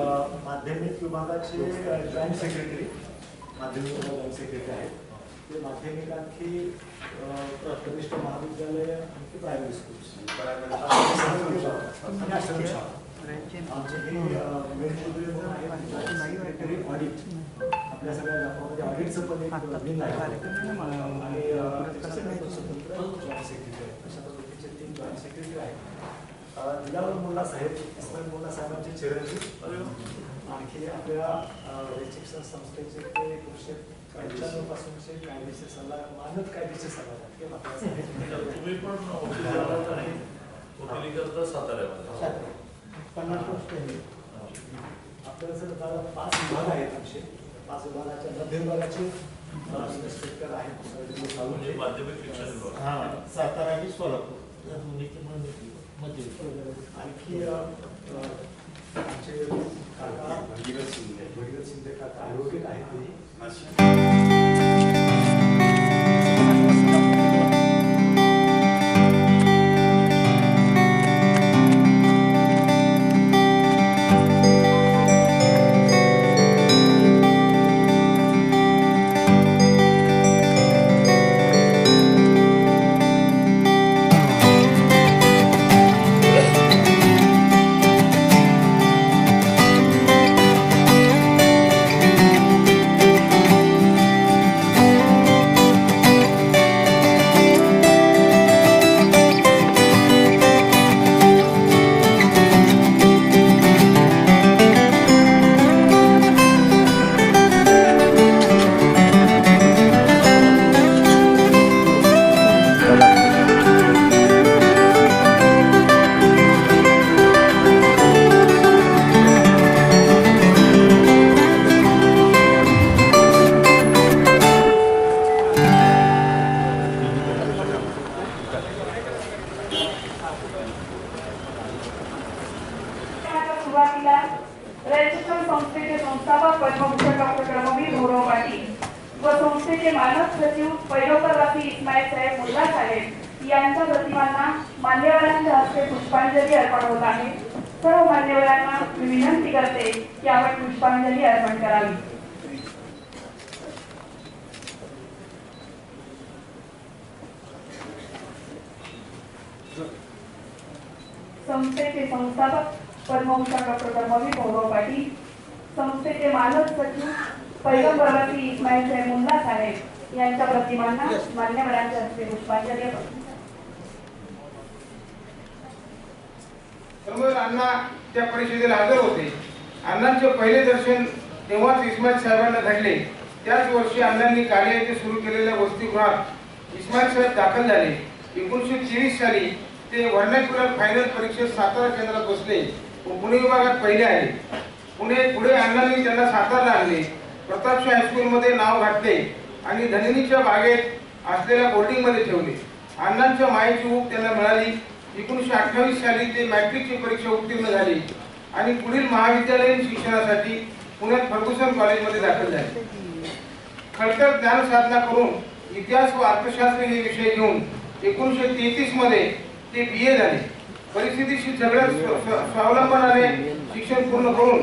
माध्यमिक विभागाचे joint secretary, माध्यमिक विभाग जॉईंट सेक्रेटरी आहेत. ते माध्यमिक आणखी कनिष्ठ महाविद्यालय आणखी प्रायव्हेट स्कूल्स आणि आश्रमशाळा आमचे हे मेन सेक्रेटरी ऑडिट आपल्या सगळ्या गावामध्ये ऑडिटचं पण एक विंग आहे आणि स्वतंत्र जॉईंट सेक्रेटरी अशा पद्धतीचे 3 जॉईंट सेक्रेटरी आहेत. दिलावर मुल्ला साहेब, इस्माईल मुल्ला साहेबांचे चिरंजीव आणखी आपल्या शिक्षण संस्थेचे ते 1995 पासूनचे कायदेशीर सल्ला मानद कायदेशीर सल्लागार. तुम्ही पण वकिली करता साताऱ्यामध्ये 50 वर्ष आपल्याला जर 5 विभाग आहेत आमचे. 5 विभागाच्या मध्य विभागाचे इन्स्पेक्टर आहेत म्हणजे माध्यमिक शिक्षण विभाग सातारा आणि सोलापूर या दोन्हीचे मध्ये आणखी आमचे काका भगीरथ शिंदे काका ॲडव्होकेट आहेत. रयत संस्थेचे संस्थापक पद्मभूषण डॉक्टर कर्मवीर गौरव पाटील व संस्थेचे मानद सचिव पैरोकरवासी इस्माईल साहेब मुल्ला साहेब यांच्या प्रतिमांना मान्यवरांच्या हस्ते पुष्पांजली अर्पण होत आहे. सर्व मान्यवरांना मी विनंती करते की आपण पुष्पांजली अर्पण करावी. संस्थेचे संस्थापक पद्मभूषण डॉक्टर कर्मवीर गौरव पाटील, संस्थेचे मानद सचिव पैगंबरवासी इस्माईल साहेब मुल्ला साहेब यांच्या प्रतिमांना मान्यवरांच्या हस्ते पुष्पांजली अर्पण. अण्णा त्या परिषदेला हजर होते. अण्णांचे पहिले दर्शन तेव्हाच इस्माईल साहेबांना घडले. त्याच वर्षी अण्णांनी काळे येथे सुरू केलेल्या वसतिगृहात इस्माईल साहेब दाखल झाले. 1923 साली ते व्हर्नाक्युलर फायनल परीक्षेत सातारा केंद्रात बसले व पुणे विभागात पहिले आले. पुढे अण्णांनी त्यांना सातारला आणले. प्रतापशाह हायस्कूलमध्ये नाव घातले आणि धनिनीच्या बागेत असलेल्या बोर्डिंगमध्ये ठेवले. अण्णांच्या मायेची ऊब त्यांना मिळाली. 1928 साली ते मॅट्रिकची परीक्षा उत्तीर्ण झाली आणि पुढील महाविद्यालयीन शिक्षणासाठी पुण्यात फर्ग्युसन कॉलेजमध्ये दाखल झाले. खडतर ज्ञान साधना करून इतिहास व अर्थशास्त्र हे विषय घेऊन 1933 मध्ये ते BA झाले. परिस्थितीशी झगडत स्वावलंबनाने शिक्षण पूर्ण करून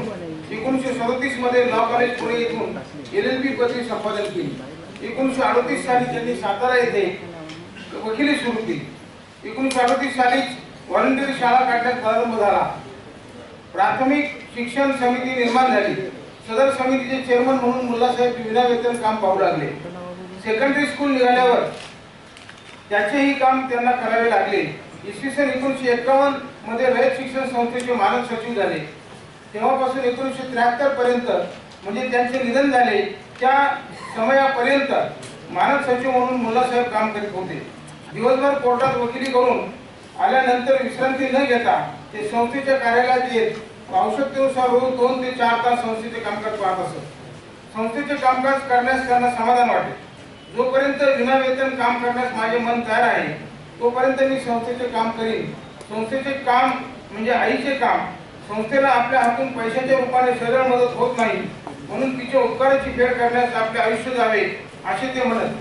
1937 मध्ये लॉ कॉलेज पुणे येथून LLB पदवी संपादन केली. 1938 साली त्यांनी सातारा येथे वकिली सुरू केली. 1938 सालीच व्हॉलंटरी शाळा काढण्यास प्रारंभ झाला. प्राथमिक शिक्षण समिती निर्माण झाली. सदर समितीचे चेअरमन म्हणून मुल्लासाहेब विनावेतन काम पाहू लागले. सेकंडरी स्कूल निघाल्यावर त्याचेही काम त्यांना करावे लागले. इसवी सन 1951 मध्ये रयत शिक्षण संस्थेचे मानद सचिव झाले. तेव्हापासून 1973 पर्यंत म्हणजे त्यांचे निधन झाले त्या समयापर्यंत मानद सचिव म्हणून मुल्लासाहेब काम करीत होते. दिवसभर कोर्टात वकिली करून आल्यानंतर विश्रांती न घेता ते संस्थेच्या कार्यालयात येत आवश्यकतेनुसार रोज 2 ते 4 तास संस्थेचे कामकाज पाहत असत. संस्थेचे कामकाज करण्यास त्यांना समाधान वाटे. जोपर्यंत विनावेतन काम करण्यास माझे मन तयार आहे तोपर्यंत मी संस्थेचे काम करीन. संस्थेचे काम म्हणजे आईचे काम. संस्थेला आपल्या हातून पैशाच्या रूपाने सरळ मदत होत नाही म्हणून तिच्या उपकाराची फेड करण्यास आपले आयुष्य जावे असे ते म्हणत.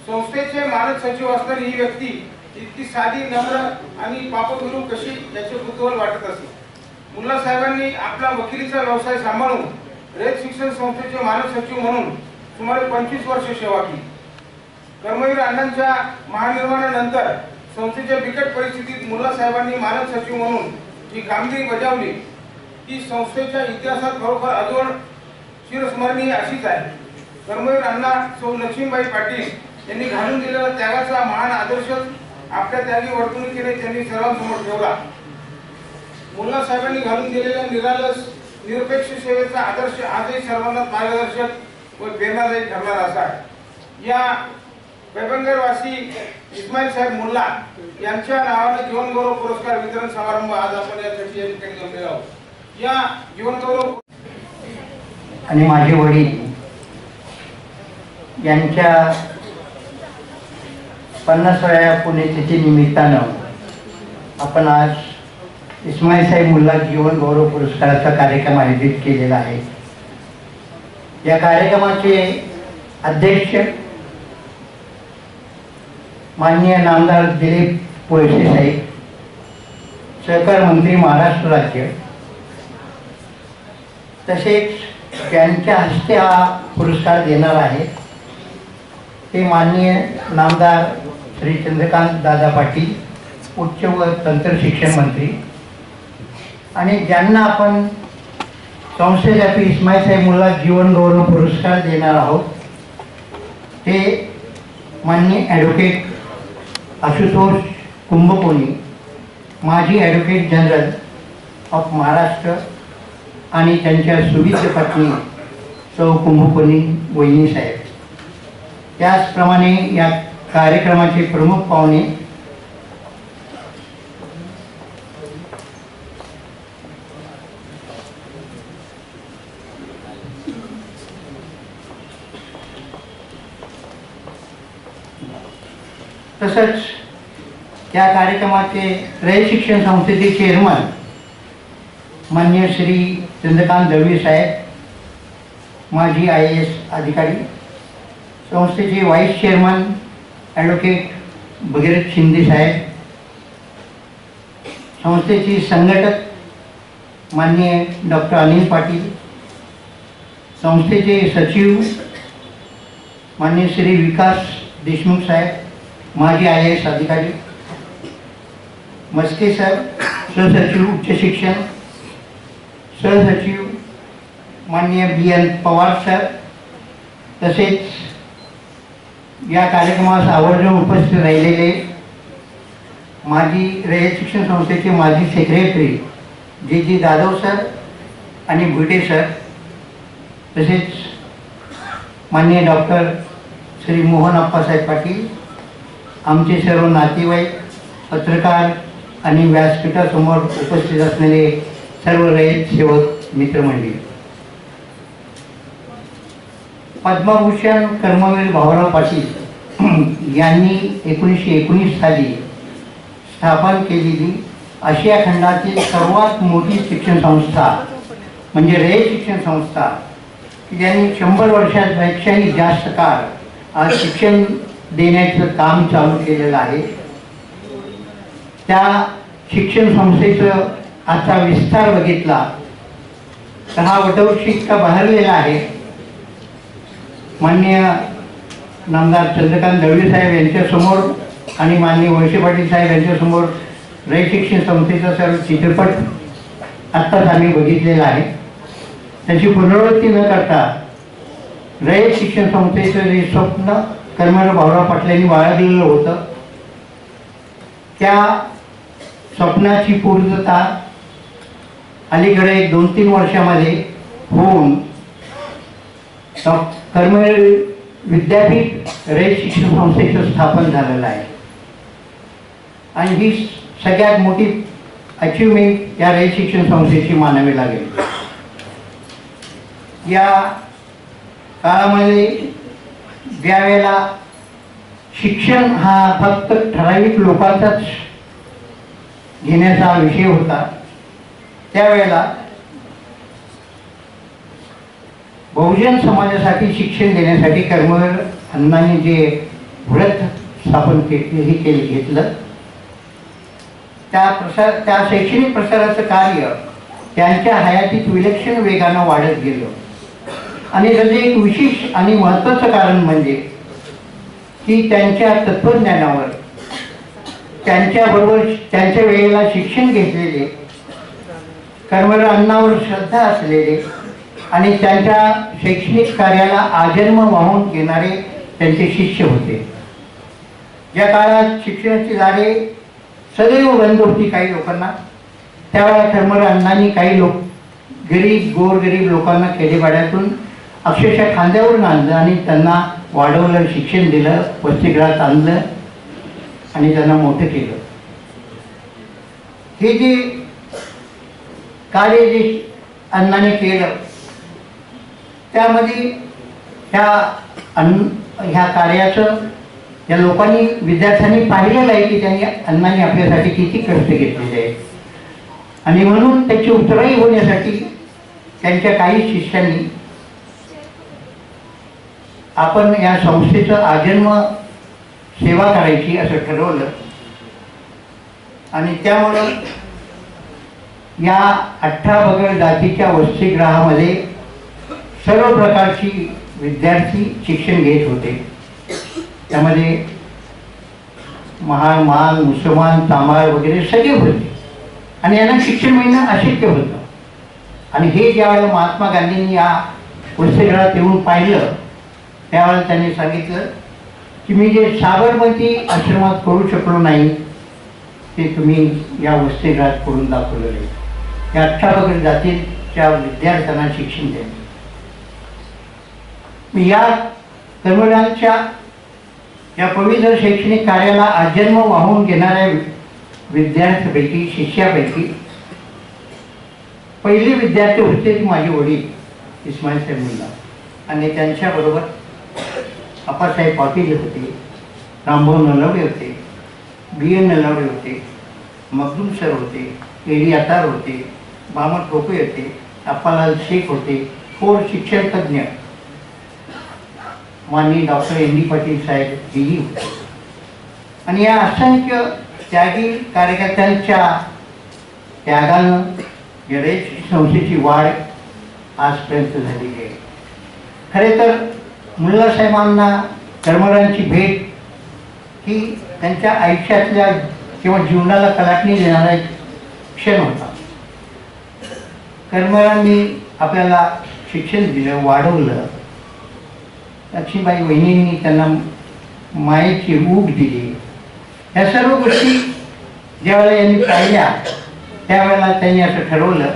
संस्थेचे मानद सचिव असणारी ही व्यक्ती इतकी साधी, नम्र आणि पापगुरू कशी याचे कुतूहल वाटत असे. मुल्ला साहेबांनी आपला वकिलीचा व्यवसाय सांभाळून रयत शिक्षण संस्थेचे मानद सचिव म्हणून सुमारे 25 वर्ष सेवा केली. कर्मवीर अण्णांच्या महानिर्वाणानंतर संस्थेच्या बिकट परिस्थितीत मुल्ला साहेबांनी मानद सचिव म्हणून जी कामगिरी बजावली ती संस्थेच्या इतिहासात खरोखर अजून चिरस्मरणीय अशीच आहे. कर्मवीर अण्णा सौ लक्ष्मीबाई पाटील यांनी घालून दिलेला त्यागाचा महान आदर्श आपल्या त्यागी वर्तणुकीने त्यांनी सर्वांसमोर ठेवला. मुल्ला साहेबांनी घालून दिलेल्या निरालस निरपेक्ष सेवेचा आदर्श आजही सर्वांना मार्गदर्शक व प्रेरणादायी ठरणार असा. या पैबंगरवासी इस्माईल साहेब मुल्ला यांच्या नावाने जीवनगौरव पुरस्कार वितरण समारंभ आज आपण यासाठी या ठिकाणी जमलेलो आहोत. या जीवनगौरव आणि माझे वडील यांच्या 50व्या पुण्यतिथी निमित्तानं आपण आज इस्माईल साहेब मुल्ला जीवन गौरव पुरस्काराचा कार्यक्रम आयोजित केलेला आहे. या कार्यक्रमाचे अध्यक्ष माननीय नामदार दिलीप पोळसे साहेब, सहकार मंत्री महाराष्ट्र राज्य, तसेच त्यांच्या हस्ते हा पुरस्कार देणार आहे ते माननीय नामदार श्री चंद्रकांत दादा पाटील, उच्च व तंत्र शिक्षण मंत्री, आणि ज्यांना आपण संस्थेसाठी इस्माईल साहेब मुल्ला जीवन गौरव पुरस्कार देणार आहोत ते माननीय ॲडव्होकेट आशुतोष कुंभकोणी, माजी ॲडव्होकेट जनरल ऑफ महाराष्ट्र, आणि त्यांच्या सुविद्य पत्नी सौ कुंभकोणी वहिनी साहेब. त्याचप्रमाणे या कार्यक्रमाचे प्रमुख पाहुणे तसंच या कार्यक्रमाचे रयत शिक्षण संस्थेचे चेअरमन माननीय श्री चंद्रकांत दळवी साहेब, माजी IAS अधिकारी, संस्थेचे vice chairman advocate Bhagirath Shinde saheb, संस्थेचे संघटक माननीय डॉक्टर अनिल पाटील, संस्थेचे सचिव माननीय श्री विकास देशमुख साहेब, माजी IAS अधिकारी, मस्के सर, सहसचिव उच्च शिक्षण, सहसचिव माननीय BN पवार सर, तसेच या कार्यक्रमास आवर्जून उपस्थित राहिलेले माजी रयत शिक्षण संस्थेचे माजी सेक्रेटरी जी जाधव सर आणि भुटे सर, तसेच माननीय डॉक्टर श्री मोहन अप्पासाहेब पाटील, आमचे सर्व नातेवाईक, पत्रकार आणि व्यासपीठासमोर उपस्थित असलेले सर्व रयत सेवक मित्रमंडळी. पद्मभूषण कर्मवीर भाऊराव पाटील यांनी 1919 साली स्थापन केलेली आशिया खंडातील सर्वात मोठी शिक्षण संस्था म्हणजे रयत शिक्षण संस्था, ज्यांनी 100 वर्षांपेक्षाही जास्त काळ आज शिक्षण देण्याचं काम चालू केलेलं आहे. त्या शिक्षण संस्थेचं आता विस्तार बघितला तर हा वटवृक्ष इतका बहरलेला आहे. माननीय नामदार चंद्रकांत दळवी साहेब यांच्यासमोर आणि माननीय वळसे पाटील साहेब यांच्यासमोर रयत शिक्षण संस्थेचा सर्व चित्रपट आत्ताच आम्ही बघितलेला आहे. त्याची पुनरावृत्ती न करता रयत शिक्षण संस्थेचं जे स्वप्न कर्मवीर भाऊराव पाटलांनी बाळगलेलं होतं त्या स्वप्नाची पूर्तता अलीकडे 2-3 वर्षामध्ये होऊन कर्मवीर विद्यापीठ रयत शिक्षण संस्थेचं स्थापन झालेलं आहे. आणि ही सगळ्यात मोठी अचिव्हमेंट या रयत शिक्षण संस्थेची मानावी लागेल. या काळामध्ये ज्यावेळेला शिक्षण हा फक्त ठराविक लोकांचाच घेण्याचा विषय होता त्यावेळेला बहुजन समाजासाठी शिक्षण देण्यासाठी कर्मवीर अण्णांनी जे व्रत स्थापन घेतलं त्या शैक्षणिक प्रसाराचं कार्य त्यांच्या हयातीत विलक्षण वेगानं वाढत गेलं. आणि त्याचं एक विशेष आणि महत्त्वाचं कारण म्हणजे की त्यांच्या तत्त्वज्ञानावर, त्यांच्याबरोबर त्यांच्या वेळेला शिक्षण घेतलेले, कर्मवीर अण्णांवर श्रद्धा असलेले आणि त्यांच्या शैक्षणिक कार्याला आजन्म वाहून घेणारे त्यांचे शिष्य होते. ज्या काळात शिक्षणाची दारे सदैव बंद होती काही लोकांना, त्यावेळेला कर्मवीर अण्णांनी काही लोक गोरगरीब लोकांना खेडेपाड्यातून अक्षरशः खांद्यावरून आणलं आणि त्यांना वाढवलं, शिक्षण दिलं, वसतिगृहात आणलं आणि त्यांना मोठं केलं. हे जे कार्य जे अण्णांनी केलं त्यामध्ये ह्या कार्याचं या लोकांनी, विद्यार्थ्यांनी पाहिलेलं आहे की त्यांनी अण्णांनी आपल्यासाठी किती कष्ट घेतलेले आहे. आणि म्हणून त्याची उतराई होण्यासाठी त्यांच्या काही शिष्यांनी आपण या संस्थेचं आजन्म सेवा करायची असं ठरवलं. आणि त्यामुळं या 18 बगड जातीच्या वसतिगृहामध्ये सर्व प्रकारची विद्यार्थी शिक्षण घेत होते. त्यामध्ये महार, माल, मुसलमान, तांबाळ वगैरे सगळे होते आणि यांना शिक्षण मिळणं अशक्य होतं. आणि हे ज्यावेळेला महात्मा गांधींनी या वसतिगृहात येऊन पाहिलं त्यावेळेला त्यांनी सांगितलं की मी जे साबरमती आश्रमात करू शकलो नाही ते तुम्ही या वसतिगृहात करून दाखवलेलं आहे. या 18 बगड जातीच्या विद्यार्थ्यांना शिक्षण द्यायचं. या कर्मवीरांच्या या पवित्र शैक्षणिक कार्याला आजन्म वाहून घेणाऱ्या विद्यार्थ्यांपैकी, शिष्यापैकी पहिले विद्यार्थी होते की माझे वडील इस्माईल साहेब मुल्ला. आणि त्यांच्याबरोबर अप्पासाहेब पाटील होते, रामभाऊ नलवडे होते, BN नलवडे होते, मखदूम सर होते, AD अतार होते, महमद टोपे होते, अप्पालाल शेख होते, थोर शिक्षण तज्ञ माननीय डॉक्टर ND पाटील साहेब हेही होते. आणि या असंख्य त्यागी कार्यकर्त्यांच्या त्यागानं या रयत संस्थेची वाढ आजपर्यंत झालेली आहे. खरे तर मुल्लासाहेबांना कर्मवीरांची भेट ही त्यांच्या आयुष्यातल्या किंवा जीवनाला कलाटणी देणारा एक क्षण होता. कर्मवीरांनी आपल्याला शिक्षण दिलं, वाढवलं. लक्ष्मीबाई वहिनींनी त्यांना मायेची ऊब दिली. ह्या सर्व गोष्टी ज्यावेळेला यांनी पाहिल्या त्यावेळेला त्यांनी असं ठरवलं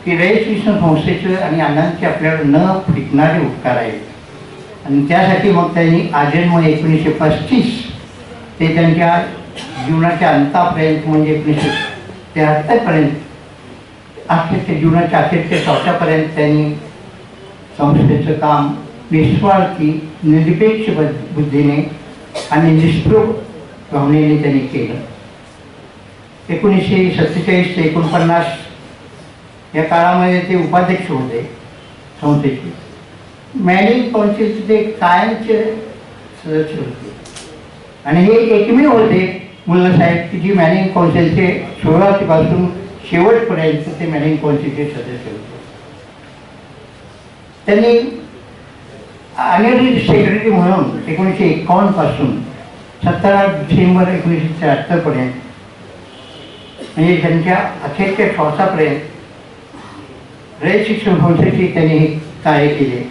की रयत शिक्षण संस्थेचं आणि अण्णांचे आपल्याला न फिटणारे उपकार आहेत. आणि त्यासाठी मग त्यांनी आजन्म 1935 ते त्यांच्या जीवनाच्या अंतापर्यंत म्हणजे 1973 पर्यंत अखेरच्या जीवनाच्या अखेरच्या चौथ्यापर्यंत त्यांनी संस्थेचं काम निस्वार्थी, निरपेक्ष बुद्धीने आणि निष्प्रभ भावनेने त्यांनी केलं. 1947 ते 49 या काळामध्ये ते उपाध्यक्ष होते संस्थेचे. मॅनेजिंग काउन्सिलचे ते कायमचे सदस्य होते. आणि हे एकमेव होते मुल्लासाहेब की जी मॅनेजिंग काउन्सिलचे सुरुवातीपासून शेवटपर्यंत ते मॅनेजिंग काउन्सिलचे सदस्य होते. त्यांनी ऑनररी सेक्रेटरी म्हणून 1951 पासून 17 डिसेंबर 1973 पर्यंत म्हणजे त्यांच्या अखेरच्या श्वासापर्यंत रयत शिक्षण संस्थेची त्यांनी हे कार्य केले.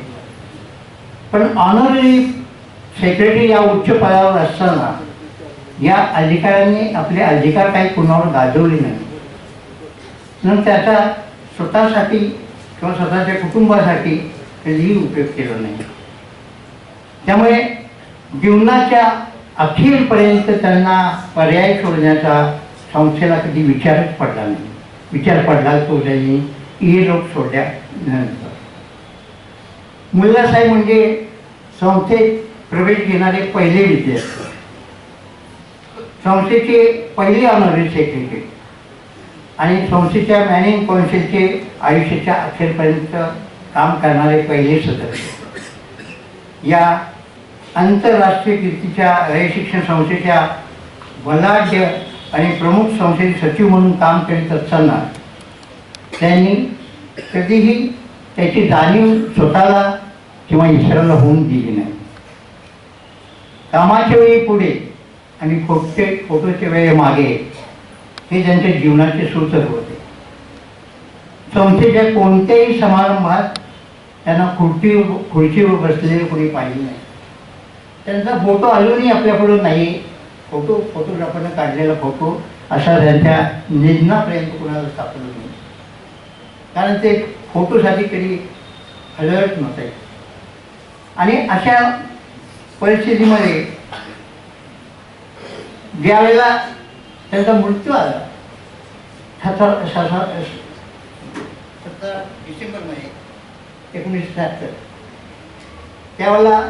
पण ऑनररी सेक्रेटरी या उच्च पदावर असताना या अधिकाऱ्यांनी आपले अधिकार काही कुणावर गाजवले नाही. म्हणून त्याचा स्वतःसाठी किंवा स्वतःच्या कुटुंबासाठी कधीही उपयोग केला नाही. त्यामुळे जीवनाच्या अखेरपर्यंत त्यांना पर्याय शोधण्याचा संस्थेला कधी विचारच पडला नाही. विचार पडला तो त्यांनी लोक सोडल्यानंतर. मुल्लासाहेब म्हणजे संस्थेत प्रवेश घेणारे पहिले विद्यार्थी, संस्थेचे पहिले ऑनररी सेक्रेटरी आणि संस्थेच्या मॅनेजिंग काउन्सिलचे आयुष्याच्या अखेरपर्यंत काम करणारे पहिले सदस्य. या आंतरराष्ट्रीय कीर्तीच्या रयत शिक्षण संस्थेच्या बलाढ्य आणि प्रमुख संस्थेचे सचिव म्हणून काम करीत असताना त्यांनी कधीही त्याची जाणीव स्वतःला किंवा इतरांना होऊन दिली नाही. कामाच्या वेळी पुढे आणि फोटोच्या वेळी मागे हे त्यांच्या जीवनाचे सूत्र होते. संस्थेच्या कोणत्याही समारंभात त्यांना खुर्चीवर बसलेले कोणी पाहिले नाही. त्यांचा फोटो अजूनही आपल्याकडून नाही. फोटोग्राफरनं काढलेला फोटो असा त्यांच्या निधनापर्यंत कोणाला सापडला नाही. कारण ते फोटोसाठी कधी अलर्ट नव्हते. आणि अशा परिस्थितीमध्ये ज्यावेळेला त्यांचा मृत्यू आला 17 डिसेंबरमध्ये 1976, त्यावेळेला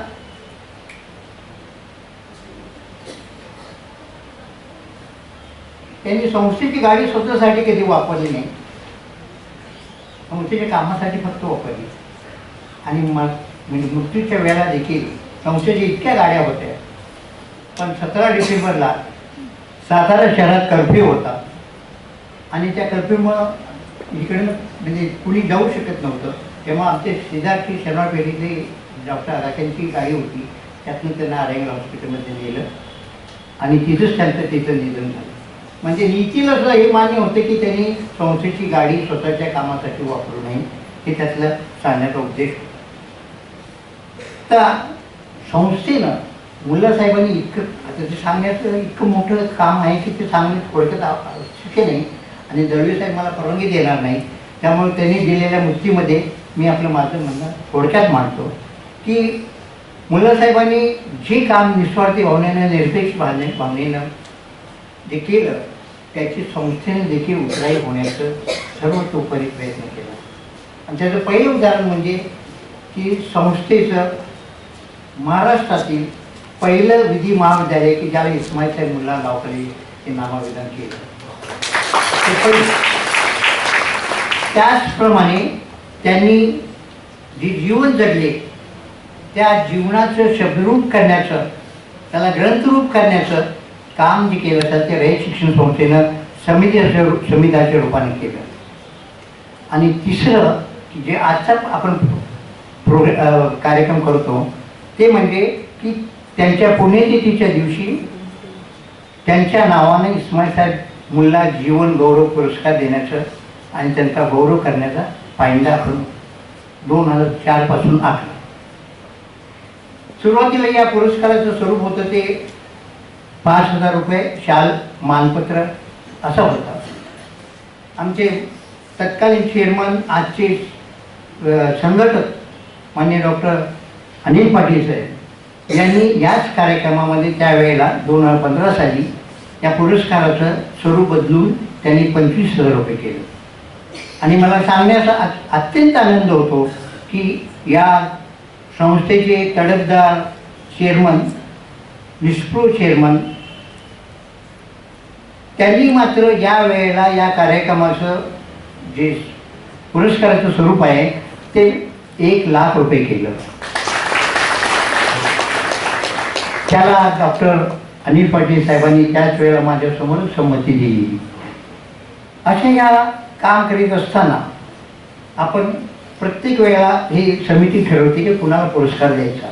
त्यांनी संस्थेची गाडी स्वतःसाठी कधी वापरली नाही. संस्थेच्या कामासाठी फक्त वापरली. आणि म्हणजे मृत्यूच्या वेळेला देखील संस्थेच्या इतक्या गाड्या होत्या, पण 17 डिसेंबरला सातारा शहरात कर्फ्यू होता आणि त्या कर्फ्यूमुळं इकडून म्हणजे कुणी जाऊ शकत नव्हतं. तेव्हा आमचे शेजारची शर्मापेठीतली डॉक्टर आराख्यांची गाडी होती, त्यातून त्यांना आरेंगल हॉस्पिटलमध्ये नेलं आणि तिथंच तिथं निधन झालं. म्हणजे नीतीला सुद्धा हे मान्य होतं की त्यांनी संस्थेची गाडी स्वतःच्या कामासाठी वापरू नये, हे त्यातलं सांगण्याचा उद्देश. तर संस्थेनं मुल्ला साहेबांनी आता ते सांगण्याचं इतकं मोठं काम आहे की ते सांगणं थोडक्यात शक्य नाही. आणि दळवी साहेब मला परवानगी देणार नाही, त्यामुळे त्यांनी दिलेल्या मुक्तीमध्ये मी आपलं माझं म्हणणं थोडक्यात मांडतो की मुल्ला साहेबांनी जे काम निस्वार्थी भावनेनं निरपेक्ष भावनेनं जे केलं त्याची संस्थेने देखील उतराई होण्याचं सर्वतोपरी प्रयत्न केला. आणि त्याचं पहिलं उदाहरण म्हणजे की संस्थेचं महाराष्ट्रातील पहिलं विधी महाविद्यालय की ज्याला इस्माईल साहेब मुल्ला गावकरी हे नामाविधान केलं ते पहिलं. त्याचप्रमाणे त्यांनी जे जीवन जगले त्या जीवनाचं शब्दरूप करण्याचं, त्याला ग्रंथरूप करण्याचं काम जे केलं तर ते रयत शिक्षण संस्थेनं समितीच्या रूपाने केलं. आणि तिसरं जे आजचा आपण कार्यक्रम करतो ते म्हणजे की त्यांच्या पुण्यतिथीच्या दिवशी त्यांच्या नावाने इस्माईल साहेब मुल्ला जीवन गौरव पुरस्कार देण्याचं आणि त्यांचा गौरव करण्याचा पायंडा आपण 2004 पासून आखला. सुरुवातीला या पुरस्काराचं स्वरूप होतं ते 5,000 रुपये, शाल, मानपत्र असं होतं. आमचे तत्कालीन चेअरमन आजचे संघटक माननीय डॉक्टर अनिल पाटील साहेब यांनी याच कार्यक्रमामध्ये त्यावेळेला 2015 साली या पुरस्काराचं स्वरूप बदलून त्यांनी 25,000 रुपये केलं. आणि मला सांगण्याचा अत्यंत आनंद होतो की या संस्थेचे तडफदार चेअरमन, निष्पृह चेअरमन, त्यांनी मात्र या वेळेला या कार्यक्रमाचं जे पुरस्काराचं स्वरूप आहे ते 1,00,000 रुपये केलं. त्याला डॉक्टर अनिल पाटील साहेबांनी त्याच वेळेला माझ्यासमोर संमती दिली. अशा या काम करीत असताना आपण प्रत्येक वेळेला ही समिती ठरवते की कुणाला पुरस्कार द्यायचा.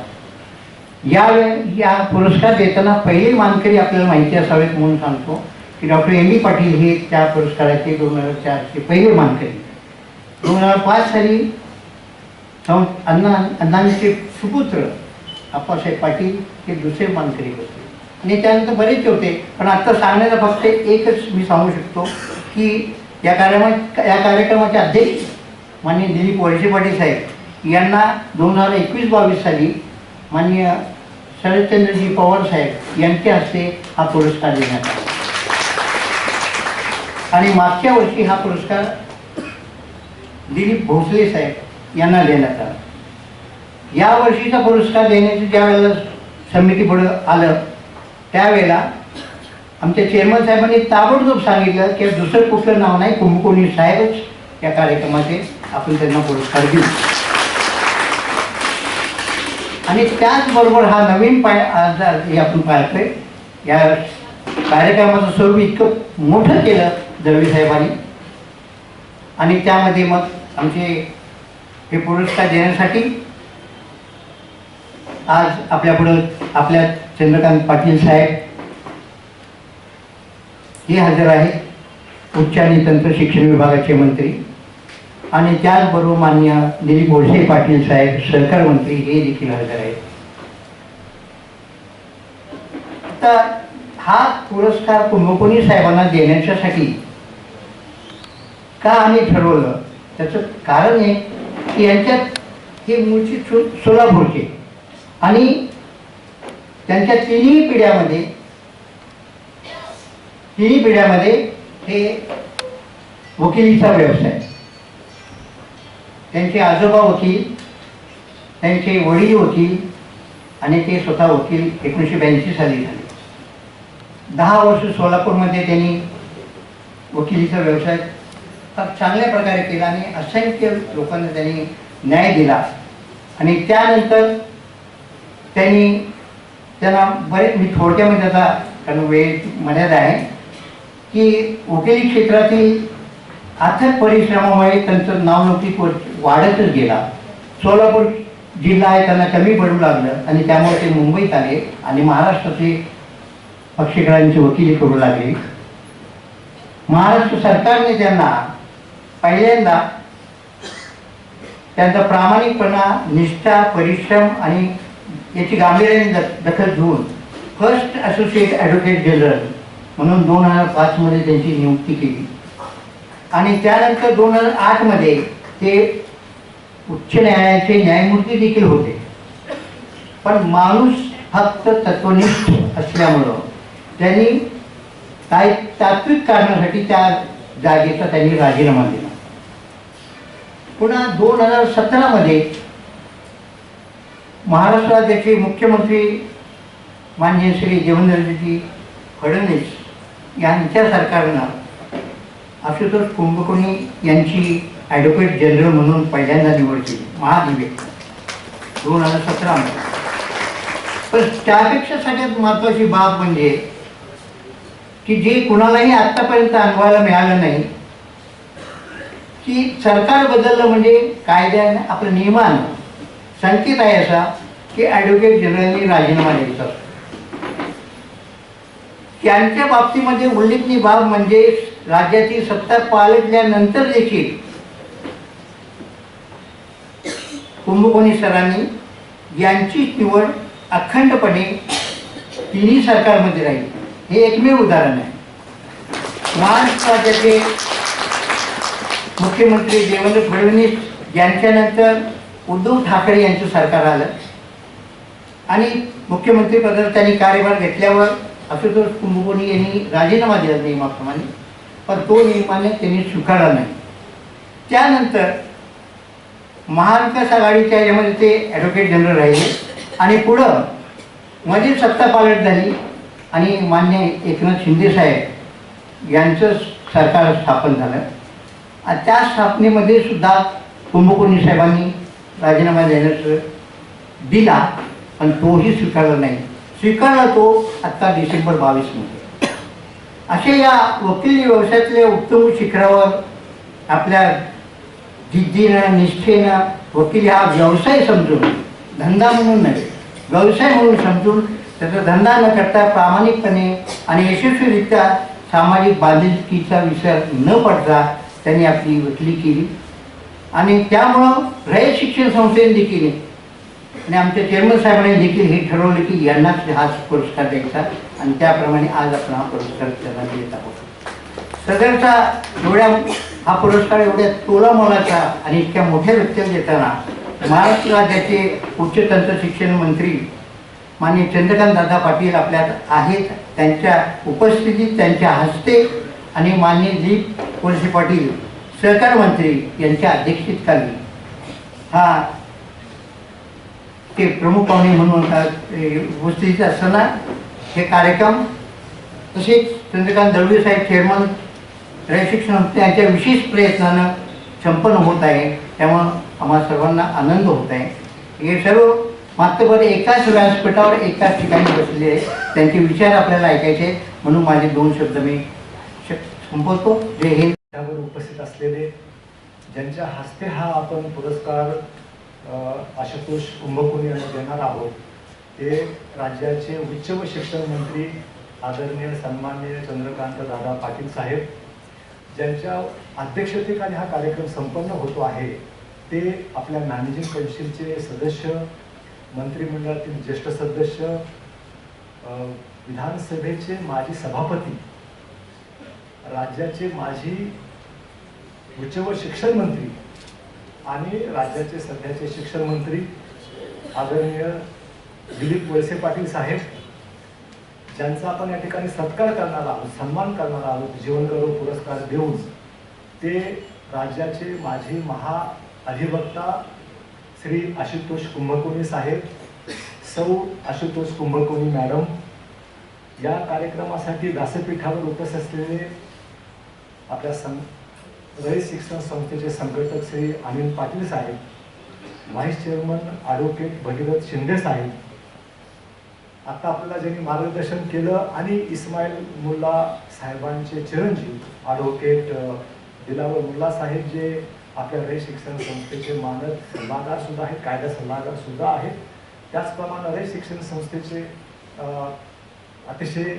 या पुरस्कार देताना पहिले मानकरी आपल्याला माहिती असावेत म्हणून सांगतो की डॉक्टर एम बी पाटील हे त्या पुरस्काराचे 2004चे पहिले मानकरी. 2005 साली अण्णांचे सुपुत्र आप्पासाहेब पाटील हे दुसरे मानकरी होते आणि त्यानंतर बरेच होते. पण आता सांगण्याचा फक्त एकच मी सांगू शकतो की या कार्यक्रमाचे अध्यक्ष माननीय दिलीप वळसे पाटील साहेब यांना 2021-22 साली माननीय शरदचंद्रजी पवार साहेब यांच्या हस्ते हा पुरस्कार देण्यात आला. आणि मागच्या वर्षी हा पुरस्कार दिलीप भोसले साहेब यांना देण्यात आला. या वर्षीचा पुरस्कार देण्याचं ज्या वेळेला समितीपुढे आलं त्यावेळेला आमच्या चेअरमन साहेबांनी ताबडतोब सांगितलं की दुसरं कुठलं नाव नाही, कुंभकोणी साहेबच या कार्यक्रमाचे आपण त्यांना पुरस्कार देऊ. आणि त्याचबरोबर हा नवीन हे आपण पाहतोय. या कार्यक्रमाचं स्वरूप इतकं मोठं केलं दळवी साहेबांनी आणि त्यामध्ये मग आमचे हे पुरस्कार देण्यासाठी आज आपल्यापुढं आपल्या चंद्रकांत पाटील साहेब हे हजर आहेत, उच्च आणि तंत्र शिक्षण विभागाचे मंत्री, आणि त्याचबरोबर माननीय दिलीप वळसे पाटील साहेब सहकार मंत्री हे देखील हजर आहेत. तर हा पुरस्कार कुंभकोणी साहेबांना देण्याच्यासाठी का आम्ही ठरवलं, त्याचं कारण आहे की यांच्यात हे मूळची सोलापूरचे आणि त्यांच्या तिन्ही पिढ्यामध्ये हे वकिलीचा व्यवसाय. त्यांचे आजोबा वकील, त्यांचे वडील वकील आणि ते स्वतः वकील 1982 साली झाले. 10 वर्ष सोलापूरमध्ये त्यांनी वकिलीचा व्यवसाय फार चांगल्या प्रकारे केला आणि असंख्य लोकांना त्यांनी न्याय दिला. आणि त्यानंतर त्यांना बरेच, मी थोडक्यामध्ये आता कारण वेळ मर्यादा आहे, की वकिली क्षेत्रातील अथक परिश्रमामुळे त्यांचं नावलौकिक वाढतच गेला. सोलापूर जिल्हा आहे त्यांना कमी पडू लागलं आणि त्यामुळे ते मुंबईत आले आणि महाराष्ट्राचे पक्षकारांची वकिली करू लागले. महाराष्ट्र सरकारने त्यांना पहिल्यांदा त्यांचा प्रामाणिकपणा, निष्ठा, परिश्रम आणि याची गांभीर्याने दखल घेऊन फर्स्ट असोसिएट ॲडव्होकेट जनरल म्हणून 2005 मध्ये त्यांची नियुक्ती केली. आणि त्यानंतर 2008 मध्ये ते उच्च न्यायालयाचे न्यायमूर्ती देखील होते. पण माणूस फक्त तत्वनिष्ठ असल्यामुळं त्यांनी काही तात्विक कारणासाठी त्या जागेचा त्यांनी राजीनामा दिला. पुन्हा 2017 मध्ये महाराष्ट्र राज्याचे मुख्यमंत्री माननीय श्री देवेंद्रजी फडणवीस यांच्या सरकारनं आशुतोष कुंभकोणी यांची ॲडव्होकेट जनरल म्हणून पहिल्यांदा निवड केली महाधिवेशनात 2017 मध्ये. पण त्यापेक्षा सगळ्यात महत्त्वाची बाब म्हणजे की जे कुणालाही आत्तापर्यंत अनुभवायला मिळालं नाही की सरकार बदललं म्हणजे कायद्याने आपलं नियमानं संकेत आहे असा की ॲडव्होकेट जनरलनी राजीनामा द्यायचा. त्यांच्या बाबतीमध्ये उल्लेखनीय बाब म्हणजे राज्याची सत्ता पालटल्यानंतर देखील कुंभकोणी सरांनी यांची निवड अखंडपणे तिन्ही सरकारमध्ये राहील. हे एकमेव उदाहरण आहे. महाराष्ट्र राज्याचे मुख्यमंत्री देवेंद्र फडणवीस यांच्यानंतर उद्धव ठाकरे यांचं सरकार आलं आणि मुख्यमंत्रीपदाचा त्यांनी कार्यभार घेतल्यावर आशुतोष कुंभकोणी यांनी राजीनामा दिला नियमाप्रमाणे, पण तो नियमाने त्यांनी स्वीकारला नाही. त्यानंतर महाविकास आघाडीच्या याच्यामध्ये ते ॲडव्होकेट जनरल राहिले आणि पुढं मध्ये सत्ता पालट झाली आणि मान्य एकनाथ शिंदे साहेब यांचं सरकार स्थापन झालं. आणि त्या स्थापनेमध्ये सुद्धा कुंभकोणी साहेबांनी राजीनामा देण्याचं दिला, पण तोही स्वीकारला नाही. स्वीकारला तो आत्ता डिसेंबर 22 मध्ये. असे या वकिली व्यवसायातल्या उत्तम शिखरावर आपल्या जिद्दीनं, निष्ठेनं वकील हा व्यवसाय समजून, धंदा म्हणून नव्हे, व्यवसाय म्हणून समजून त्याचा धंदा न करता प्रामाणिकपणे आणि यशस्वीरित्या सामाजिक बांधिलकीचा विसर न पडता त्यांनी आपली वकिली केली. आणि त्यामुळं रयत शिक्षण संस्थेने देखील आणि आमच्या चेअरमन साहेबांनी देखील हे ठरवलं की यांनाच हा पुरस्कार द्यायचा आणि त्याप्रमाणे आज आपण हा पुरस्कार त्यांना देत आहोत. सदरचा हा पुरस्कार एवढ्या तोलामोलाचा आणि इतक्या मोठ्या व्यक्तीला देताना महाराष्ट्र राज्याचे उच्च तंत्र शिक्षण मंत्री माननीय चंद्रकांत दादा पाटील आपल्यात आहेत. त्यांच्या उपस्थितीत, त्यांच्या हस्ते आणि माननीय दिलीप वळसे पाटील सहकार मंत्री यांच्या अध्यक्षतेखाली हा ते प्रमुख पाहुणे म्हणून उपस्थित असताना हे कार्यक्रम, तसेच चंद्रकांत दळवी साहेब चेअरमन रयत शिक्षण संस्था यांच्या विशेष प्रयत्नानं संपन्न होत आहे. त्यामुळं आम्हाला सर्वांना आनंद होत आहे. हे सर्व मात्र एकाच व्यासपीठावर एकाच ठिकाणी बसलेले आहेत, त्यांचे विचार आपल्याला ऐकायचे, म्हणून माझे 2 शब्द मी संपवतो. जय हिंद. त्यावर उपस्थित असलेले ज्यांच्या हस्ते हा आपण पुरस्कार आशुतोष कुंभकोणी यांना देणार आहोत ते राज्याचे उच्च व शिक्षण मंत्री आदरणीय सन्माननीय चंद्रकांत दादा पाटील साहेब, ज्यांच्या अध्यक्षतेखाली हा कार्यक्रम संपन्न होतो आहे ते आपल्या मॅनेजिंग कौन्सिलचे सदस्य, मंत्रिमंडळातील ज्येष्ठ सदस्य, विधानसभेचे माजी सभापती, राज्याचे माजी उच्च व शिक्षण मंत्री आणि राज्याचे सध्याचे शिक्षण मंत्री आदरणीय दिलीप वळसे पाटील साहेब, ज्यांचा आपण या ठिकाणी सत्कार करणार आहोत, सन्मान करणार आहोत जीवनगौरव पुरस्कार देऊन, ते राज्याचे माजी महाअधिवक्ता श्री आशुतोष कुंभकोणी साहेब, सौ आशुतोष कुंभकोणी मॅडम, या कार्यक्रमासाठी व्यासपीठावर उपस्थित असलेले आपल्या रयत शिक्षण संस्थेचे संघटक Shri Anil Patil saheb, vice chairman advocate Bhagirath Shinde saheb, आता आपल्याला ज्यांनी मार्गदर्शन केलं, आणि इस्माईल मुल्ला साहेबांचे चिरंजीव ॲडव्होकेट दिलावर मुल्ला साहेब, जे आपल्या रयत शिक्षण संस्थेचे मानद सल्लागार सुद्धा आहेत, कायदा सल्लागार सुद्धा आहेत. त्याचप्रमाणे रयत शिक्षण संस्थेचे अतिशय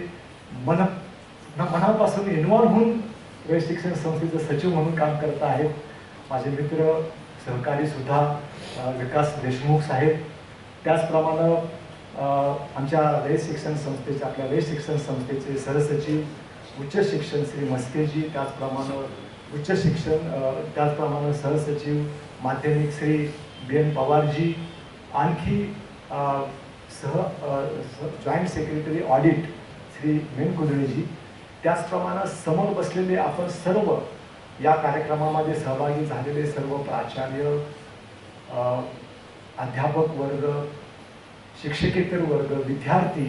मनापासून इन्व्हॉल्व होऊन रयत शिक्षण संस्थेचे सचिव म्हणून काम करत आहेत माझे मित्र सहकारी सुद्धा विकास देशमुख साहेब. त्याचप्रमाणे आमच्या रयत शिक्षण संस्थेचे, आपल्या रयत शिक्षण संस्थेचे सहसचिव उच्च शिक्षण श्री मस्केजी, त्याचप्रमाणे उच्च शिक्षण त्याचप्रमाणे सहसचिव माध्यमिक श्री बी एन पवारजी, आणखी जॉईंट सेक्रेटरी ऑडिट श्री मेन कुदळेजी, त्याचप्रमाणे समोर बसलेले आपण सर्व या कार्यक्रमामध्ये सहभागी झालेले सर्व प्राचार्य, अध्यापक वर्ग, शिक्षकेतर वर्ग, विद्यार्थी,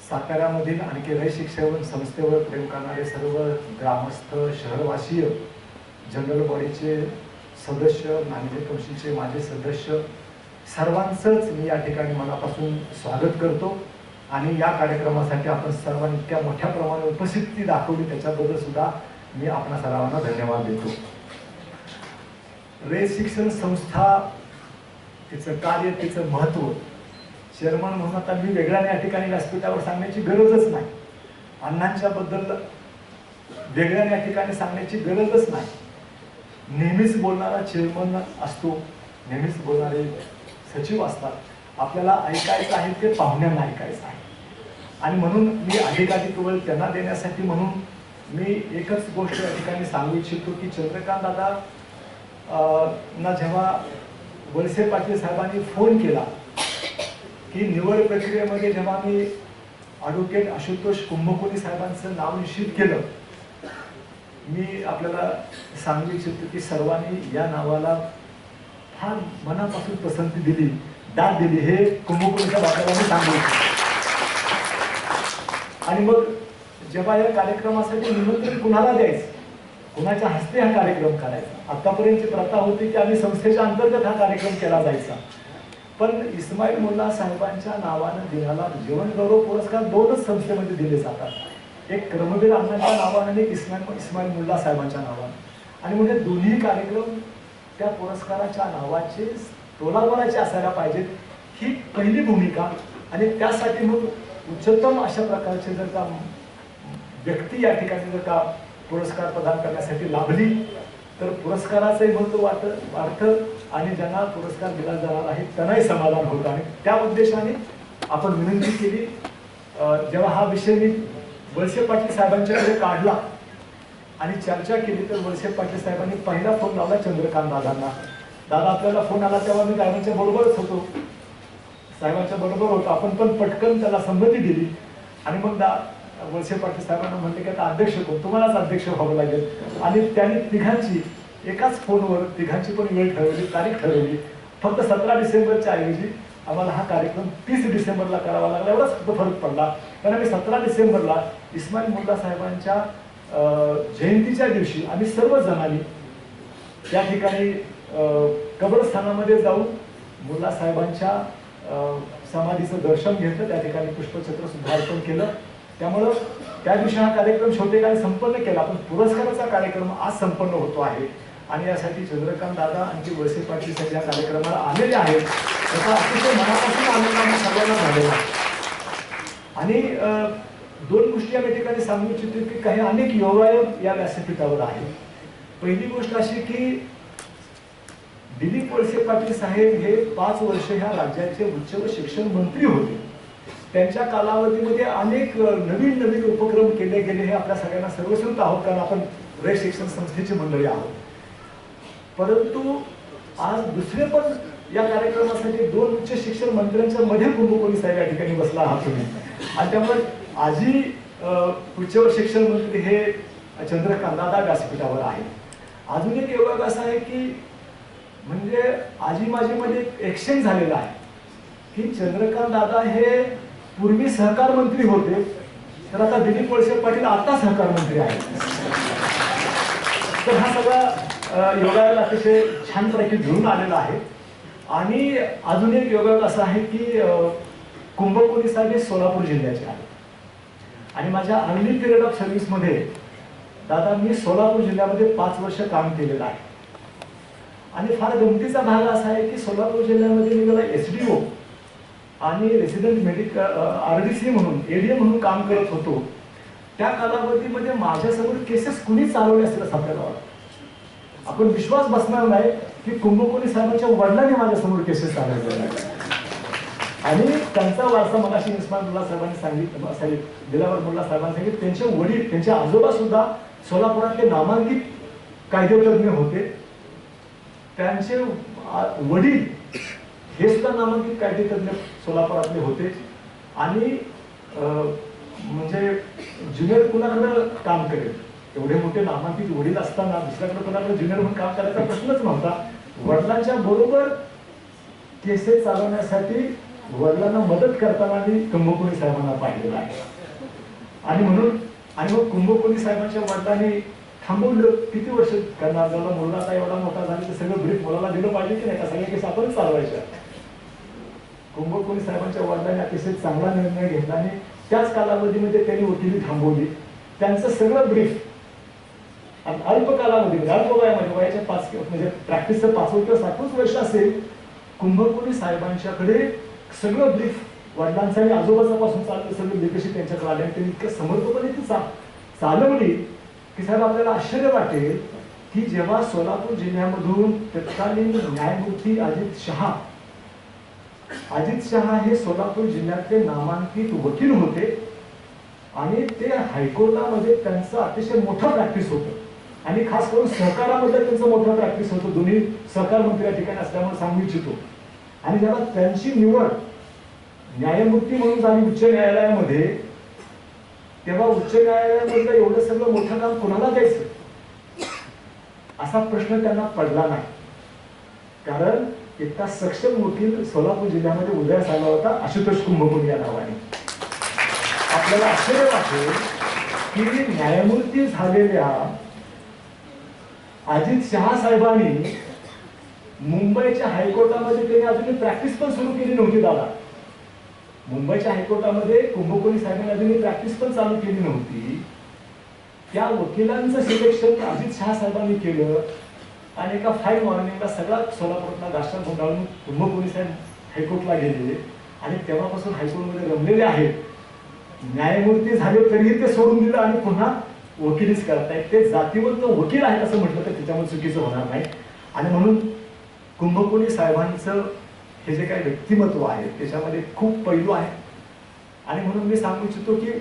साताऱ्यामधील आणखी रयत शिक्षण संस्थेवर प्रेम करणारे सर्व ग्रामस्थ, शहरवासीय, जनरल बॉडीचे सदस्य, मॅनेजिंग कौन्सिलचे माझे सदस्य, सर्वांचंच मी या ठिकाणी मनापासून स्वागत करतो. आणि या कार्यक्रमासाठी आपण सर्वांनी इतक्या मोठ्या प्रमाणात उपस्थिती दाखवली त्याच्याबद्दल सुद्धा मी आपणा सर्वांना धन्यवाद देतो. रयत शिक्षण संस्था, तिचं कार्य, तिचं महत्त्व, चेअरमन म्हणून आता मी वेगळ्याने या ठिकाणी व्यासपीठावर सांगण्याची गरजच नाही. अण्णांच्याबद्दल वेगळ्याने या ठिकाणी सांगण्याची गरजच नाही. नेहमीच बोलणारा चेअरमन असतो, नेहमीच बोलणारे सचिव असतात. आपल्याला ऐकायचं आहे ते पाहुण्यांना ऐकायचं आहे, आणि म्हणून मी अधिकाधिक वेळ त्यांना देण्यासाठी म्हणून मी एकच गोष्ट या ठिकाणी सांगू इच्छितो की चंद्रकांत दादा ना जेव्हा वळसे पाटील साहेबांनी फोन केला की निवड प्रक्रियेमध्ये जेव्हा मी ॲडव्होकेट आशुतोष कुंभकोणी साहेबांचं नाव निश्चित केलं, मी आपल्याला सांगू इच्छितो की सर्वांनी या नावाला फार मनापासून पसंती दिली, दाद दिली, हे कुंभकोणीच्या बाबतीला मी सांगू इच्छितो. आणि मग जेव्हा या कार्यक्रमासाठी निमंत्रण कुणाला द्यायचं, कुणाच्या हस्ते हा कार्यक्रम करायचा, आतापर्यंतची प्रथा होती की आम्ही संस्थेच्या अंतर्गत हा कार्यक्रम केला जायचा, पण इस्माईल मुल्ला साहेबांच्या नावानं दिलेला जीवनगौरव पुरस्कार दोनच संस्थेमध्ये दिले जातात, एक कर्मवीर अण्णांच्या नावानं आणि एक इस्माईल मुल्ला साहेबांच्या नावानं. आणि म्हणजे दोन्ही कार्यक्रम त्या पुरस्काराच्या नावाचे तोलामोलाचे असायला पाहिजेत, ही पहिली भूमिका. आणि त्यासाठी मग उच्चतम अशा प्रकारचे जर का व्यक्ती या ठिकाणी जर का पुरस्कार प्रदान करण्यासाठी लाभली तर पुरस्काराचंही महत्त्व वाढतं आणि ज्यांना पुरस्कार दिला जाणार आहे त्यांनाही समाधान होतं. आणि त्या उद्देशाने आपण विनंती केली, जेव्हा हा विषय मी वळसे पाटील साहेबांच्याकडे काढला आणि चर्चा केली तर वळसे पाटील साहेबांनी पहिला फोन लावला चंद्रकांत दादांना. दादा आपल्याला फोन आला तेव्हा मी साहेबांच्या बरोबरच होतो, साहेबांच्या बरोबर होतो, आपण पण पटकन त्याला संमती दिली. आणि मग वळसे पाटील साहेबांना म्हणले की आता अध्यक्ष कोण, तुम्हालाच अध्यक्ष व्हावं लागेल. आणि त्यांनी तिघांची एकाच फोनवर तिघांची पण वेळ ठरवली, तारीख ठरवली. फक्त 17 डिसेंबरच्या ऐवजी आम्हाला हा कार्यक्रम 30 डिसेंबरला करावा लागला, एवढाच फक्त फरक पडला. कारण आम्ही 17 डिसेंबरला इस्माईल मुल्ला साहेबांच्या जयंतीच्या दिवशी आम्ही सर्वजणांनी त्या ठिकाणी कब्रस्थानामध्ये जाऊन मुल्ला साहेबांच्या समाधीचं दर्शन घेतलं, त्या ठिकाणी पुष्पचक्र सुद्धा अर्पण केलं. त्यामुळं त्या दिवशी हा कार्यक्रम छोटेखानी संपन्न केला, पण पुरस्काराचा कार्यक्रम आज संपन्न होतो आहे आणि यासाठी चंद्रकांत दादा आणि वळसे पाटील साहेब या कार्यक्रमाला आलेले आहेत. त्याचा अतिशय मनापासून आनंद आम्हाला सगळ्यांना झालेला आहे. आणि दोन गोष्टी या ठिकाणी सांगू इच्छितो की काही अनेक योगायोग या व्यासपीठावर आहेत. पहिली गोष्ट अशी की दिलीप वळसे पाटील साहेब हे 5 वर्ष ह्या राज्याचे उच्च व शिक्षण मंत्री होते. त्यांच्या कालावधीमध्ये अनेक नवीन नवीन उपक्रम केले गेले हे आपल्या सगळ्यांना सर्वश्रुत आहोत, कारण आपण रयत शिक्षण संस्थेची मंडळी आहोत. परंतु आज दुसरे पण या कार्यक्रमासाठी 2 उच्च शिक्षण मंत्र्यांच्या मध्ये कुंभकोणी साहेब या ठिकाणी बसला आहात तुम्ही, आणि त्यामुळे आजी उच्च व शिक्षण मंत्री हे चंद्रकांत दादा व्यासपीठावर आहे. अजून एक योग असा आहे की म्हणजे आजी माझी मध्ये एक्सचेंज झालेला आहे की चंद्रकांत दादा हे पूर्वी सहकार मंत्री होते, तर आता दिलीप वळसे पाटील आता सहकार मंत्री आहेत. तर हा सगळा योगायोग अतिशय छानपैकी घेऊन आलेला आहे. आणि अजून एक योगायोग असा आहे की कुंभकोणी साहेब हे सोलापूर जिल्ह्याचे आहेत आणि माझ्या अर्ली पिरियड ऑफ सर्व्हिसमध्ये दादा मी सोलापूर जिल्ह्यामध्ये 5 वर्ष काम केलेलं आहे. आणि फार गमतीचा भाग असा आहे की सोलापूर जिल्ह्यामध्ये मी मला SDO आणि रेसिडेंट मेडिकल RDC म्हणून ADM म्हणून काम करत होतो. त्या कालावधीमध्ये माझ्यासमोर केसेस कुणी चालवले असतील असं आपल्याला वाटतं. आपण विश्वास बसणार नाही की कुंभकोणी साहेबांच्या वडिलांनी माझ्यासमोर केसेस चालवलेल्या आहेत. आणि त्यांचा वारसा मगाशी इस्माईल मुल्ला साहेबांनी सांगितलं, दिलावर मुल्ला साहेबांनी सांगितलं, त्यांचे वडील त्यांचे आजोबा सुद्धा सोलापुरातले नामांकित कायदेतज्ञ होते. त्यांचे वडील हे सुद्धा नामांकित कायदेतज्ञ सोलापुरातले होते. आणि म्हणजे ज्युनियर कुणाकडे काम करेल, एवढे मोठे नामांकित वडील असताना दुसऱ्याकडे कोणाकडे ज्युनियर म्हणून काम करायचा प्रश्नच नव्हता. वडिलांच्या बरोबर केसेस चालवण्यासाठी वडिलांना मदत करताना मी कुंभकोणी साहेबांना पाहिलेलं आहे. आणि म्हणून आणि मग कुंभकोणी साहेबांच्या वडिलांनी थांबवलं किती वर्ष करणार, ज्याला मुलगा आता एवढा मोठा झाला तर सगळं ब्रीफ मुलाला दिलं पाहिजे की नाही, का सगळ्या केस आपणच चालवायच्या. कुंभकोणी साहेबांच्या वडिलांनी अतिशय चांगला निर्णय घेतला आणि त्याच कालावधीमध्ये त्यांनी वकिली थांबवली. त्यांचं सगळं ब्रीफ अल्प कालावधीमध्ये, अल्प वयामध्ये, वयाच्या 5 म्हणजे प्रॅक्टिसचं 5वं किंवा 7वंच वर्ष असेल, कुंभकोणी साहेबांच्याकडे सगळं ब्रीफ वडिलांचं आणि आजोबापासून चालतं सगळं ब्रीफ त्यांच्याकडे आले. त्यांनी इतकं समर्थपणे ती चालवली की साहेब आपल्याला आश्चर्य वाटेल की जेव्हा सोलापूर जिल्ह्यामधून तत्कालीन न्यायमूर्ती अजित शहा हे सोलापूर जिल्ह्यातले नामांकित वकील होते आणि ते हायकोर्टामध्ये त्यांचं अतिशय मोठं प्रॅक्टिस होतं आणि खास करून सहकारामध्ये त्यांचं मोठं प्रॅक्टिस होतं. दोन्ही सहकार मंत्री या ठिकाणी असल्यामुळे सांगू इच्छितो. आणि जेव्हा त्यांची निवड न्यायमूर्ती म्हणून झाली उच्च न्यायालयामध्ये, तेव्हा उच्च न्यायालयामधलं एवढं सगळं मोठं काम कोणाला द्यायचं असा प्रश्न त्यांना पडला नाही, कारण इतका सक्षम वकील सोलापूर जिल्ह्यामध्ये उदयास आला होता आशुतोष कुंभकोणी या नावाने. आपल्याला आश्चर्य वाटेल की न्यायमूर्ती झालेल्या अजित शहा साहेबांनी मुंबईच्या हायकोर्टामध्ये त्यांनी अजूनही प्रॅक्टिस पण सुरू केली नव्हती. दादा मुंबईच्या हायकोर्टामध्ये कुंभकोणी साहेबांनी अजूनही प्रॅक्टिस पण चालू केली नव्हती. त्या वकिलांचं सिलेक्शन अजित शहा साहेबांनी केलं आणि एका फाईन मॉर्निंगला सगळा सोलापूरला गाष्टा गुंडाळून कुंभकोणी साहेब हायकोर्टला गेले आणि तेव्हापासून हायकोर्टमध्ये रमलेले आहेत. न्यायमूर्ती झाले तरीही ते सोडून दिलं आणि पुन्हा वकिलीच करतायत. ते जातीवंत वकील आहेत असं म्हटलं तर त्याच्यामुळे चुकीचं होणार नाही. आणि म्हणून कुंभकोणी साहेबांचं हे जे काही व्यक्तिमत्व आहे त्याच्यामध्ये खूप पैलू आहे. आणि म्हणून मी सांगू इच्छितो की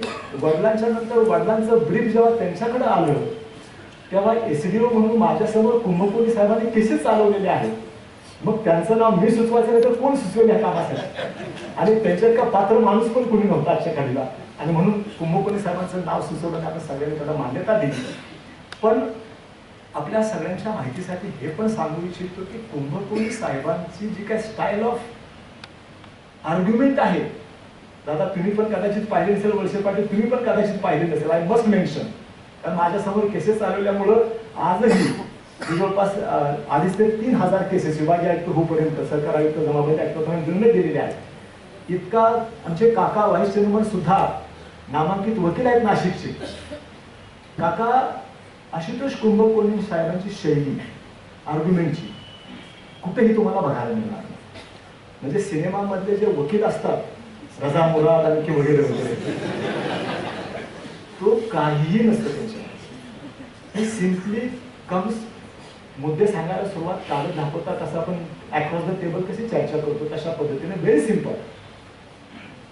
वडिलांच्या नंतर वडिलांचं ब्रीफ जेव्हा त्यांच्याकडे आलं तेव्हा SDO म्हणून माझ्यासमोर कुंभकोणी साहेबांनी केसेस चालवलेले आहेत. मग त्यांचं नाव मी सुचवायचं नाही तर कोण सुचवेल ह्या कामासाठी, आणि त्यांच्यात का पात्र माणूस पण कोणी नव्हता आजच्या घडीला. आणि म्हणून कुंभकोणी साहेबांचं नाव सुचवलं आपण सगळ्यांनी त्याला मान्यता दिली. पण आपल्या सगळ्यांच्या माहितीसाठी हे पण सांगू इच्छितो की कुंभकोणी साहेबांची जी काय स्टाईल ऑफ आर्ग्युमेंट आहे, दादा तुम्ही पण कदाचित पाहिले नसेल, वळसे पाटील तुम्ही पण कदाचित पाहिले नसेल, आय मस्ट मेन्शन, कारण माझ्यासमोर केसेस चालवल्यामुळं आजही जवळपास 2,500 ते 3,000 केसेस विभागीय आयुक्त होईपर्यंत, सरकार आयुक्त, जमाबंदी आयुक्तांपर्यंत निर्णय दिलेले आहेत. इतका आमचे काका व्हाईस चेअरमन सुद्धा नामांकित वकील आहेत नाशिकचे. काका, आशुतोष कुंभकोणी साहेबांची शैली आर्ग्युमेंटची कुठेही तुम्हाला बघायला मिळणार नाही. म्हणजे सिनेमामधले जे वकील असतात रजा मुराद आणि वगैरे वगैरे, तो काहीही नसतं त्यांच्या. हे सिम्पली कम्स, मुद्दे सांगायला सुरुवात, कागद दाखवता कसा आपण अक्रॉस द टेबल कशी चर्चा करतो तशा पद्धतीने व्हेरी सिम्पल,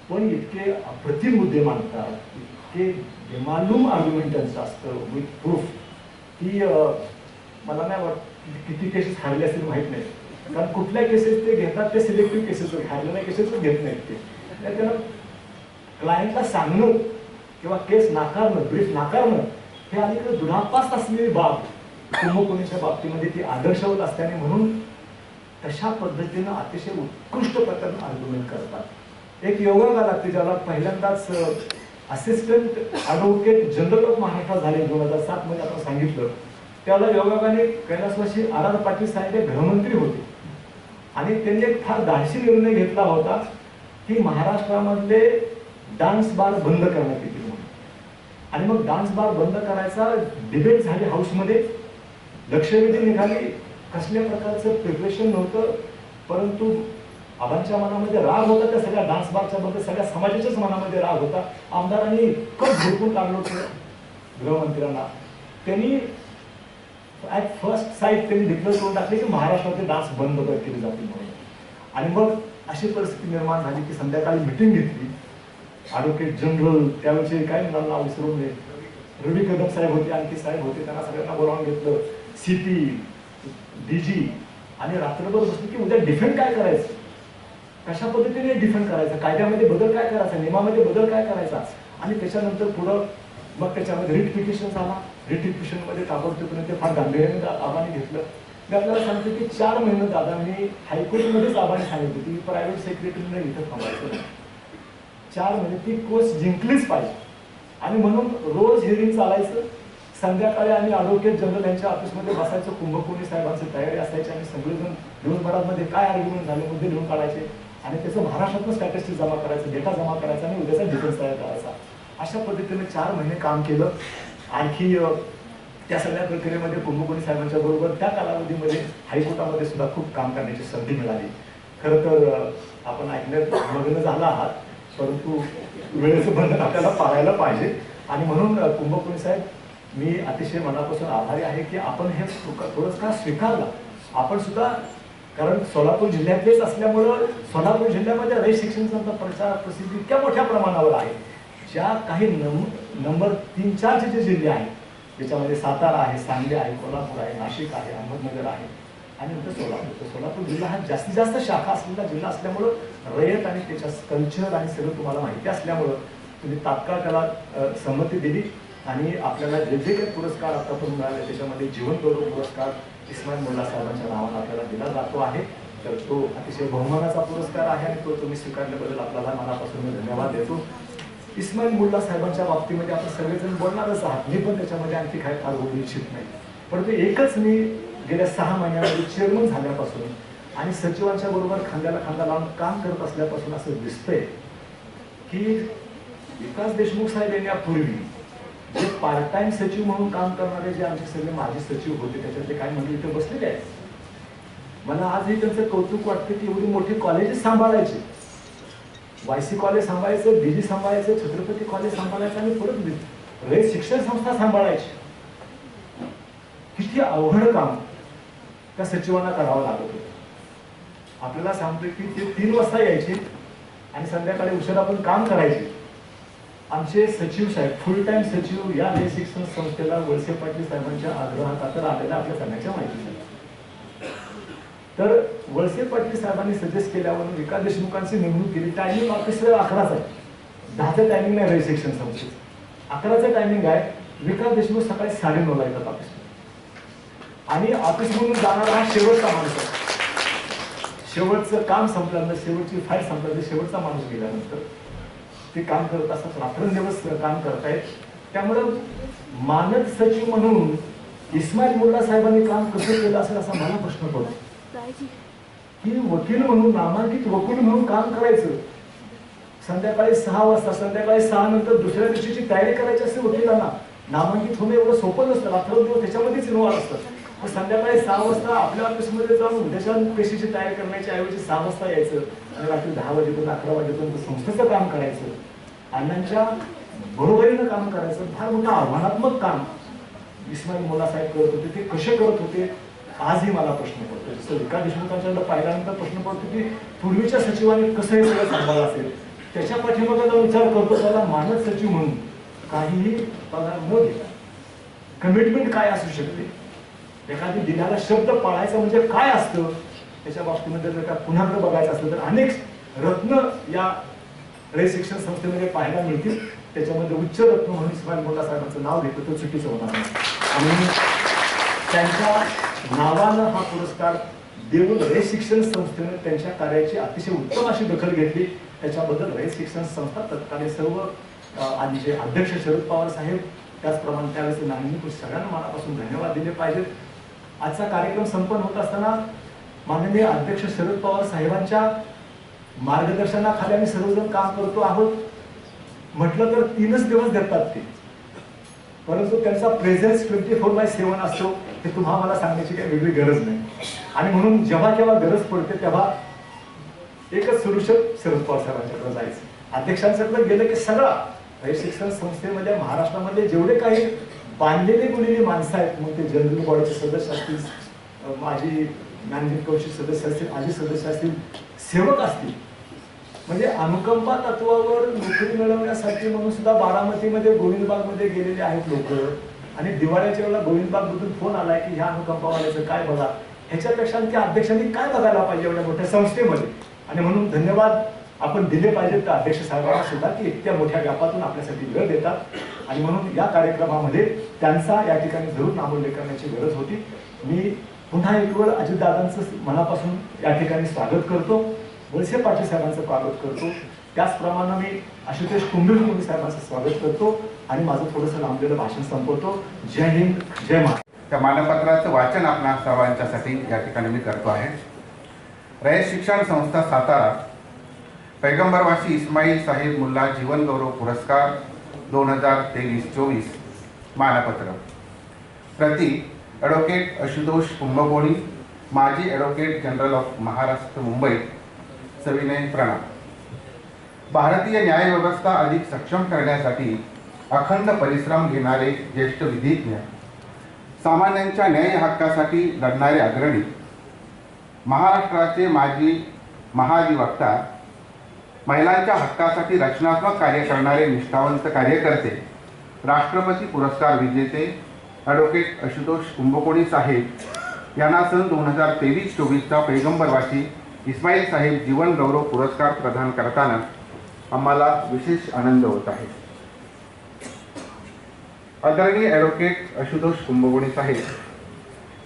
पण इतके अप्रतिम मुद्दे मांडतात, इतके बेमालूम आर्ग्युमेंट त्यांचं असतं विथ प्रूफ की मला नाही वाटत किती केसेस हारले असतील माहीत नाही. कारण कुठल्या केसेस ते घेतात ते सिलेक्टिव्ह केसेस, हारलेल्या केसेसच घेत नाहीत ते. त्यांना क्लायंटला सांगणं किंवा केस नाकारणं, ब्रीफ नाकारणं हे अलीकडे दुरापास्त असलेली बाब कुंभकोणीच्या बाबतीमध्ये ती आदर्शवत असल्याने म्हणून तशा पद्धतीनं अतिशय उत्कृष्ट प्रकारे आर्ग्युमेंट करतात. एक योगागा लागते ज्याला पहिल्यांदाच assistant advocate general of Maharashtra झाले 2007 मध्ये आपण सांगितलं. त्याला योगागाने कैलासवासी आर पाटील साहेब हे गृहमंत्री होते आणि त्यांनी एक फार धाडसी निर्णय घेतला होता की महाराष्ट्रामधले डान्स बार बंद करण्यात येतील म्हणून. आणि मग डान्स बार बंद करायचा डिबेट झाली हाऊसमध्ये, लक्षवेधी निघाली, कसल्या प्रकारचं प्रिपरेशन नव्हतं, परंतु आबांच्या मनामध्ये राग होता त्या सगळ्या डान्स बारच्या बद्दल, सगळ्या समाजाच्याच मनामध्ये राग होता. आमदारांनी इतकं झोपून काढलं होतं गृहमंत्र्यांना. त्यांनी ॲट फर्स्ट साईट त्यांनी डिक्लेअर करून टाकले की महाराष्ट्रातले डान्स बंद केले जातील म्हणून. आणि मग अशी परिस्थिती निर्माण झाली की संध्याकाळी मिटिंग घेतली. ॲडव्होकेट जनरल त्यावेळेचे काय नाव विसरून नये, रवी कदम साहेब होते, आणखी साहेब होते, त्यांना सगळ्यांना बोलावून घेतलं, CP, DG, आणि रात्रभर बसली की उद्या डिफेंड काय करायचं, कशा पद्धतीने डिफेंड करायचं, कायद्यामध्ये बदल काय करायचा, नियमामध्ये बदल काय करायचा. आणि त्याच्यानंतर पुढं मग त्याच्यामध्ये रिट पिटिशन झाला. रिट पिटिशनमध्ये ताबडतोब ते फार गांभीर्याने आबांनी घेतलं. मी आपल्याला सांगतो की 4 महिने दादांनी हायकोर्टमध्येच आबांनी सांगितलं की प्रायव्हेट सेक्रेटरीने इथं थांबायचं. 4 महिने ती कोर्स जिंकलीच पाहिजे. आणि म्हणून रोज हिअरिंग चालायचं. संध्याकाळी आम्ही ॲडव्होकेट जनरल यांच्या ऑफिसमध्ये बसायचं. कुंभकोणी साहेबांची तयारी असायची आणि सगळेजण दिवसभरामध्ये काय आर्ग्युमेंट झाले मुद्दे लिहून काढायचे आणि त्याचं महाराष्ट्रातून स्टॅटिस्टिक्स जमा करायचं, डेटा जमा करायचा आणि उद्याचा डिफेन्स तयार करायचा. अशा पद्धतीने 4 महिने काम केलं. आणखी त्या सगळ्या प्रक्रियेमध्ये कुंभकोणी साहेबांच्या बरोबर त्या कालावधीमध्ये हायकोर्टामध्ये सुद्धा खूप काम करण्याची संधी मिळाली. खरं तर आपण ऐकण्यात मग्न झाला आहात, परंतु वेळेचं बंधन आपल्याला पाळायला पाहिजे. आणि म्हणून कुंभकोणी साहेब, मी अतिशय मनापासून आभारी आहे की आपण हे पुरस्कार स्वीकारला. आपण सुद्धा, कारण सोलापूर जिल्ह्यातलेच असल्यामुळं सोलापूर जिल्ह्यामध्ये रयत शिक्षण संस्था प्रचार प्रसिद्धी इतक्या मोठ्या प्रमाणावर आहे. ज्या काही नंबर 3-4 जे जिल्हे आहेत त्याच्यामध्ये सातारा आहे, सांगली आहे, कोल्हापूर आहे, नाशिक आहे, अहमदनगर आहे आणि नंतर सोलापूर. सोलापूर जिल्हा हा जास्तीत जास्त शाखा असलेला जिल्हा असल्यामुळं रयत आणि त्याच्या कल्चर आणि सगळं तुम्हाला माहिती असल्यामुळं तुम्ही तात्काळ त्याला संमती दिली. आणि आपल्याला जे जे काही पुरस्कार आतापर्यंत मिळाले त्याच्यामध्ये जीवन गौरव पुरस्कार इस्माईल मुल्ला साहेबांच्या नावाने आपल्याला दिला जातो आहे. तर तो अतिशय बहुमानाचा पुरस्कार आहे आणि तो तुम्ही स्वीकारल्याबद्दल आपल्याला मनापासून मी धन्यवाद देतो. इस्माईल मुल्ला साहेबांच्या बाबतीमध्ये आपण सगळेजण बोलणारच आहात, मी पण त्याच्यामध्ये आणखी काय फार बोलू इच्छित नाही. परंतु एकच, मी गेल्या 6 महिन्यामध्ये चेअरमन झाल्यापासून आणि सचिवांच्या बरोबर खांद्याला खांदा लावून काम करत असल्यापासून असं दिसतंय की विकास देशमुख साहेब यांच्यापूर्वी जे पार्ट टाइम सचिव म्हणून काम करणारे जे आमचे सगळे माजी सचिव होते त्याच्यातले काही मंडळी इथे बसलेले आहेत. मला आजही त्यांचं कौतुक वाटतं की एवढी मोठी कॉलेजेस सांभाळायचे, YC कॉलेज सांभाळायचं, DG सांभाळायचं, छत्रपती कॉलेज सांभाळायचं आणि परत रयत शिक्षण संस्था सांभाळायची. किती अवघड काम त्या सचिवांना करावं लागत होतं. आपल्याला सांगतोय की ते 3 वाजता यायचे आणि संध्याकाळी उशिरा पण काम करायचे. आमचे सचिव साहेब, फुल टाइम सचिव या रयत शिक्षण संस्थेला वळसे पाटील साहेबांच्या आग्रहाखातर आलेल्या आपल्या सगळ्यांच्या माहिती झाली. तर वळसे पाटील साहेबांनी सजेस्ट केल्यावर विकास देशमुखांची नेमणूक केली. टायमिंग ऑफिस 11चा आहे, 10चं टायमिंग नाही रयत शिक्षण संस्थेचं, 11चं टायमिंग आहे. विकास देशमुख सकाळी 9:30 येतात ऑफिस आणि ऑफिस म्हणून जाणारा हा शेवटचा माणूस आहे. शेवटचं काम संपल्यानंतर, शेवटची फाईल संपल्यानंतर शेवटचा माणूस गेल्यानंतर ते काम करत असतात, रात्रंदिवस काम करतायत. त्यामुळं मानद सचिव म्हणून इस्माईल मुल्ला साहेबांनी काम कसं केलं असेल असा मला प्रश्न पडतो की वकील म्हणून, नामांकित वकील म्हणून काम करायचं संध्याकाळी 6 वाजता, संध्याकाळी 6 नंतर दुसऱ्या दिवशीची तयारी करायची असते वकिलांना. नामांकित होणं एवढं सोपं नसतं, रात्रंदिवस त्याच्यामध्येच इन्व्हॉल्व असतं. मग संध्याकाळी 6 वाजता आपल्या ऑफिसमध्ये जाऊन उद्याच्या पेशीची तयारी करण्याच्या ऐवजी 6 वाजता यायचं आणि रात्री 10 वाजेपर्यंत 11 वाजेपर्यंत संस्थेचं काम करायचं, अण्णांच्या बरोबरीनं काम करायचं. फार मोठं आव्हानात्मक काम इस्माईल मुल्ला साहेब करत होते. ते कसे करत होते आजही मला प्रश्न पडतो. जसं विकास देशमुखांच्याकडे पाहिल्यानंतर प्रश्न पडतो की पूर्वीच्या सचिवांनी कसं हे सगळं सांभाळलं असेल. त्याच्या पाठीमागे जो विचार करतो त्याला मानद सचिव म्हणून काहीही पगार न घेता कमिटमेंट काय असू शकते, एखादी दिलेला शब्द पाळायचा म्हणजे काय असतं, त्याच्या बाबतीमध्ये जर का पुन्हा बघायचं असलं तर अनेक रत्न या रयत शिक्षण संस्थेमध्ये पाहायला मिळतील. त्याच्यामध्ये उच्च रत्न म्हणून इस्माईल मुल्ला साहेबांचं नाव घेतो तो चुकीचं होणार नाही. आणि त्यांच्या नावानं हा पुरस्कार देऊन रयत शिक्षण संस्थेने त्यांच्या कार्याची अतिशय उत्तम अशी दखल घेतली. त्याच्याबद्दल रयत शिक्षण संस्था तत्कालीन सर्व आधीचे अध्यक्ष शरद पवार साहेब, त्याचप्रमाणे त्यावेळेस नागरिक सगळ्यांना मनापासून धन्यवाद दिले पाहिजेत. आजचा कार्यक्रम संपन्न होत असताना माननीय अध्यक्ष शरद पवार साहेबांच्या मार्गदर्शनाखाली आम्ही सर्वजण काम करतो आहोत. म्हटलं तर 3च दिवस देतात ते, परंतु त्यांचा प्रेझेन्स 24/7 असतो. हे तुम्हाला मला सांगण्याची काही वेगळी गरज नाही. आणि म्हणून जेव्हा केव्हा गरज पडते तेव्हा एकच सोल्युशन शरद पवार साहेबांच्याकडे जायचं. अध्यक्षांच्याकडे गेलं की सगळा रयत शिक्षण संस्थेमध्ये महाराष्ट्रामध्ये जेवढे काही बांधलेले गुलेली माणसं आहेत, मग ते जनरल बॉडीचे सदस्य असतील, माजी मॅनेजिंग कौन्सिल सदस्य असतील, आजी सदस्य असतील, सेवक असतील, म्हणजे अनुकंपा तत्वावर नोकरी मिळवण्यासाठी म्हणून सुद्धा बारामतीमध्ये गोविंदबागमध्ये गेलेले आहेत लोक. आणि दिवाळीच्या वेळेला गोविंदबागमधून फोन आलाय की ह्या अनुकंपावाल्याचं काय बघा. ह्याच्यापेक्षा आणखी अध्यक्षांनी काय बघायला पाहिजे एवढ्या मोठ्या संस्थेमध्ये. आणि म्हणून धन्यवाद आपण दिले पाहिजेत त्या अध्यक्ष साहेबांना सुद्धा की इतक्या मोठ्या व्यापातून आपल्यासाठी वेळ देतात. आणि म्हणून या कार्यक्रमामध्ये त्यांचा या ठिकाणी जरूर नामोल्लेख करण्याची गरज होती. मी पुन्हा एक वेळ अजितदादांचं मनापासून या ठिकाणी स्वागत करतो, वळसे पाटील साहेबांचं स्वागत करतो, त्याचप्रमाणे मी आशुतोष कुंभे साहेबांचं स्वागत करतो आणि माझं थोडंसं लांबलेलं भाषण संपवतो. जय हिंद, जय महाराष्ट्र. त्या मानपत्राचं वाचन आपणा सर्वांच्यासाठी या ठिकाणी मी करतो आहे. रयत शिक्षण संस्था सातारा पैगंबरवासी इस्माईल साहेब मुल्ला जीवन गौरव पुरस्कार 2023-24 मानपत्र. प्रति ॲडव्होकेट आशुतोष कुंभकोणी, माजी advocate general of Maharashtra Mumbai, सविनय प्रणाम. भारतीय न्यायव्यवस्था अधिक सक्षम करण्यासाठी अखंड परिश्रम घेणारे ज्येष्ठ विधिज्ञ, सामान्यांच्या न्याय हक्कासाठी लढणारे अग्रणी, महाराष्ट्राचे माजी महाधिवक्ता, महिलांच्या हक्कासाठी रचनात्मक कार्य करणारे निष्ठावंत कार्यकर्ते, राष्ट्रपती पुरस्कार विजेते ॲडव्होकेट आशुतोष कुंभकोणी साहेब यांना सन 2023-24चा पैगंबरवासी इस्माईल साहेब जीवन गौरव पुरस्कार प्रदान करताना आम्हाला विशेष आनंद होत आहे. आदरणीय ॲडव्होकेट आशुतोष कुंभकोणी साहेब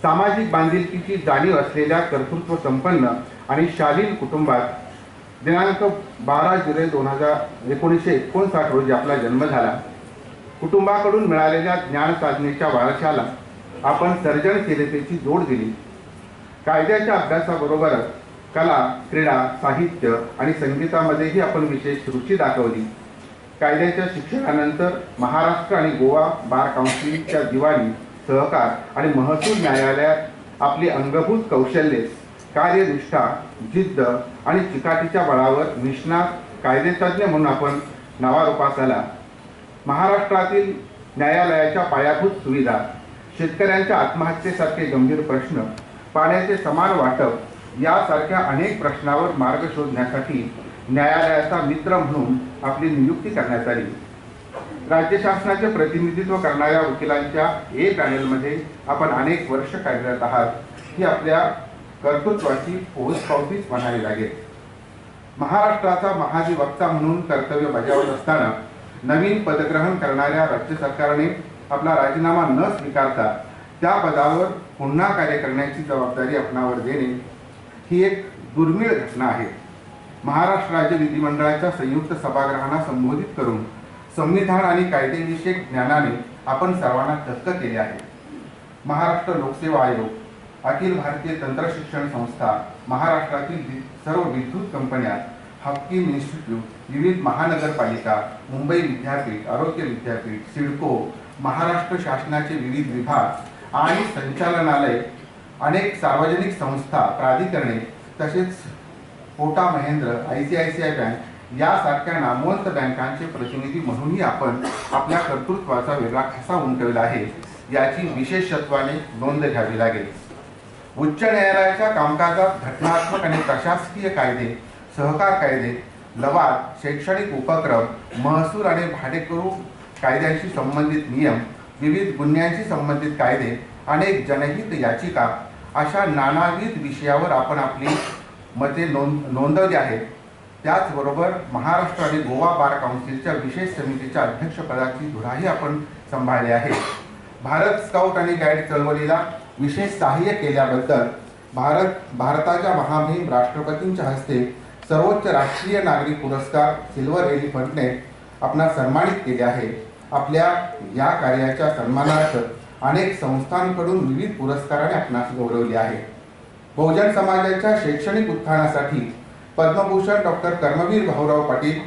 सामाजिक बांधिलकीची जाणीव असलेल्या कर्तृत्व संपन्न आणि शालीन कुटुंबात दिनांक 12 जुलै 1959 रोजी आपला जन्म झाला. कुटुंबाकडून मिळालेल्या ज्ञान साधनेच्या वारशाला आपण सर्जनशीलतेची जोड दिली. कायद्याच्या अभ्यासाबरोबरच कला, क्रीडा, साहित्य आणि संगीतामध्येही आपण विशेष रुची दाखवली. कायद्याच्या शिक्षणानंतर महाराष्ट्र आणि गोवा बार काउन्सिलच्या दिवाणी, सहकार आणि महसूल न्यायालयात आपली अंगभूत कौशल्ये, कार्यनिष्ठा, जिद्द आणि चिकाटीच्या बळावर निष्णात कायदेतज्ञ म्हणून आपण नावारूपास आला. महाराष्ट्रातील न्यायालयाच्या पायाभूत सुविधा, शेतकऱ्यांच्या आत्महत्येसारखे गंभीर प्रश्न, पाण्याचे समान वाटप यासारख्या अनेक प्रश्नावर मार्ग शोधण्यासाठी न्यायालयाचा मित्र म्हणून आपली नियुक्ती करण्यात आली. राज्य शासनाचे प्रतिनिधित्व करणाऱ्या वकिलांच्या ए पॅनेलमध्ये आपण अनेक वर्ष कार्यरत आहात ही आपल्या कर्तृत्वाची पोचपावतीच म्हणावी लागेल. महाराष्ट्राचा महाधिवक्ता म्हणून कर्तव्य बजावत असताना नवीन पदग्रहण करणाऱ्या राज्य सरकारने आपला राजीनामा न स्वीकारता त्या पदावर पुन्हा कार्य करण्याची जबाबदारी आपणावर देणे ही एक दुर्मिळ घटना आहे. महाराष्ट्र राज्य विधिमंडळाच्या संयुक्त सभागृहांना संबोधित करून संविधान आणि कायदेविषयक ज्ञानाने आपण सर्वांना थक्क केले आहे. महाराष्ट्र लोकसेवा आयोग, अखिल भारतीय तंत्रशिक्षण संस्था, महाराष्ट्रातील सर्व विद्युत कंपन्या, हाफकिन इन्स्टिट्यूट, विविध महानगरपालिका, मुंबई विद्यापीठ, आरोग्य विद्यापीठ, सिडको, महाराष्ट्र शासनाचे विविध विभाग आणि संचालनालय, अनेक सार्वजनिक संस्था, प्राधिकरणे तसेच कोटा महिंद्र, ICICI बँक यासारख्या नामवंत बँकांचे प्रतिनिधी म्हणूनही आपण आपल्या कर्तृत्वाचा वेगळा ठसा उमटवला आहे, याची विशेषत्वाने नोंद घ्यावी लागेल. उच्च न्यायालयाच्या कामकाजात घटनात्मक आणि प्रशासकीय कायदे, सहकार कायदे, लवाद, शैक्षणिक उपक्रम, महसूल आणि भाडेकरू कायद्यांशी संबंधित नियम, विविध गुन्ह्यांशी संबंधित कायदे, अनेक जनहित याचिका अशा नानाविध विषयावर आपण आपली मते नोंदवली आहेत. त्याचबरोबर महाराष्ट्र आणि गोवा बार काउन्सिलच्या विशेष समितीच्या अध्यक्षपदाची धुराही आपण सांभाळली आहे. भारत स्काउट आणि गाईड चळवळीला विशेष सहाय्य केल्याबद्दल भारताच्या महामहिम राष्ट्रपतींच्या हस्ते सर्वोच्च राष्ट्रीय नागरिक पुरस्कार सिल्वर एलिफंटने आपणास सन्मानित केले आहे. आपल्या या कार्याच्या सन्मानार्थ अनेक संस्थांकडून विविध पुरस्काराने आपणास गौरवले आहे. बहुजन समाजाच्या शैक्षणिक उत्थानासाठी पद्मभूषण डॉक्टर कर्मवीर भाऊराव पाटील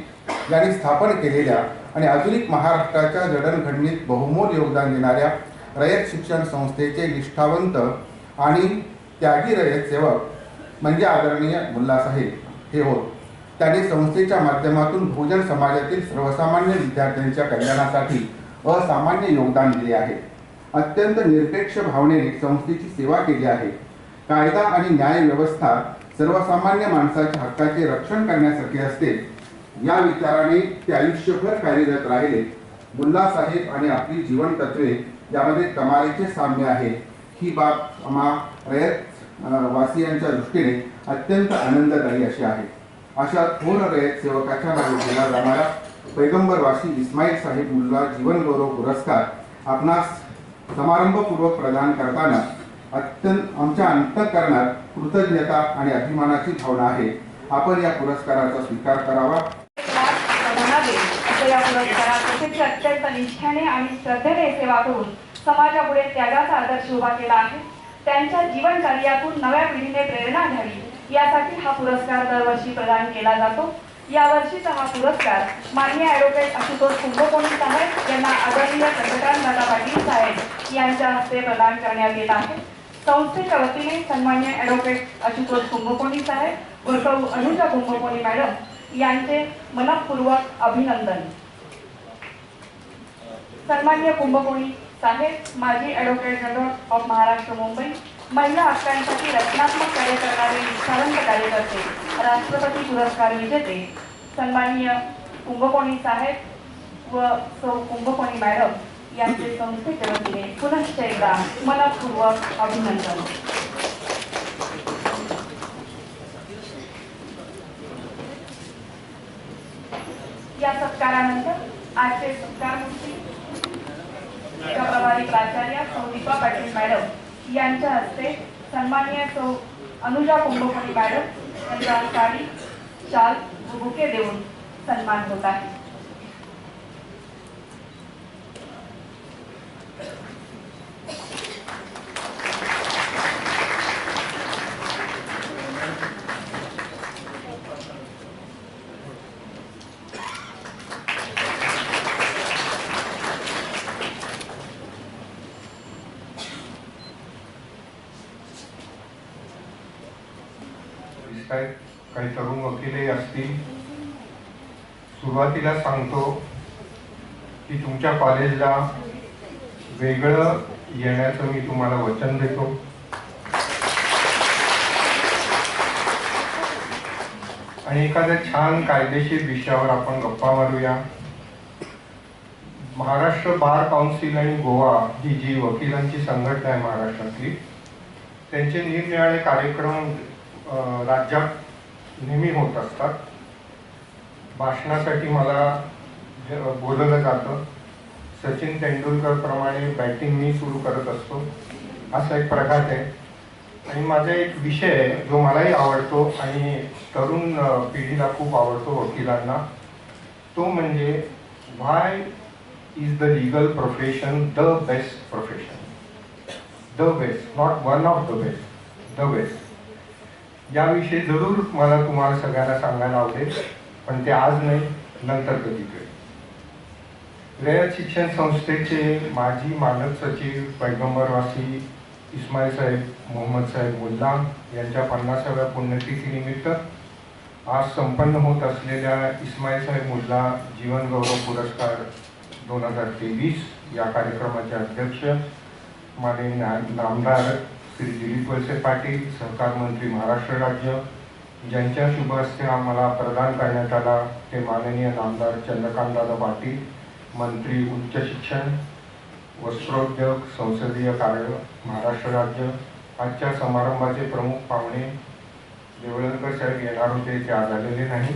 यांनी स्थापन केलेल्या आणि आधुनिक महाराष्ट्राच्या जडणघडणीत बहुमोल योगदान देणाऱ्या रयत शिक्षण संस्थेचे निष्ठावंत आणि त्यागी रयत सेवक म्हणजे आदरणीय मुल्लासाहेब हे होत. त्यांनी संस्थेच्या माध्यमातून बहुजन समाजातील सर्वसामान्य विद्यार्थ्यांच्या कल्याणासाठी असामान्य योगदान दिले आहे. अत्यंत निरपेक्ष भावनेने संस्थेची सेवा केली आहे. कायदा आणि न्याय व्यवस्था सर्वसामान्य माणसाच्या हक्काचे रक्षण करण्यासाठी असते या विचाराने ते आयुष्यभर कार्यरत राहिले. मुल्लासाहेब आणि आपली जीवन तत्वे यामध्ये कमालीचे साम्य आहे. ही बाब आम्हा रयत वासियांच्या दृष्टीने अत्यंत आनंददायी अशी आहे. अशा थोर रयत सेवकाच्या नावे दिला जाणारा पैगंबरवासी इस्माईल साहेब मुल्ला जीवन गौरव पुरस्कार आपणास समारंभपूर्वक प्रदान करताना आमच्या अंतःकरणात कृतज्ञता आणि अभिमानाची भावना आहे. आपण या पुरस्काराचा स्वीकार करावा. या पुरस्कारात प्रसिद्ध अत्यंत निष्ठेने आणि श्रद्धेने सेवा करून समाजापुढे त्यागाचा आदर्श उभा केला आहे. त्यांच्या जीवन कार्यातून नव्या पिढीने प्रेरणा घ्यावी यासाठी हा पुरस्कार दरवर्षी प्रदान केला जातो. यावर्षीचा हा पुरस्कार माननीय ॲडव्होकेट आशुतोष कुंभकोणी साहेब यांना आदरणीय चंद्रकांत दादा पाटील साहेब यांच्या हस्ते प्रदान करण्यात येत आहे. संस्थेच्या वतीने सन्मान्य ॲडव्होकेट आशुतोष कुंभकोणी साहेब व सौ अनुजा कुंभकोणी मॅडम यांचे मनपूर्वक अभिनंदन. सन्मान्य कुंभकोणी साहेब माजी advocate general of Maharashtra Mumbai, महिला हक्कांसाठी रचनात्मक कार्य करणारे निष्ठावंत कार्यकर्ते, राष्ट्रपती पुरस्कार विजेते सन्माननीय कुंभकोणी साहेब व सौ कुंभकोणी मॅडम यांचे संस्थेच्या वतीने पुनश्च एकदा मनपूर्वक अभिनंदन. या सत्कारानंतर आजचे सत्कारमूर्ती प्रभारी प्राचार्य सौ दीपा पाटील मॅडम यांच्या हस्ते सन्माननीय सौ अनुजा कुंभकोणी मॅडम यांचा साडी, शाल व बुके देऊन सन्मान होत आहे. काही तरुण वकीलही असतील. सुरुवातीला सांगतो की तुमच्या कॉलेजला वेगळं येण्याचं मी तुम्हाला वचन देतो. आणि एखाद्या छान कायदेशीर विषयावर आपण गप्पा मारूया. महाराष्ट्र बार काउन्सिल आणि गोवा ही जी वकिलांची संघटना आहे महाराष्ट्रातली, त्यांचे निरनिराळे कार्यक्रम राज्यात नेहमी होत असतात. भाषणासाठी मला बोलवलं जातं. सचिन तेंडुलकर प्रमाणे बॅटिंग मी सुरू करत असतो, असा एक प्रकार आहे. आणि माझा एक विषय आहे जो मलाही आवडतो आणि तरुण पिढीला खूप आवडतो, वकिलांना. तो म्हणजे why is the legal profession the best profession. The best, not one of the best, the best. याविषयी जरूर मला तुम्हाला सगळ्यांना सांगायला आवडेल, पण ते आज नाही, नंतर कधीतरी. रयत शिक्षण संस्थेचे माजी मानद सचिव पैगंबरवासी इस्माईल साहेब मोहम्मद साहेब मुल्ला यांच्या 50व्या पुण्यतिथीनिमित्त आज संपन्न होत असलेल्या इस्माईल साहेब मुल्ला जीवन गौरव पुरस्कार 2023 या कार्यक्रमाचे अध्यक्ष माननीय नामदार श्री दिलीप वळसे पाटील, सहकार मंत्री महाराष्ट्र राज्य, ज्यांच्या शुभ हस्ते आम्हाला प्रदान करण्यात आला ते माननीय नामदार चंद्रकांतदादा पाटील, मंत्री उच्च शिक्षण, वस्त्रोद्योग, संसदीय कार्य महाराष्ट्र राज्य. आजच्या समारंभाचे प्रमुख पाहुणे देवळणकर साहेब येणार होते, ते आज आलेले नाही.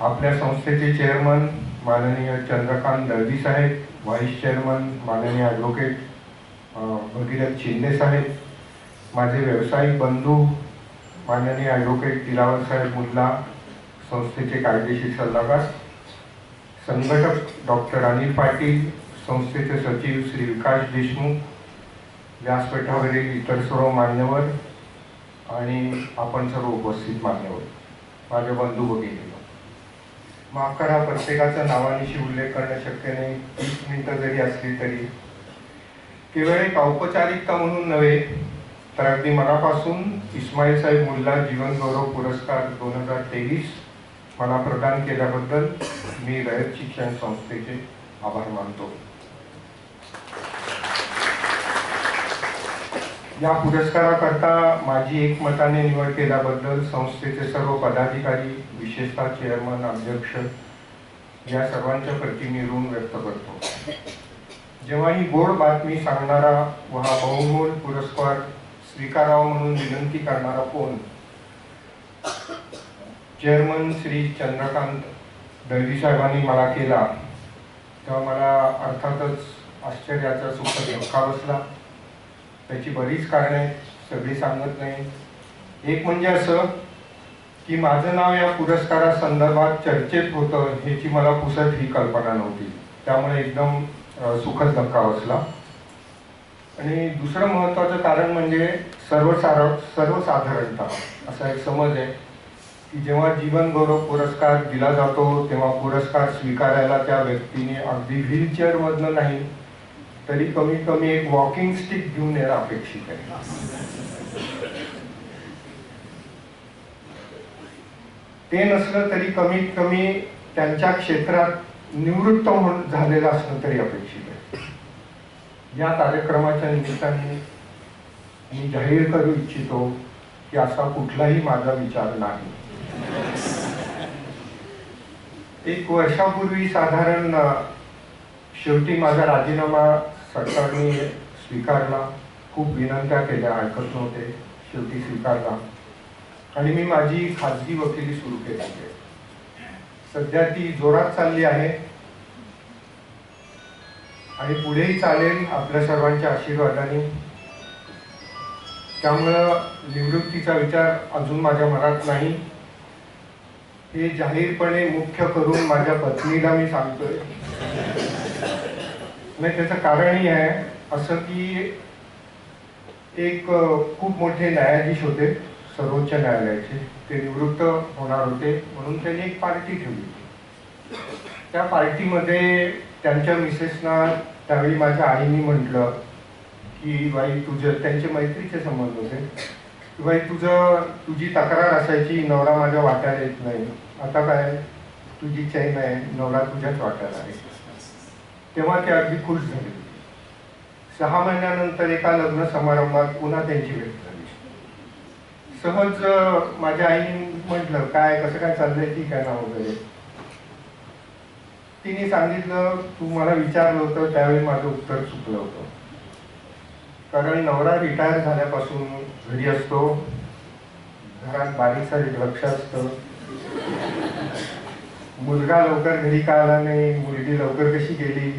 आपल्या संस्थेचे चेअरमन माननीय चंद्रकांत दळवी साहेब, व्हाईस चेअरमन माननीय ॲडव्होकेट भगीरथ शिंदे साहेब, माझे व्यावसायिक बंधू माननीय ॲडव्होकेट दिलावर साहेब मुल्ला, संस्थेचे कायदेशीर सल्लागार, संघटक डॉक्टर अनिल पाटील, संस्थेचे सचिव श्री विकास देशमुख, व्यासपीठावरील इतर सर्व मान्यवर आणि आपण सर्व उपस्थित मान्यवर, माझे बंधू भगिनी, माफ करा, प्रत्येकाचा नावानिशी उल्लेख करणं शक्य नाही. 30 मिनिटं जरी असली तरी केवळ एक औपचारिकता म्हणून नव्हे, तर अगदी मनापासून इस्माईल साहेब मुल्ला जीवन गौरव पुरस्कार 2023 मला प्रदान केल्याबद्दल मी रयत शिक्षण संस्थेचे आभार मानतो. या पुरस्काराकरता माझी एकमताने निवड केल्याबद्दल संस्थेचे सर्व पदाधिकारी, विशेषतः चेअरमन, अध्यक्ष या सर्वांच्या प्रती मी ऋण व्यक्त करतो. जेव्हा ही गोड बातमी सांगणारा व हा बहुमोल पुरस्कार स्वीकारावा म्हणून विनंती करणारा कोण, चेअरमन श्री चंद्रकांत दळवी साहेबांनी मला केला, तेव्हा मला अर्थातच आश्चर्याचा सुखद धक्का बसला. त्याची बरीच कारणे सगळी सांगत नाही. एक म्हणजे असं की माझं नाव या पुरस्कारासंदर्भात चर्चेत होतं ह्याची मला पुसट ही कल्पना नव्हती, त्यामुळे एकदम सुखद धक्का बसला. आणि दुसरं महत्त्वाचं कारण म्हणजे सर्वसाधारणतः असा एक समज आहे की जेव्हा जीवन गौरव पुरस्कार दिला जातो तेव्हा पुरस्कार स्वीकारायला त्या व्यक्तीने अगदी व्हीलचेअरमधनं नाही तरी कमीत कमी एक वॉकिंग स्टिक घेऊन येणं अपेक्षित आहे. ते नसलं तरी कमीत कमी त्यांच्या क्षेत्रात निवृत्त झालेलं असणं तरी अपेक्षित आहे. या कार्यक्रमाच्या निमित्ताने मी जाहीर करू इच्छितो की असा कुठलाही माझा विचार नाही. 1 वर्षापूर्वी साधारण शेवटी माझा राजीनामा सरकारने स्वीकारला. खूप विनंत्या केल्या, ऐकत नव्हते, शेवटी स्वीकारला आणि मी माझी खाजगी वकिली सुरू केली आहे. सध्या ती जोरात चालली आहे आणि पुढेही चालेल आपल्या सर्वांच्या आशीर्वादाने. त्यामुळं निवृत्तीचा विचार अजून माझ्या मनात नाही, हे जाहीरपणे मुख्य करून माझ्या पत्नीला मी सांगतोय. नाही, त्याचं कारणही आहे असं की एक खूप मोठे न्यायाधीश होते सर्वोच्च न्यायालयाचे, ते निवृत्त होणार होते म्हणून त्यांनी एक पार्टी ठेवली. त्या पार्टीमध्ये त्यांच्या मिसेसना त्यावेळी माझ्या आईने म्हटलं की बाई तुझं, त्यांचे मैत्रीचे संबंध होते, की बाई तुझी तक्रार असायची नवरा माझ्या वाट्याला येत नाही, आता काय तुझी चैन आहे, नवरा तुझ्याच वाट्याला आहे. तेव्हा ते अगदी खुश झाले. 6 महिन्यानंतर एका लग्न समारंभात पुन्हा त्यांची भेट झाली. सहज माझ्या आईने म्हटलं काय कसं काय चाललंय, ठीक आहे ना वगैरे. तिने सांगितलं तू मला विचारलं होतं त्यावेळी माझं उत्तर चुकलं होतं, कारण नवरा रिटायर झाल्यापासून घरी असतो, घरात बारीक सारीक लक्ष असतं, मुलगा लवकर घरी का आला नाही, मुलगी लवकर कशी गेली,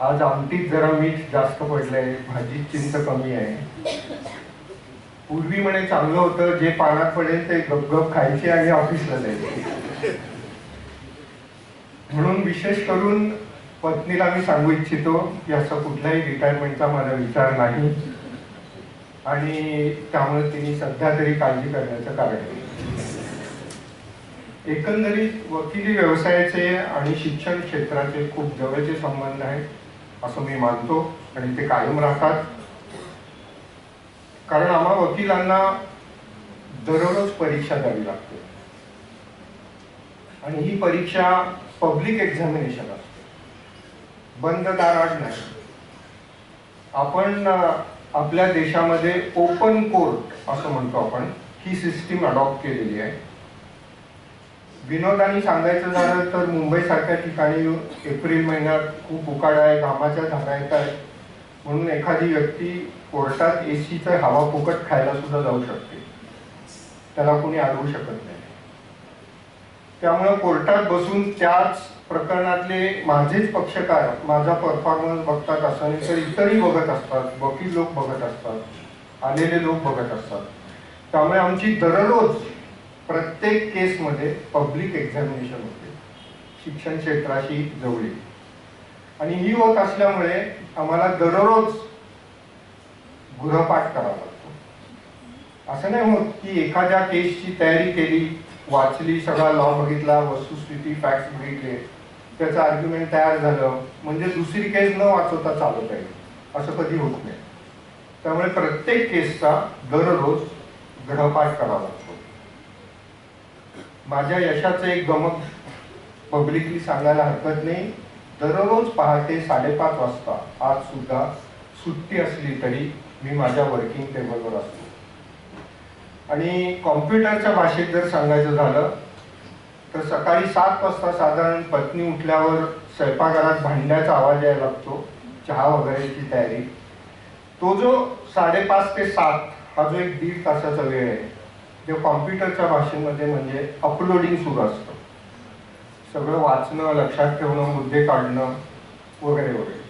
आज आमटीत जरा मीठ जास्त पडलंय, भाजीत चिंच कमी आहे. पूर्वी म्हणे चांगलं होतं, जे पानात पडेल ते गपगप खायचे आणि ऑफिसला जायचे. म्हणून विशेष करून पत्नीला मी सांगू इच्छितो की असा कुठलाही रिटायरमेंटचा माझा विचार नाही. आणि त्यामुळे तिने सध्या तरी काळजी करण्याचं कारण आहे. एकंदरीत वकिली व्यवसायाचे आणि शिक्षण क्षेत्राचे खूप जवळचे संबंध आहेत असं मी मानतो आणि ते कायम राहतात. कारण आम्हा वकिलांना दररोज परीक्षा द्यावी लागते आणि ही परीक्षा पब्लिक एक्झामिनेशन असते, बंद दाराआड नाही. आपण आपल्या देशामध्ये ओपन कोर्ट असं म्हणतो आपण, ही सिस्टीम अडॉप्ट केलेली आहे. विनोदाने सांगायचं झालं तर मुंबईसारख्या ठिकाणी एप्रिल महिन्यात खूप उकाडा आहे, घामाच्या धारा येत आहेत म्हणून एखादी व्यक्ती कोर्टात एसीचं हवा फुकट खायला सुद्धा जाऊ शकते, त्याला कोणी अडवू शकत नाही. त्यामुळे कोर्टात बसून त्याच प्रकरणातले माझेच पक्षकार माझा परफॉर्मन्स बघतात असं नाही तर इतरही बघत असतात, वकील लोक बघत असतात, आलेले लोक बघत असतात. त्यामुळे आमची दररोज प्रत्येक केसमध्ये पब्लिक एक्झामिनेशन होते, शिक्षण क्षेत्राशी जवळी. आणि ही होत असल्यामुळे आम्हाला दररोज गृहपाठ करावा लागतो. असं नाही होत की एखाद्या केसची तयारी केली, वाचली, सगळा लॉ बघितला, वस्तुस्थिती फॅक्ट्स बघितले, त्याचं आर्ग्युमेंट तयार झालं म्हणजे दुसरी केस न वाचवता चालत आहे, असं कधी होत नाही. त्यामुळे प्रत्येक केसचा दररोज गृहपाठ करावा लागतो. माझ्या यशाचं एक गमक पब्लिकली सांगायला हरकत नाही. दररोज पहाटे 5:30 वाजता, आज सुद्धा सुट्टी असली तरी मी माझ्या वर्किंग टेबलवर असतो. आणि कॉम्प्युटरच्या भाषेत जर सांगायचं झालं तर सकाळी 7 वाजता साधारण पत्नी उठल्यावर स्वयंपाकघरात भांड्याचा आवाज यायला लागतो, चहा वगैरेची तयारी. तो जो 5:30 ते 7 हा जो एक 1.5 तासाचा वेळ आहे, जो कॉम्प्युटरच्या भाषेमध्ये म्हणजे अपलोडिंग सुरू असतं. सगळं वाचणं, लक्षात ठेवणं, मुद्दे काढणं वगैरे वगैरे.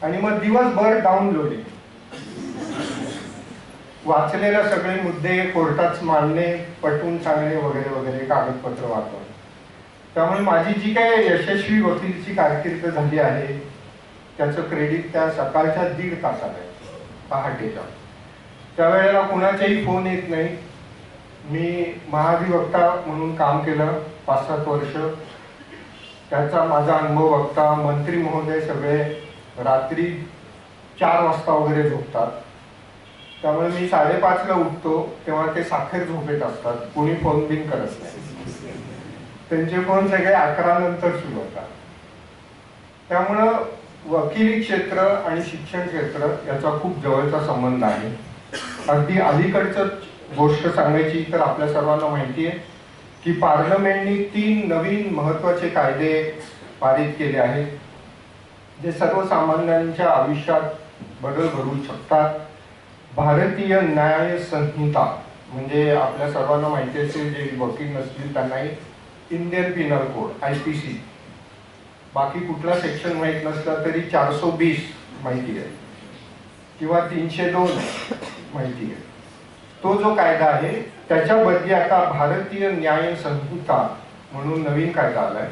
आणि मग दिवसभर डाउनलोडिंग, वाचलेले सगळे मुद्दे कोर्टात मांडणे, पटवून सांगणे वगैरे वगैरे, कागदपत्र वाचवणे. त्यामुळे माझी जी काय यशस्वी वकिलीची कारकीर्द झाली आहे त्याचं क्रेडिट त्या सकाळच्या 1.5 तासाला आहे, पहाटेच्या. त्यावेळेला कुणाचाही फोन येत नाही. मी महाधिवक्ता म्हणून काम केलं 5-7 वर्ष. त्याचा माझा अनुभव बघता मंत्री महोदय सगळे रात्री 4 वाजता वगैरे झोपतात. त्यामुळे मी 5:30ला उठतो तेव्हा ते साखर झोपेत असतात, कोणी फोन बिन करत नाही. त्यांचे फोन सगळे 11 नंतर सुरू होतात. त्यामुळं वकिली क्षेत्र आणि शिक्षण क्षेत्र याचा खूप जवळचा संबंध आहे. अगदी अलीकडचं गोष्ट सांगायची तर आपल्या सर्वांना माहिती आहे की पार्लमेंटनी 3 नवीन महत्त्वाचे कायदे पारित केले आहेत जे सर्वसामान्यांच्या आयुष्यात बदल घडवू शकतात. भारतीय न्याय संहिता म्हणजे आपल्या सर्वांना माहिती असेल, जे वकील नसतील त्यांनाही इंडियन पिनल कोड IPC, बाकी कुठला सेक्शन माहीत नसला तरी 420 माहिती आहे किंवा 302 माहिती आहे. तो जो कायदा आहे त्याच्या बदली आता भारतीय न्याय संहिता म्हणून नवीन कायदा आलाय.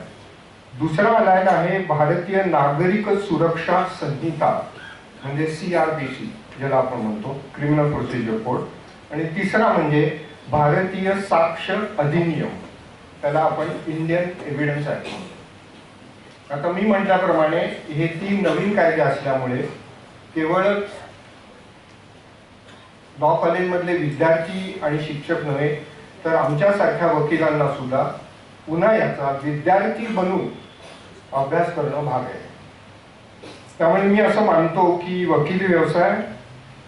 दुसरा आलाय आहे भारतीय नागरिक सुरक्षा संहिता म्हणजे CRPC ज्याला आपण म्हणतो, क्रिमिनल प्रोसिजर कोड. आणि तिसरा म्हणजे भारतीय साक्ष अधिनियम, त्याला आपण इंडियन एव्हिडन्स ऍक्ट म्हणतो. आता मी म्हटल्याप्रमाणे हे 3 नवीन कायदे असल्यामुळे केवळ लॉ कॉलेजमधले विद्यार्थी आणि शिक्षक नव्हे तर आमच्यासारख्या वकिलांना सुद्धा पुन्हा याचा विद्यार्थी बनून अभ्यास करणं भाग आहे. त्यामुळे मी असं मानतो की वकिली व्यवसाय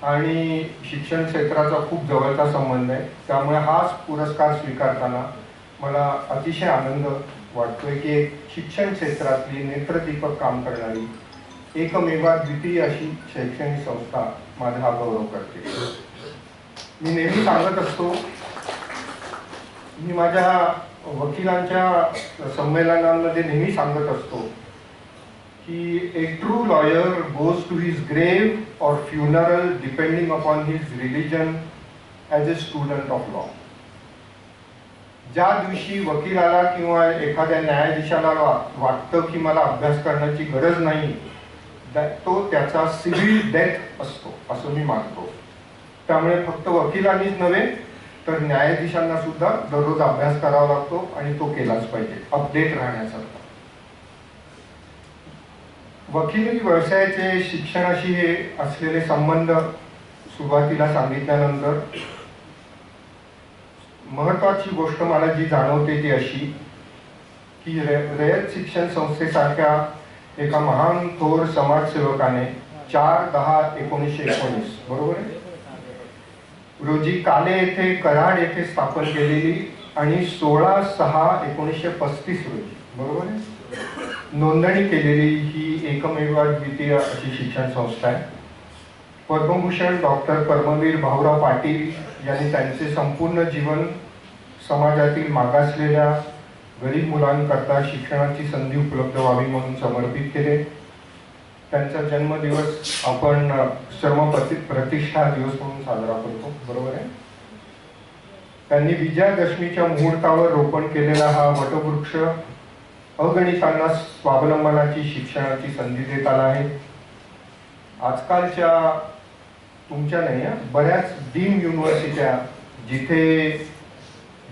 आणि शिक्षण क्षेत्राचा खूप जवळचा संबंध आहे. त्यामुळे हाच पुरस्कार स्वीकारताना मला अतिशय आनंद वाटतोय की एक शिक्षण क्षेत्रातली नेत्रदीपक काम करणारी एकमेवाद्वितीय अशी शैक्षणिक संस्था माझा हा गौरव करते. मी नेहमी सांगत असतो, मी माझ्या वकिलांच्या संमेलनांमध्ये नेहमी सांगत असतो की a true lawyer goes to his grave or funeral depending upon his religion as a student of law. ज्या दिवशी वकिलाला किंवा एखाद्या न्यायाधीशाला वाटतं की मला अभ्यास करण्याची गरज नाही, तो त्याचा सिव्हिल डेथ असतो असं मी मानतो. त्यामुळे फक्त वकिलांनीच नव्हे तर न्यायाधीशांना सुद्धा दररोज अभ्यास करावा लागतो आणि तो केलाच पाहिजे अपडेट राहण्यासाठी. वकिली व्यवसायाचे शिक्षणाशी हे असलेले संबंध सुरुवातीला सांगितल्यानंतर महत्वाची गोष्ट मला जी जाणवते ती अशी की रयत शिक्षण संस्थेसारख्या एका महान थोर समाजसेवकाने 4/10/1919 बरोबर आहे रोजी काले येथे कराड येथे स्थापन केलेली आणि 16/6/1935 रोजी बरोबर आहे नोंदणी केलेली ही एकमेव द्वितीय अशी शिक्षण संस्था आहे. पद्मभूषण डॉक्टर कर्मवीर भाऊराव पाटील यांनी त्यांचे संपूर्ण जीवन समाजातील मागासलेल्या गरीब मुलांकरता शिक्षणाची संधी उपलब्ध व्हावी म्हणून समर्पित केले. त्यांचा जन्मदिवस आपण श्रम प्रतिष्ठा दिवस म्हणून साजरा करतो बरोबर आहे. त्यांनी विजयादशमीच्या मुहूर्तावर रोपण केलेला हा वटवृक्ष अगणितांना स्वावलंबनाची शिक्षणाची संधी देत आला आहे. आजकालच्या तुमच्या नाही बऱ्याच डीम युनिव्हर्सिट्या जिथे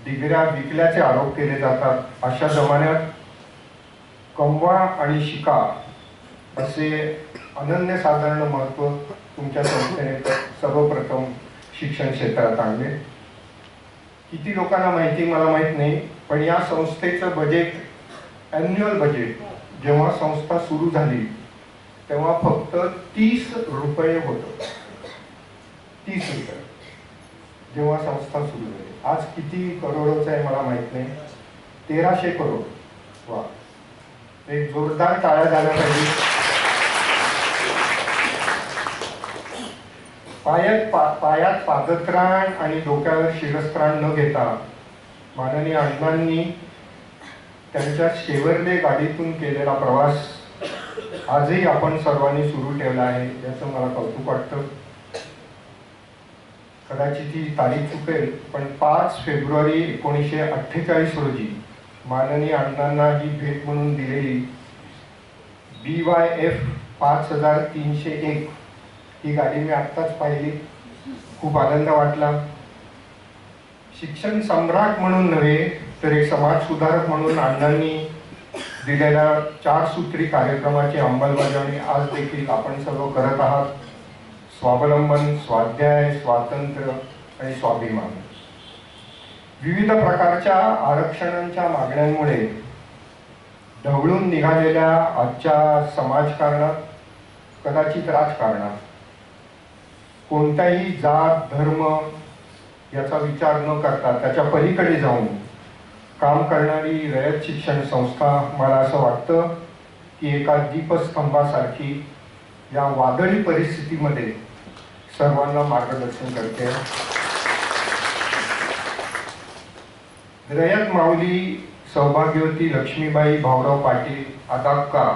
डिग्र्या विकल्याचे आरोप केले जातात अशा जमान्यात कमवा आणि शिका असे अनन्यसाधारण महत्त्व तुमच्या संस्थेने सर्वप्रथम शिक्षण क्षेत्रात आणले. किती लोकांना माहिती मला माहित नाही पण या संस्थेचं बजेट ॲन्युअल बजेट जेव्हा संस्था सुरू झाली तेव्हा फक्त 30 रुपये होतं. 30 रुपये जेव्हा संस्था सुरू झाली. आज किती करोडचं आहे मला माहित नाही 1300 करोड. वा एक जोरदार टाळ्या झाल्या पाहिजे. पायात पादत्राण आणि डोक्यावर शिरस्त्राण न घेता माननीय अण्णांनी त्यांच्या शेवर्ले गाडीतून केलेला प्रवास आजही आपण सर्वांनी सुरू ठेवला आहे याचं मला कौतुक वाटतं. कदाचित ही तारीख चुकेल पण 5 फेब्रुवारी 1948 रोजी माननीय अण्णांना ही भेट म्हणून दिलेली BYF 5301 ही गाडी मी आत्ताच पाहिली. खूप आनंद वाटला. शिक्षण सम्राट म्हणून नव्हे तर एक समाज सुधारक म्हणून अण्णांनी दिलेल्या 4 सूत्री कार्यक्रमाची अंमलबजावणी आज देखील आपण सर्व करत आहात. स्वावलंबन, स्वाध्याय, स्वातंत्र्य आणि स्वाभिमान. विविध प्रकारच्या आरक्षणांच्या मागण्यांमुळे ढवळून निघालेल्या आजच्या समाजकारणात कदाचित राजकारणात कोणताही जात धर्म याचा विचार न करता त्याच्या पलीकडे जाऊन काम करणारी रयत शिक्षण संस्था मला असं वाटतं की एका दीपस्तंभासारखी या वादळी परिस्थितीमध्ये सर्वांना मार्गदर्शन करते. रयत माऊली सौभाग्यवती लक्ष्मीबाई भाऊराव पाटील आदाक्का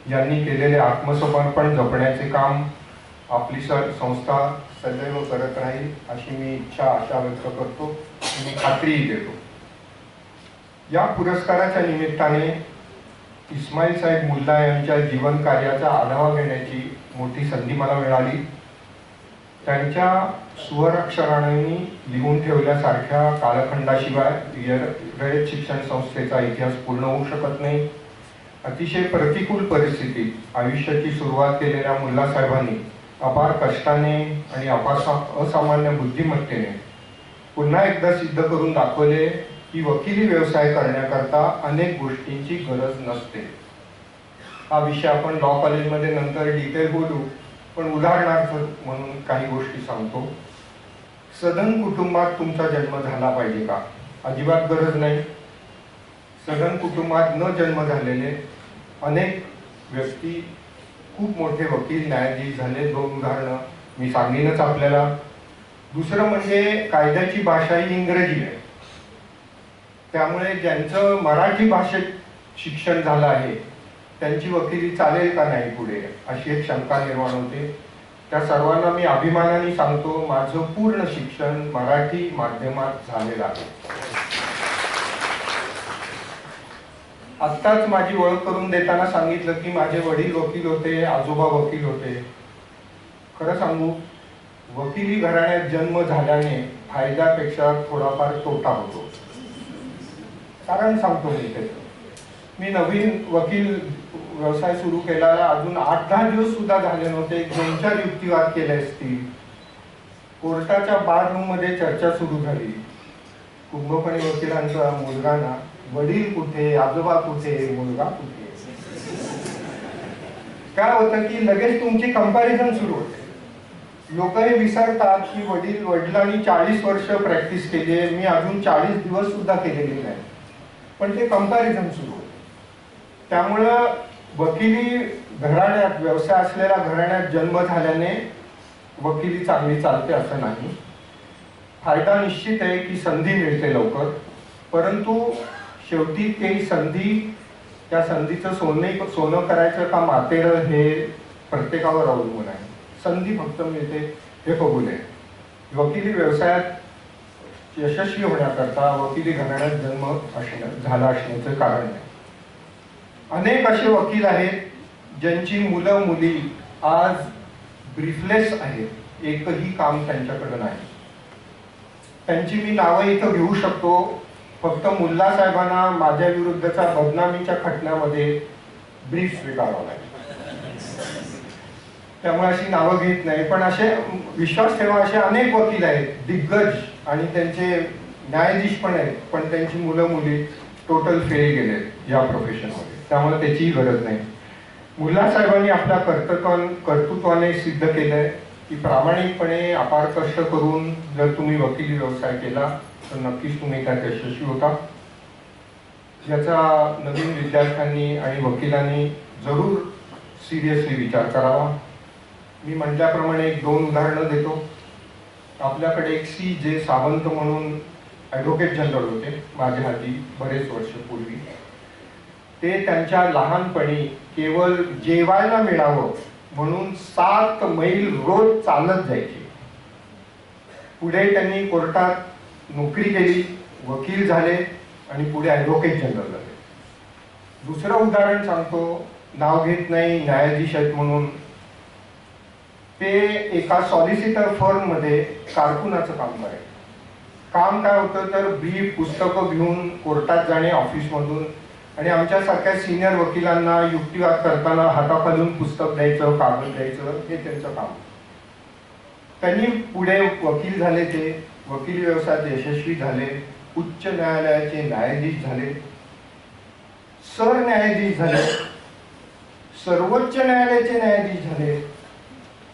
यांनी केलेले आत्मसमर्पण जपण्याचे काम आपली संस्था सदैव करत राहील अशी मी आशा व्यक्त करतो आणि खात्रीही देतो. या पुरस्काराच्या निमित्ताने इस्माईल साहेब मुल्ला यांच्या जीवन कार्याचा आढावा घेण्याची मोठी संधी मला मिळाली. त्यांच्या सुवराक्षरांनी लिहून ठेवल्यासारख्या कालखंडाशिवाय रयत शिक्षण संस्थेचा इतिहास पूर्ण होऊ शकत नाही. अतिशय प्रतिकूल परिस्थितीत आयुष्याची सुरुवात केलेल्या मुल्ला साहेबांनी अपार कष्टाने आणि असामान्य बुद्धिमत्तेने पुन्हा एकदा सिद्ध करून दाखवले की वकिली व्यवसाय करण्याकरता अनेक गोष्टींची गरज नसते. हा विषय आपण लॉ कॉलेजमध्ये नंतर डिटेल बोलू पण उदाहरणार्थ म्हणून काही गोष्टी सांगतो. सधन कुटुंबात तुमचा जन्म झाला पाहिजे का? अजिबात गरज नाही. सधन कुटुंबात न जन्म झालेले अनेक व्यक्ती खूप मोठे वकील न्यायाधीश झाले. 2 उदाहरणं मी सांगेनच आपल्याला. दुसरं म्हणजे कायद्याची भाषा ही इंग्रजी आहे. त्यामुळे ज्यांचं मराठी भाषेत शिक्षण झालं आहे त्यांची वकिली चालेल का नाही पुढे अशी एक शंका निर्माण होते. त्या सर्वांना मी अभिमानाने सांगतो माझं पूर्ण शिक्षण मराठी माध्यमात झालेलं आहे. आत्ताच माझी ओळख करून देताना सांगितलं की माझे वडील वकील होते, आजोबा वकील होते. खरं सांगू वकिली घराण्यात जन्म झाल्याने फायद्यापेक्षा थोडाफार तोटा होतो. कारण सांगतो मी त्याचं. मी नवीन वकील व्यवसाय सुरू केला, अजून 8-10 दिवस सुद्धा झाले नव्हते, 2-4 युक्तिवाद केले असतील. कोर्टाच्या बार रूम मध्ये चर्चा सुरू झाली. कुंभकर्णी वकिलांचा मुलगा ना, वडील कुठे, आजोबा कुठे, मुलगा कुठे. काय होतं की लगेच तुमची कंपॅरिझन सुरू होते. लोक हे विसरतात की वडिलांनी 40 वर्ष प्रॅक्टिस केली आहे, मी अजून 40 दिवस सुद्धा केलेली नाही, पण ते कंपॅरिझन सुरू होते. त्यामुळं वकिली घराण्यात, व्यवसाय असलेल्या घराण्यात जन्म झाल्याने वकिली चांगली चालते असं नाही. फायदा निश्चित आहे की संधी मिळते लवकर, परंतु शेवटी ती संधी, त्या संधीचं सोनं करायचं का मातेरं हे प्रत्येकावर अवलंबून आहे. संधी फक्त मिळते हे कबूल आहे. वकिली व्यवसायात यशस्वी होण्याकरता वकिली घराण्यात जन्म झाला असण्याचं कारण आहे. अनेक असे वकील आहेत ज्यांची मुलं मुली आज ब्रीफलेस आहेत, एकही काम त्यांच्याकडे नाही. त्यांची मी नावं इथं घेऊ शकतो, फक्त मुल्ला साहेबांना माझ्या विरुद्धच्या बदनामीच्या खटल्यामध्ये ब्रीफ स्वीकारावं लागेल. त्यामुळे अशी नावं घेत नाही, पण असे विश्वास ठेवा, असे अनेक वकील आहेत दिग्गज आणि त्यांचे न्यायाधीश पण आहेत, पण त्यांची मुलं मुली टोटल फेल गेलेत या प्रोफेशनमध्ये. त्यामुळे त्याचीही गरज नाही. मुल्ला साहेबांनी आपल्या कर्तृत्वाने सिद्ध केलंय की प्रामाणिकपणे अपार कष्ट करून जर तुम्ही वकिली व्यवसाय केला तर नक्कीच तुम्ही त्यात यशस्वी होता. याचा नवीन विद्यार्थ्यांनी आणि वकिलांनी जरूर सिरियसली विचार करावा. मी म्हटल्याप्रमाणे 1-2 उदाहरणं देतो. आपल्याकडे एक C.J. सावंत म्हणून ॲडव्होकेट जनरल होते माझ्या हाती बरेच वर्ष पूर्वी. ते त्यांच्या लहानपणी केवळ जेवायला मिळावं म्हणून 7 मैल रोज चालत जायचे. पुढे त्यांनी कोर्टात नोकरी केली, वकील झाले आणि पुढे ॲडव्होकेट जनरल झाले. दुसरं उदाहरण सांगतो, नाव घेत नाही, न्यायाधीश आहेत म्हणून. ते एका सॉलिसिटर फर्म मध्ये कारकुनाचं काम करायचं. काम काय होतं तर ब्रीफ पुस्तकं घेऊन कोर्टात जाणे ऑफिसमधून, आणि आमच्यासारख्या सिनियर वकिलांना युक्तिवाद करताना हाताखालून पुस्तक द्यायचं, कागद द्यायचं, हे त्यांचं काम. त्यांनी पुढे वकील झाले, ते वकिली व्यवसायात यशस्वी झाले, उच्च न्यायालयाचे न्यायाधीश झाले, सरन्यायाधीश झाले, सर्वोच्च न्यायालयाचे न्यायाधीश झाले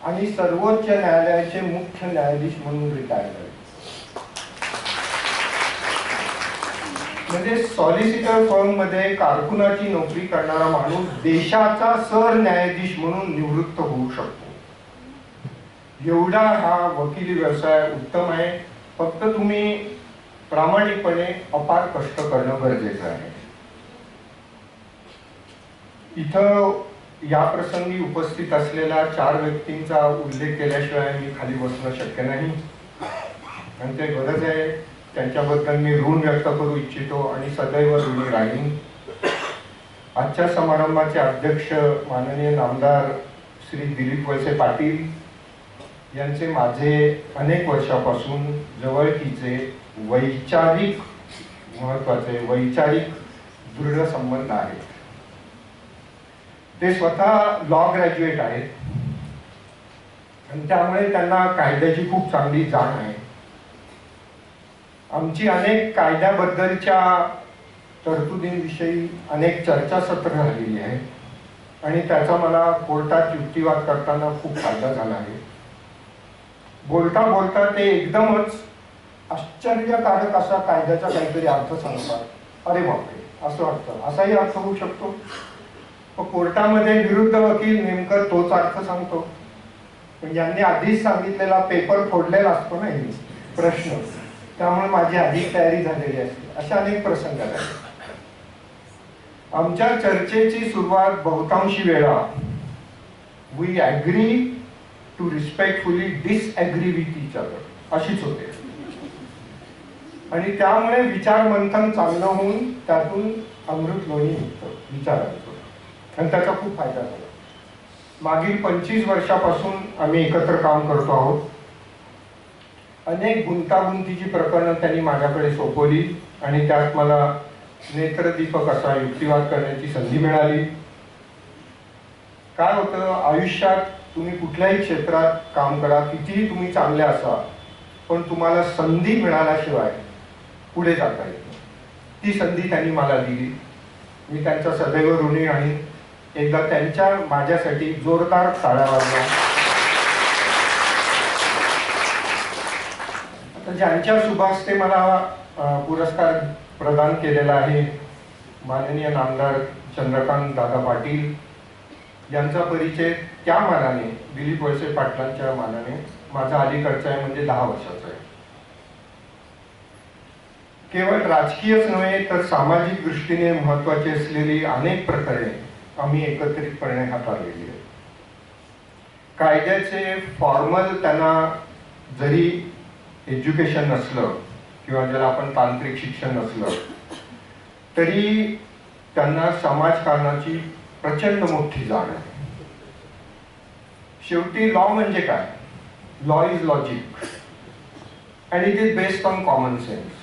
आणि सर्वोच्च न्यायालयाचे मुख्य न्यायाधीश म्हणून रिटायर झाले. म्हणजे सॉलिसिटर फर्म मध्ये कारकुनाची नोकरी करणारा माणूस देशाचा सरन्यायाधीश म्हणून निवृत्त होऊ शकतो. एवढा हा वकिली व्यवसाय उत्तम आहे. फक्त तुम्ही प्रामाणिकपणे अपार कष्ट करणं गरजेचं आहे. इथं या प्रसंगी उपस्थित असलेल्या 4 व्यक्तींचा उल्लेख केल्याशिवाय मी खाली बसणं शक्य नाही, आणि ते गरज आहे. त्यांच्याबद्दल मी ऋण व्यक्त करू इच्छितो आणि सदैव ऋणी राहीन. आजच्या समारंभाचे अध्यक्ष माननीय नामदार श्री दिलीप वळसे पाटील यांचे माझे अनेक वर्षापासून जवळकीचे वैचारिक, महत्वाचे वैचारिक दृढ संबंध आहेत. ते स्वतः लॉ ग्रॅज्युएट आहेत आणि त्यामुळे त्यांना कायद्याची खूप चांगली जाण आहे. आमची अनेक कायद्याबद्दलच्या तरतुदींविषयी अनेक चर्चासत्र झालेली आहे आणि त्याचा मला कोर्टात युक्तिवाद करताना खूप फायदा झाला आहे. बोलता बोलता ते एकदमच आश्चर्यकारक असा कायद्याचा काहीतरी अर्थ सांगतात. अरे बापरे, असं वाटतं, असाही अर्थ होऊ शकतो. कोर्टामध्ये विरुद्ध वकील नेमकं तोच अर्थ सांगतो. पण यांनी आधीच सांगितलेला पेपर फोडलेला असतो ना हे प्रश्न, त्यामुळे माझी आधी तयारी झालेली असते. अशा अनेक प्रसंग आहेत. आमच्या चर्चेची सुरुवात बहुतांशी वेळा we agree to respectfully disagree with each other अशीच होते, आणि त्यामुळे विचार मंथन चांगलं होऊन त्यातून अमृत लोणी निघतं विचारांचं, आणि त्याचा खूप फायदा झाला. मागील 25 वर्षापासून आम्ही एकत्र काम करतो आहोत. अनेक गुंतागुंतीची प्रकरणं त्यांनी माझ्याकडे सोपवली आणि त्यात मला नेत्रदीपक असा युक्तिवाद करण्याची संधी मिळाली. काय होतं, आयुष्यात तुम्ही कुठल्याही क्षेत्रात काम करा, कितीही तुम्ही चांगले असा, पण तुम्हाला संधी मिळाल्याशिवाय पुढे जाता येत नाही. ती संधी त्यांनी मला दिली. मी त्यांचा सदैव ऋणी आहे. एकदा त्यांच्या माझ्यासाठी जोरदार टाळ्या वाजल्या. आता ज्यांच्या शुभास्ते मला पुरस्कार प्रदान केलेला आहे, माननीय नामदार चंद्रकांत दादा पाटील यांचा परिचय त्या मानाने, दिलीप वळसे पाटलांच्या मानाने माझा अलीकडचा आहे, म्हणजे 10 वर्षाचा आहे. केवळ राजकीयच नव्हे तर सामाजिक दृष्टीने महत्वाची असलेली अनेक प्रकरणे आम्ही एकत्रितपणे हाताळलेली आहेत. कायद्याचे फॉर्मल त्यांना जरी एज्युकेशन नसलं किंवा ज्याला आपण तांत्रिक शिक्षण नसलं, तरी त्यांना समाजकारणाची प्रचंड मोठी जाण आहे. शेवटी लॉ म्हणजे काय? Law is logic and it is based on common sense.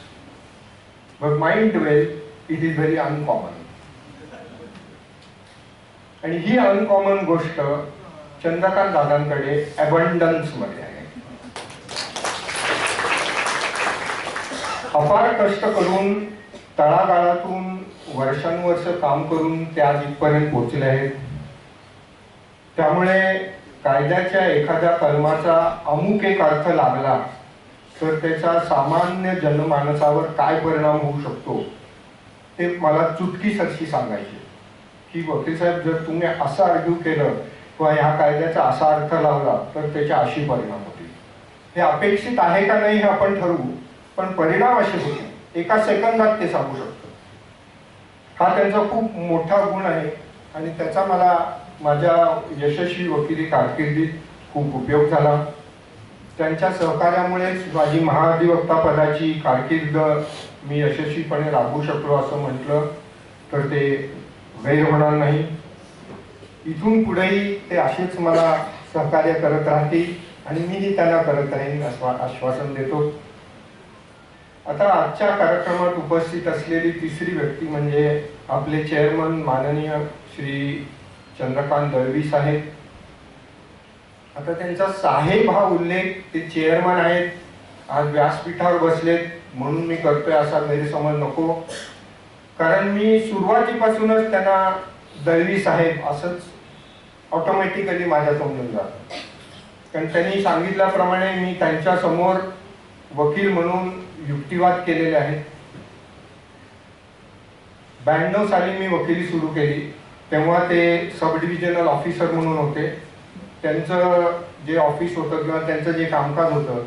But mind well it is very uncommon. आणि ही अनकॉमन गोष्ट चंद्रकांत दादांकडे अबंडन्स मध्ये आहे. अपार कष्ट करून, तळागाळातून वर्षानुवर्ष काम करून ते आज इथपर्यंत पोहोचले आहेत. त्यामुळे कायद्याच्या एखाद्या कलमाचा अमुक एक अर्थ लागला तर त्याचा सामान्य जनमानसावर काय परिणाम होऊ शकतो ते मला चुटकीसरशी सांगायचे. की वकील साहेब, जर तुम्ही असं आर्ग्यू केलं किंवा ह्या कायद्याचा असा अर्थ लावला तर त्याचे अशी परिणाम होतील. हे अपेक्षित आहे का नाही हे आपण ठरवू, पण परिणाम असे होते, एका सेकंदात ते सांगू शकतो. हा त्यांचा खूप मोठा गुण आहे आणि त्याचा मला माझ्या यशस्वी वकिली कारकिर्दीत खूप उपयोग झाला. त्यांच्या सहकार्यामुळेच माझी महाधिवक्ता पदाची कारकीर्द मी यशस्वीपणे राबवू शकलो असं म्हटलं तर ते गैर होणार नाही. इथून पुढेही ते असेच मला सहकार्य करत राहतील आणि मीही त्यांना करत राहीन असं आश्वासन देतो. आता आजच्या कार्यक्रमात उपस्थित असलेली तिसरी व्यक्ती म्हणजे आपले चेअरमन माननीय श्री चंद्रकांत दळवी साहेब. आता त्यांचा साहेब हा उल्लेख, ते चेअरमन आहेत, आज व्यासपीठावर बसलेत म्हणून मी करतोय असा गैरसमज नको. कारण मी सुरुवातीपासूनच त्यांना दळवी साहेब असंच ऑटोमॅटिकली माझ्या समजून जातं. कारण त्यांनी सांगितल्याप्रमाणे मी त्यांच्या समोर वकील म्हणून युक्तिवाद केलेले आहेत. 92 साली मी वकिली सुरू केली, तेव्हा ते सब डिव्हिजनल ऑफिसर म्हणून होते. त्यांचं जे ऑफिस होतं किंवा त्यांचं जे कामकाज होतं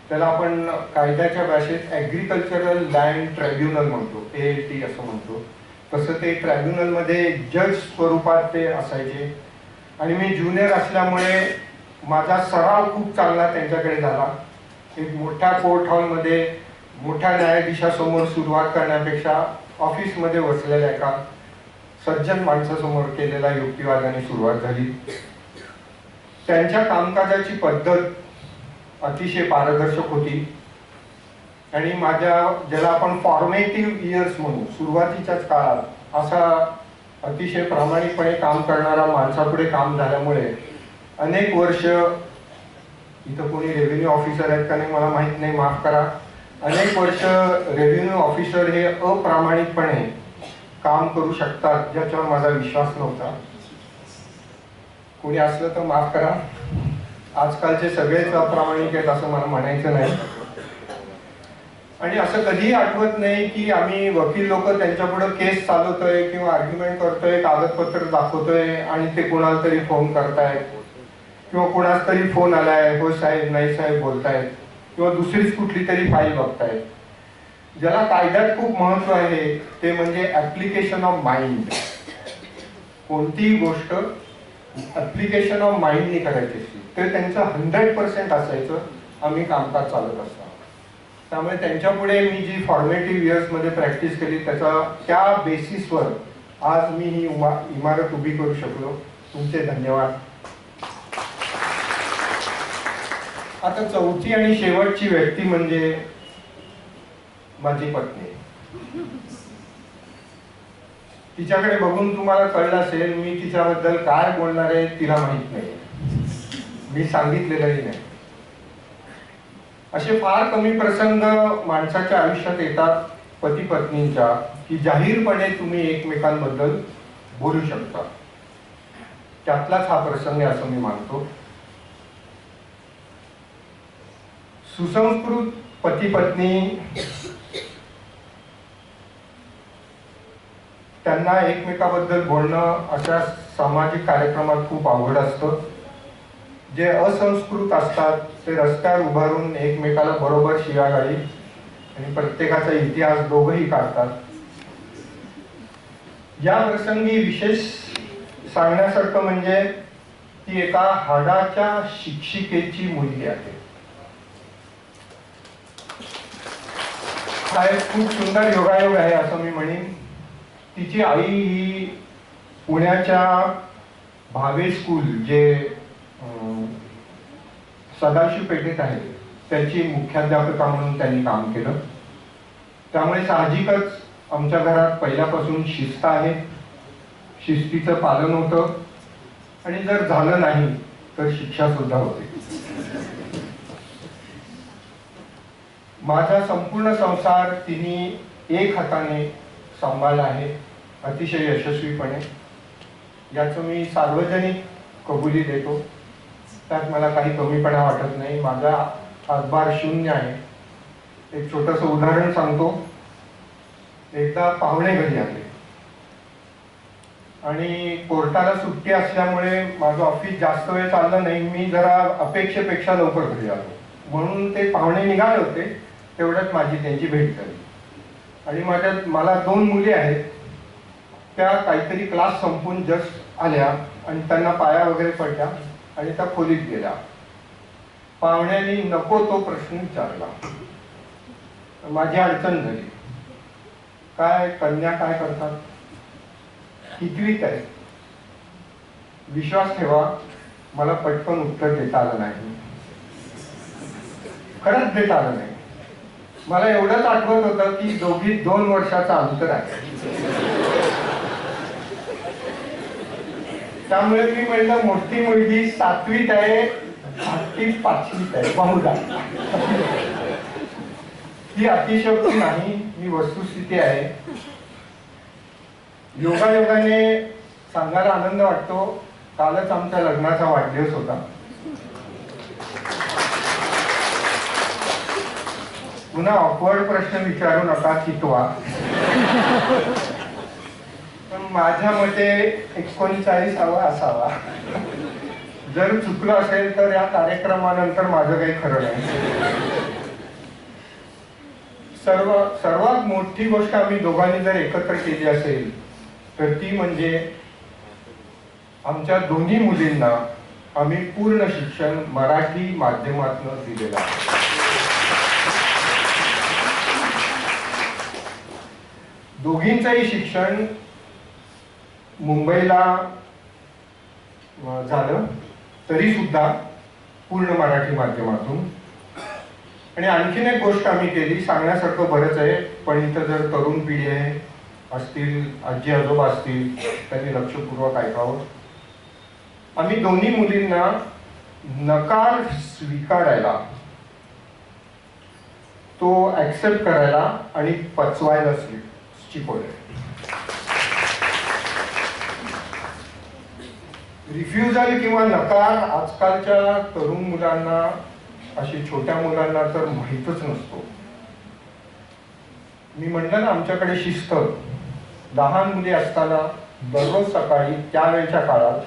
त्याला आपण कायद्याच्या भाषेत ॲग्रिकल्चरल लँड ट्रायब्युनल म्हणतो, ALT असं म्हणतो. तसं ते ट्रायब्युनलमध्ये जज स्वरूपात ते असायचे. आणि मी ज्युनियर असल्यामुळे माझा सराव खूप चांगला त्यांच्याकडे झाला. एक मोठ्या कोर्ट हॉलमध्ये मोठ्या न्यायाधीशासमोर सुरुवात करण्यापेक्षा ऑफिसमध्ये बसलेल्या एका सज्जन माणसासमोर केलेल्या युक्तिवादाने सुरुवात झाली. त्यांच्या कामकाजाची पद्धत अतिशय पारदर्शक होती आणि माझ्या ज्याला आपण फॉर्मेटिव्ह इयर्स म्हणू, सुरुवातीच्याच काळात असा अतिशय प्रामाणिकपणे काम करणारा माणसापुढे काम झाल्यामुळे अनेक वर्ष, इथं कोणी रेव्हेन्यू ऑफिसर आहेत का नाही मला माहित नाही, माफ करा, अनेक वर्ष रेव्हेन्यू ऑफिसर हे अप्रामाणिकपणे काम करू शकतात ज्याच्यावर माझा विश्वास नव्हता. कोणी असलं तर माफ करा, आजकालचे सगळेच अप्रामाणिक आहेत असं मला म्हणायचं नाही. आणि असं कधीही आठवत नाही की आम्ही वकील लोक त्यांच्यापुढे केस चालवतोय किंवा आर्ग्युमेंट करतोय, कागदपत्र दाखवतोय आणि ते कोणाला तरी फोन करतायत किंवा कोणाच तरी फोन आलाय, हो साहेब नाही साहेब बोलतायत किंवा दुसरीच कुठली तरी फाईल बघतायत. ज्याला कायद्यात खूप महत्व आहे ते म्हणजे ऍप्लिकेशन ऑफ माइंड. कोणतीही गोष्ट ऍप्लिकेशन ऑफ माइंडनी करायची असते, ते त्यांचं 100% असायचं आम्ही कामकाज चालत असताना. त्यामुळे त्यांच्यापुढे मी जी फॉर्मेटिव्ह इयर्स मध्ये प्रॅक्टिस केली त्या बेसिसवर आज मी ही इमारत उभी करू शकलो. तुमचे धन्यवाद. आता चौथी आणि शेवटची व्यक्ती म्हणजे माझी पत्नी. तिच्याकडे बघून तुम्हाला कळलं असेल मी तिच्याबद्दल काय बोलणार आहे तिला माहित नाही, मी सांगितलेलंही नाही. असे फार कमी प्रसंग माणसाच्या आयुष्यात येतात पती पत्नींच्या की जाहीरपणे तुम्ही एकमेकांबद्दल बोलू शकता. त्यातलाच हा प्रसंग आहे असं मी मानतो. सुसंस्कृत पती पत्नी त्यांना एकमेकाबद्दल बोलणं अशा सामाजिक कार्यक्रमात खूप अवघड असतं. जे असंस्कृत असतात ते रस्त्यावर उभारून एकमेकाला बरोबर शिव्यागाळी आणि प्रत्येकाचा इतिहास दोघंही काढतात. या प्रसंगी विशेष सांगण्यासारखं म्हणजे ती एका हाडाच्या शिक्षिकेची मुलगी आहे. हा एक खूप सुंदर योगायोग आहे असं मी म्हणेन. तिची आई ही पुण्याच्या भावे स्कूल जे सदाशिव पेठेत आहे त्याची मुख्याध्यापिका म्हणून त्यांनी काम केलं. त्यामुळे साहजिकच आमच्या घरात पहिल्यापासून शिस्त आहे, शिस्तीचं पालन होतं आणि जर झालं नाही तर शिक्षा सुद्धा होते. माझा संपूर्ण संसार तिने एक हाताने सांभाळला आहे अतिशय यशस्वीपणे. याचं मी सार्वजनिक कबुली देतो. त्यात मला काही कमीपणा वाटत नाही. माझा हातभार शून्य आहे. एक छोटंसं उदाहरण सांगतो. एकदा पाहुणे घरी आले आणि कोर्टाला सुट्टी असल्यामुळे माझं ऑफिस जास्त वेळ चाललं नाही. मी जरा अपेक्षेपेक्षा लवकर घरी आलो म्हणून ते पाहुणे निघाले होते. तेवढ्यात माझी त्यांची भेट झाली आणि मला 2 मुली आहेत. त्या काहीतरी क्लास संपून जस्ट आल्या आणि त्यांना पाया वगैरे पडल्या आणि त्या खोलीत गेल्या. पाहुण्यांनी नको तो प्रश्न विचारला. माझी अडचण झाली. काय कन्या काय करतात, कितवीत आहे? विश्वास ठेवा मला पटकन उत्तर देता आलं नाही. खरंच देता आलं नाही. मला एवढंच आठवत होतं की दोघी 2 वर्षाचं अंतर आहे. त्यामुळे मी म्हणलं मोठी मुलगी 7वीत आहे, धाकटी 5वीत आहे बहुधा. ही अतिशयोक्ती नाही, ही वस्तुस्थिती आहे. योगायोगाने सांगायला आनंद वाटतो. कालच आमच्या लग्नाचा वाढदिवस होता. पुन्हा ऑकवर्ड प्रश्न विचारू नका, चितवा. पण माझ्या मते 39 असावा. जर चुकलं असेल तर या कार्यक्रमानंतर माझं काही खरं नाही. सर्वात मोठी गोष्ट आम्ही दोघांनी जर एकत्र केली असेल तर ती म्हणजे आमच्या दोन्ही मुलींना आम्ही पूर्ण शिक्षण मराठी माध्यमातून दिलेलं आहे. दोघींचंही शिक्षण मुंबईला झालं तरी सुद्धा पूर्ण मराठी माध्यमातून. आणि आणखीन एक गोष्ट आम्ही केली, सांगण्यासारखं बरंच आहे पण इथं जर तरुण पिढी आहे असतील, आजी आजोबा असतील त्यांनी लक्षपूर्वक ऐकावं. आम्ही दोन्ही मुलींना नकार स्वीकारायला, तो ऍक्सेप्ट करायला आणि पचवायला शिकवले. रिफ्युजल किंवा नकार आजकालच्या तरुण मुलांना, अशी छोट्या मुलांना तर माहीतच नसतो. मी म्हटलं ना आमच्याकडे शिस्त. लहान मुली असताना दररोज सकाळी त्यावेळच्या काळात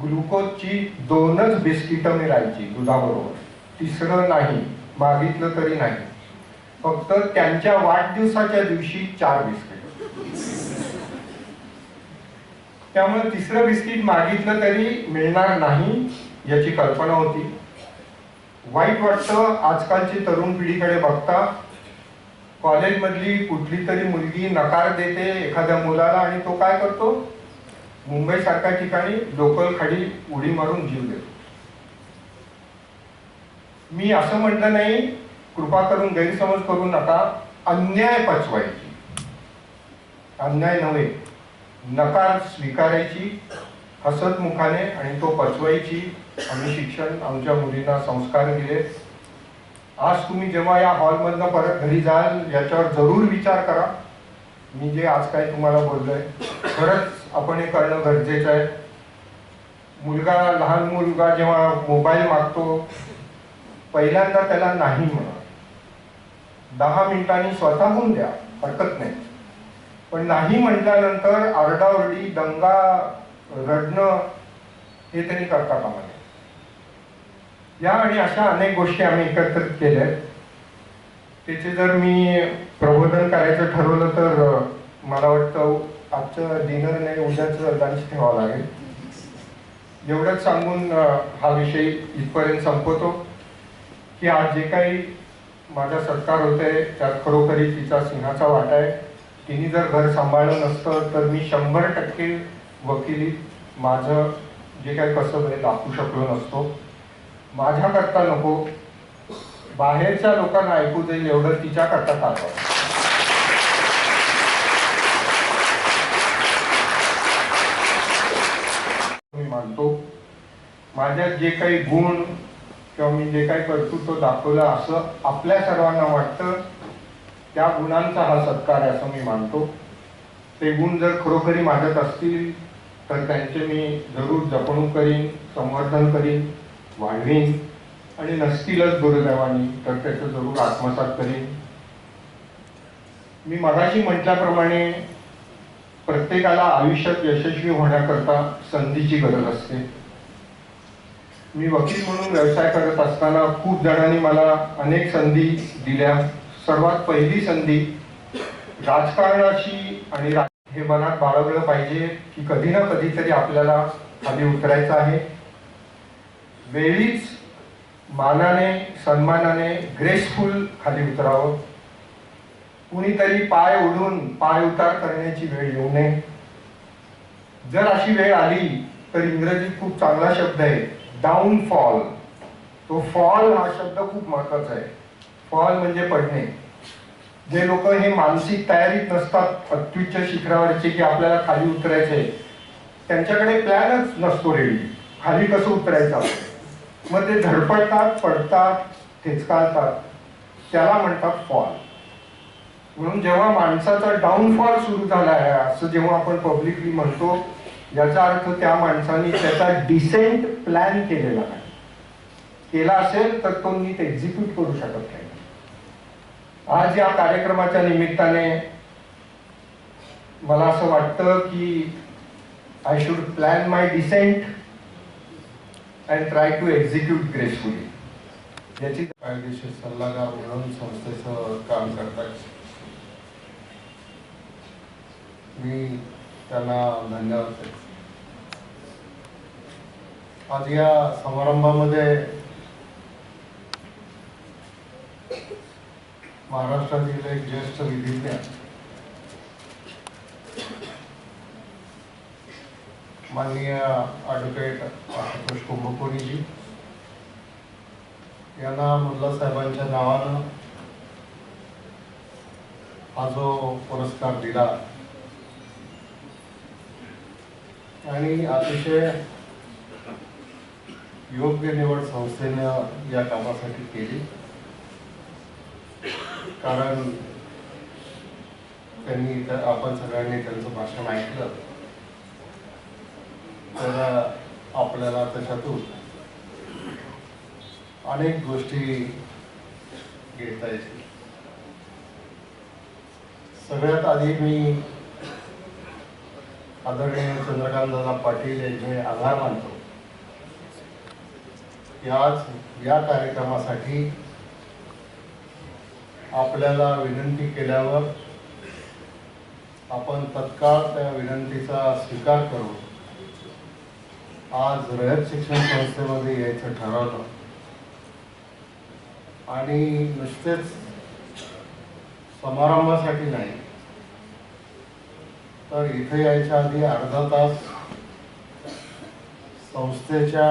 ग्लुकोजची 2च बिस्किटं मिळायची दुधाबरोबर. तिसरं नाही, मागितलं तरी नाही. फक्त त्यांच्या वाढदिवसाच्या दिवशी 4 बिस्किट. त्यामुळे तिसरं बिस्किट मागितलं तरी मिळणार नाही याची कल्पना होती. वाईट वाटतं आजकालची तरुण पिढीकडे बघता. कॉलेजमधली कुठली तरी मुलगी नकार देते एखाद्या मुलाला आणि तो काय करतो, मुंबई सारख्या ठिकाणी लोकल खाली उडी मारून जीव देतो. मी असं म्हटलं नाही, कृपा करून गैरसमज करू नका, अन्याय पचवायची, अन्याय नव्हे, नकार स्वीकारायची हसत मुखाने आणि तो पचवायची. आम्ही शिक्षण आमच्या मुलींना संस्कार दिले. आज तुम्ही जेव्हा या हॉलमधनं परत घरी जाल याच्यावर जरूर विचार करा. मी जे आज काय तुम्हाला बोललोय खरंच आपण हे करणं गरजेचं आहे. मुलगा, लहान मुलगा जेव्हा मोबाईल मागतो पहिल्यांदा त्याला नाही म्हणा, 10 मिनिटांनी स्वतःहून द्या, हरकत नाही. पण नाही म्हटल्यानंतर आरडाओरडी, दंगा, रडणं हे त्यांनी करता कामा नये. या आणि अशा अनेक गोष्टी आम्ही एकत्रित केल्या. त्याचे जर मी प्रबोधन करायचं ठरवलं तर मला वाटतं आजचं डिनर नाही, उद्याचं लंच ठेवावं लागेल. एवढंच सांगून हा विषय इथपर्यंत संपवतो की आज जे काही माझा सत्कार होतोय त्यात खरोखरी तिचा सिंहाचा वाटा आहे. तिने जर घर सांभाळलं नसतं तर मी 100% वकिलीत माझं जे काही कसब आहे दाखवू शकलो नसतो. माझ्याकरता नको, बाहेरच्या लोकांना ऐकू जाईल एवढं तिच्याकरता चालवा. मी मानतो माझ्यात जे काही गुण किंवा मी जे काही कर्तृत्व दाखवलं असं आपल्या सर्वांना वाटतं, त्या गुणांचा हा सत्कार आहे असं मी मानतो. ते गुण जर खरोखरी माझ्यात असतील तर त्यांचे मी जरूर जपणूक करीन, संवर्धन करीन, वाढवीन आणि नसतीलच दुर्दैवानी तर त्याचं जरूर आत्मसात करीन. मी मगाशी म्हटल्याप्रमाणे प्रत्येकाला आयुष्यात यशस्वी होण्याकरता संधीची गरज असते. मी वकील म्हणून व्यवसाय करत असताना खूप जणांनी मला अनेक संधी दिल्या. सर्वात पहिली संधी राजकारणाशी आणि हे मनात बाळगलं पाहिजे की कधी ना कधीतरी आपल्याला खाली उतरायचं आहे. वेळीच मानाने, सन्मानाने, ग्रेसफुल खाली उतरावं. कुणीतरी पाय ओढून पाय उतार करण्याची वेळ येऊ नये. जर अशी वेळ आली तर इंग्रजीत खूप चांगला शब्द आहे डाऊनफॉल. तो फॉल हा शब्द खूप महत्वाचा आहे. फॉल म्हणजे पडणे. जे लोक हे मानसिक तयारीत नसतात अत्युच्च शिखरावरचे की आपल्याला खाली उतरायचंय, त्यांच्याकडे प्लॅनच नसतो रेडी खाली कसं उतरायचं. मग ते धडपडतात, पडतात, ठेचकाळतात, त्याला म्हणतात फॉल. म्हणून जेव्हा माणसाचा डाऊनफॉल सुरू झाला आहे असं जेव्हा आपण पब्लिकली म्हणतो याचा अर्थ त्या माणसाने त्याचा डिसेंट प्लॅन केलेला नाही. केला असेल तर तो नीट एक्झिक्यूट करू शकत नाही. आज या कार्यक्रमाच्या निमित्ताने मला असं वाटतं की I should plan my dissent and try to execute gracefully. याची कायदेशीर सल्लागार म्हणून संस्थेचं काम करतात. मी त्यांना धन्यवाद देतो. आज या समारंभामध्ये महाराष्ट्रातील एक ज्येष्ठ विधिज्ञ माननीय ॲडव्होकेट आशुतोष कुंभकोणीजी यांना मुल्ला साहेबांच्या नावानं हा जो पुरस्कार दिला आणि अतिशय योग्य निवड संस्थेनं या कामासाठी केली. कारण त्यांनी आपण सगळ्यांनी त्यांचं भाषण ऐकलं तर आपल्याला त्याच्यातून अनेक गोष्टी घेता येतील. सगळ्यात आधी मी आदरणीय चंद्रकांतदादा पाटील यांचे आभार मानतो की आज या कार्यक्रमासाठी आपल्याला विनंती केल्यावर आपण तत्काळ त्या विनंतीचा स्वीकार करून आज रयत शिक्षण संस्थेमध्ये यायचं ठरवलं. आणि नुसतेच समारंभासाठी नाही तर इथे यायच्या आधी अर्धा तास संस्थेच्या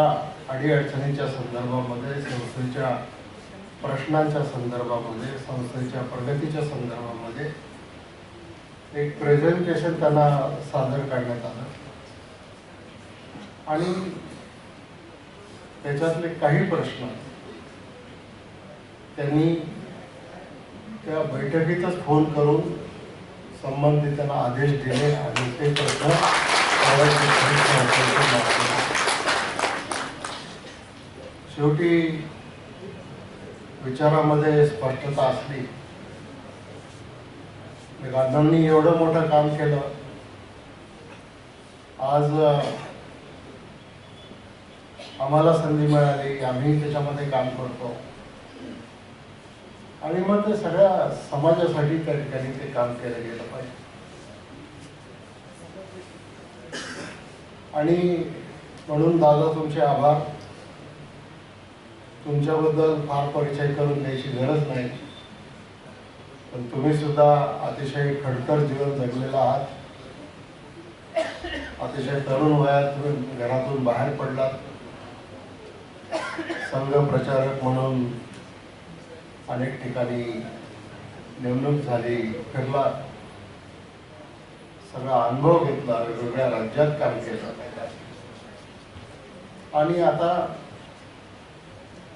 अडीअडचणीच्या संदर्भामध्ये, संस्थेच्या प्रश्नांच्या संदर्भामध्ये, संस्थेच्या प्रगतीच्या संदर्भामध्ये एक प्रेझेंटेशन त्यांना सादर करण्यात आलं आणि त्याच्यातले काही प्रश्न त्यांनी त्या बैठकीतच फोन करून संबंधितांना आदेश दिले आणि ते प्रश्न शेवटी विचारामध्ये स्पष्टता असली. गांधींनी एवढं मोठं काम केलं, आज आम्हाला संधी मिळाली, आम्ही त्याच्यामध्ये काम करतो आणि मग ते सगळ्या समाजासाठी त्या ठिकाणी ते काम केलं गेलं पाहिजे. आणि म्हणून दादा तुमचे आभार. तुमच्याबद्दल फार परिचय करून द्यायची गरज नाही, पण तुम्ही सुद्धा अतिशय खडतर जीवन जगलेला आहात. अतिशय तरुण वयात तुम्ही घरातून बाहेर पडलात, संघ प्रचारक म्हणून अनेक ठिकाणी नेमणूक झाली, फिरला, सगळा अनुभव घेतला, वेगवेगळ्या राज्यात काम केलं आणि आता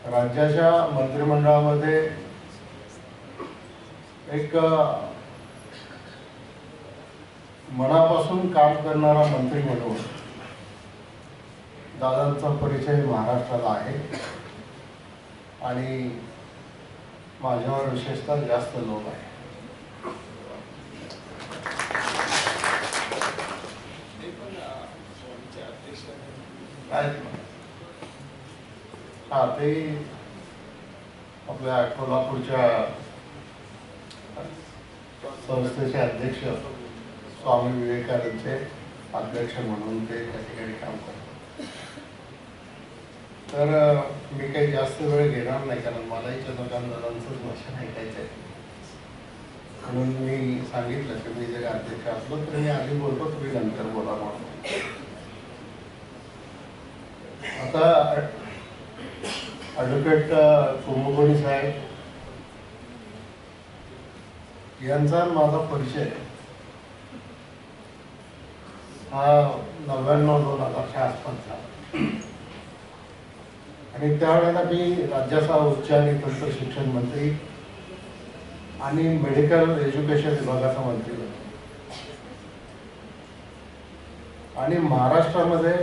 राज्याच्या मंत्रिमंडळामध्ये एक मनापासून काम करणारा मंत्री म्हणून दादांचा परिचय महाराष्ट्राला आहे आणि माझ्यावर विशेषतः जास्त लोक आहे. हा, ते आपल्या कोल्हापूरच्या संस्थेचे अध्यक्ष स्वामी विवेकानंदचे अध्यक्ष म्हणून ते त्या ठिकाणी काम करतात. तर मी काही जास्त वेळ घेणार नाही, कारण मलाही चंद्रकांतदादांचंच भाषण ऐकायचं आहे. म्हणून मी सांगितलं की मी जरी अध्यक्ष असलो तरी मी आधी बोलतो, तुम्ही नंतर बोला म्हणून. आता ॲडव्होकेट कुंभकोणी साहेब यांचा माझा परिचय हा 99-2000च्या आसपास झाला आणि त्यावेळेला मी राज्याचा उच्च आणि तंत्र शिक्षण मंत्री आणि मेडिकल एज्युकेशन विभागाचा मंत्री होतो आणि महाराष्ट्रामध्ये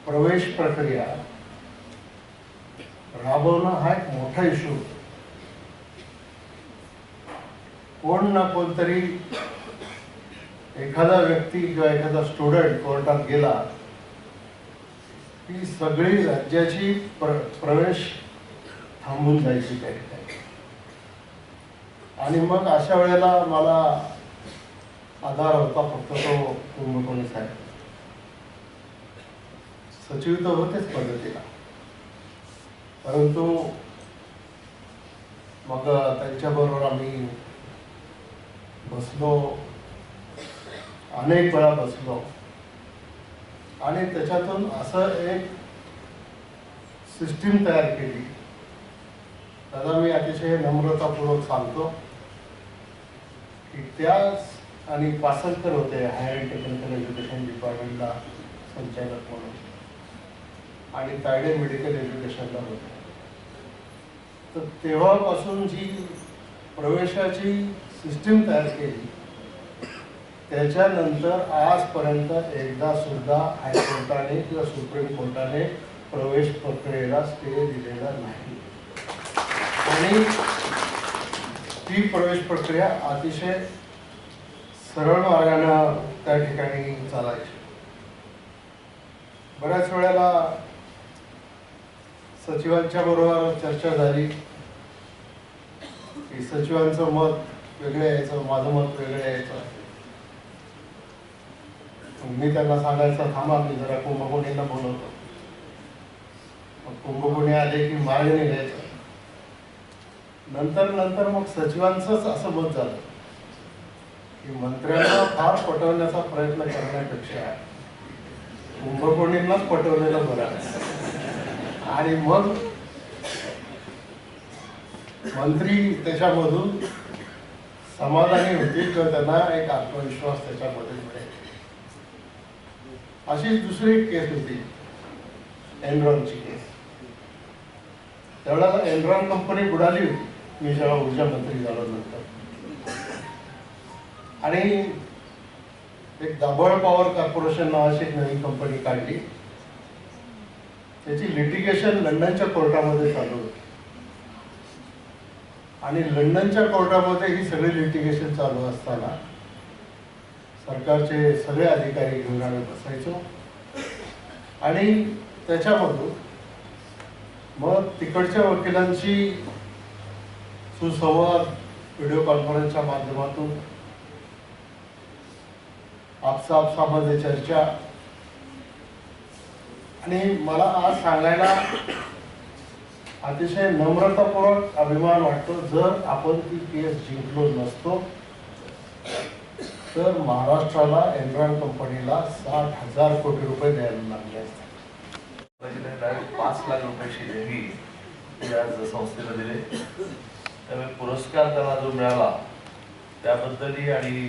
प्रवेश प्रक्रिया राबवणं हा एक मोठा इश्यू. कोण ना कोणतरी एखादा व्यक्ती किंवा एखादा स्टुडंट कोर्टात गेला की सगळी राज्याची प्रवेश थांबून जायची त्या ठिकाणी. आणि मग अशा वेळेला मला आधार होता फक्त तो कुंभकोणी साहेब. सचिव तर होतेच पद्धतीला, परंतु मग त्यांच्याबरोबर आम्ही बसलो, अनेक वेळा बसलो आणि त्याच्यातून असं एक सिस्टीम तयार केली. दादा मी अतिशय नम्रतापूर्वक सांगतो की त्याच आणि पासलकर होते हायर अँड टेक्निकल एज्युकेशन डिपार्टमेंटला संचालक म्हणून आणि तायडे मेडिकल एज्युकेशनला होते. तर तेव्हापासून जी प्रवेशाची सिस्टीम तयार केली त्याच्यानंतर आजपर्यंत एकदा सुद्धा हायकोर्टाने किंवा सुप्रीम कोर्टाने प्रवेश प्रक्रियेला स्टे दिलेला नाही आणि ती प्रवेश प्रक्रिया अतिशय सरळ मार्गाने त्या ठिकाणी चालायची. बऱ्याच वेळेला सचिवांच्या बरोबर चर्चा झाली की सचिवांचं मत वेगळं यायचं, माझं मत वेगळं यायचं. मी त्यांना सांगायचं थांबा मी जरा कुंभकोणीला बोलवतो. मग कुंभकोणी आले की मागणी घ्यायचं. नंतर मग सचिवांचंच असं मत झालं की मंत्र्यांना फार पटवण्याचा प्रयत्न करण्यापेक्षा कुंभकोणींनाच पटवलेलं बरं आणि मग मंत्री त्याच्यामधून समाधानी होतील किंवा त्यांना एक आत्मविश्वास त्याच्यामध्ये मिळेल. अशीच दुसरी एक केस होती, एनरॉनची केस. त्यावेळेला एनरॉन कंपनी बुडाली होती मी जेव्हा ऊर्जा मंत्री झालो नंतर. आणि एक दाभोळ पॉवर कॉर्पोरेशन नावाची एक नवीन कंपनी काढली. त्याची लिटिगेशन लंडनच्या कोर्टामध्ये चालू होती आणि लंडनच्या कोर्टामध्ये ही सगळी लिटिगेशन चालू असताना सरकारचे सगळे अधिकारी घेऊन आम्ही बसायचो आणि त्याच्यामधून मग तिकडच्या वकिलांची सुसंवाद व्हिडिओ कॉन्फरन्सच्या माध्यमातून आपसामध्ये चर्चा. आणि मला आज सांगायला अतिशय नम्रतापूर्वक अभिमान वाटतो, जर आपण ती केस जिंकलो नसतो तर महाराष्ट्राला एनरॉन कंपनीला 60,000 कोटी रुपये द्यायला लागले असते. डायरेक्ट 5 लाख रुपयाची देणगी ते आज संस्थेला दिले. त्यामुळे पुरस्कार त्यांना जो मिळाला त्याबद्दलही आणि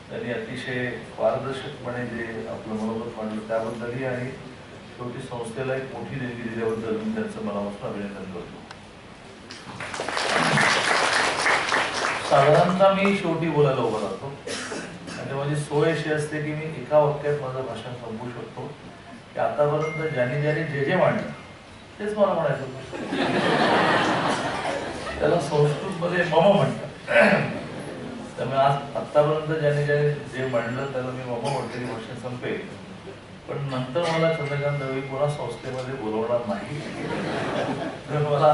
त्यांनी अतिशय पारदर्शकपणे जे आपलं मनोगत मांडलं त्याबद्दलही आणि शेवटी संस्थेला एक मोठी देणगी दिल्याबद्दल मी त्यांचं मनापासून अभिनंदन करतो. साधारणतः मी शेवटी बोलायला उभा राहतो आणि माझी सोय अशी असते की मी एका वाक्यात माझं भाषण संपवू शकतो की आतापर्यंत ज्यांनी जे जे मांडलं तेच मला म्हणायचं होतं. त्याला संस्कृतमध्ये मम म्हणतात. त्यामुळे आज आतापर्यंत ज्यांनी जे मांडलं त्याला मी मम म्हणते की भाषण संपेल. पण नंतर मला चंद्रकांत दळवी पुन्हा संस्थेमध्ये बोलवणार नाही, तर मला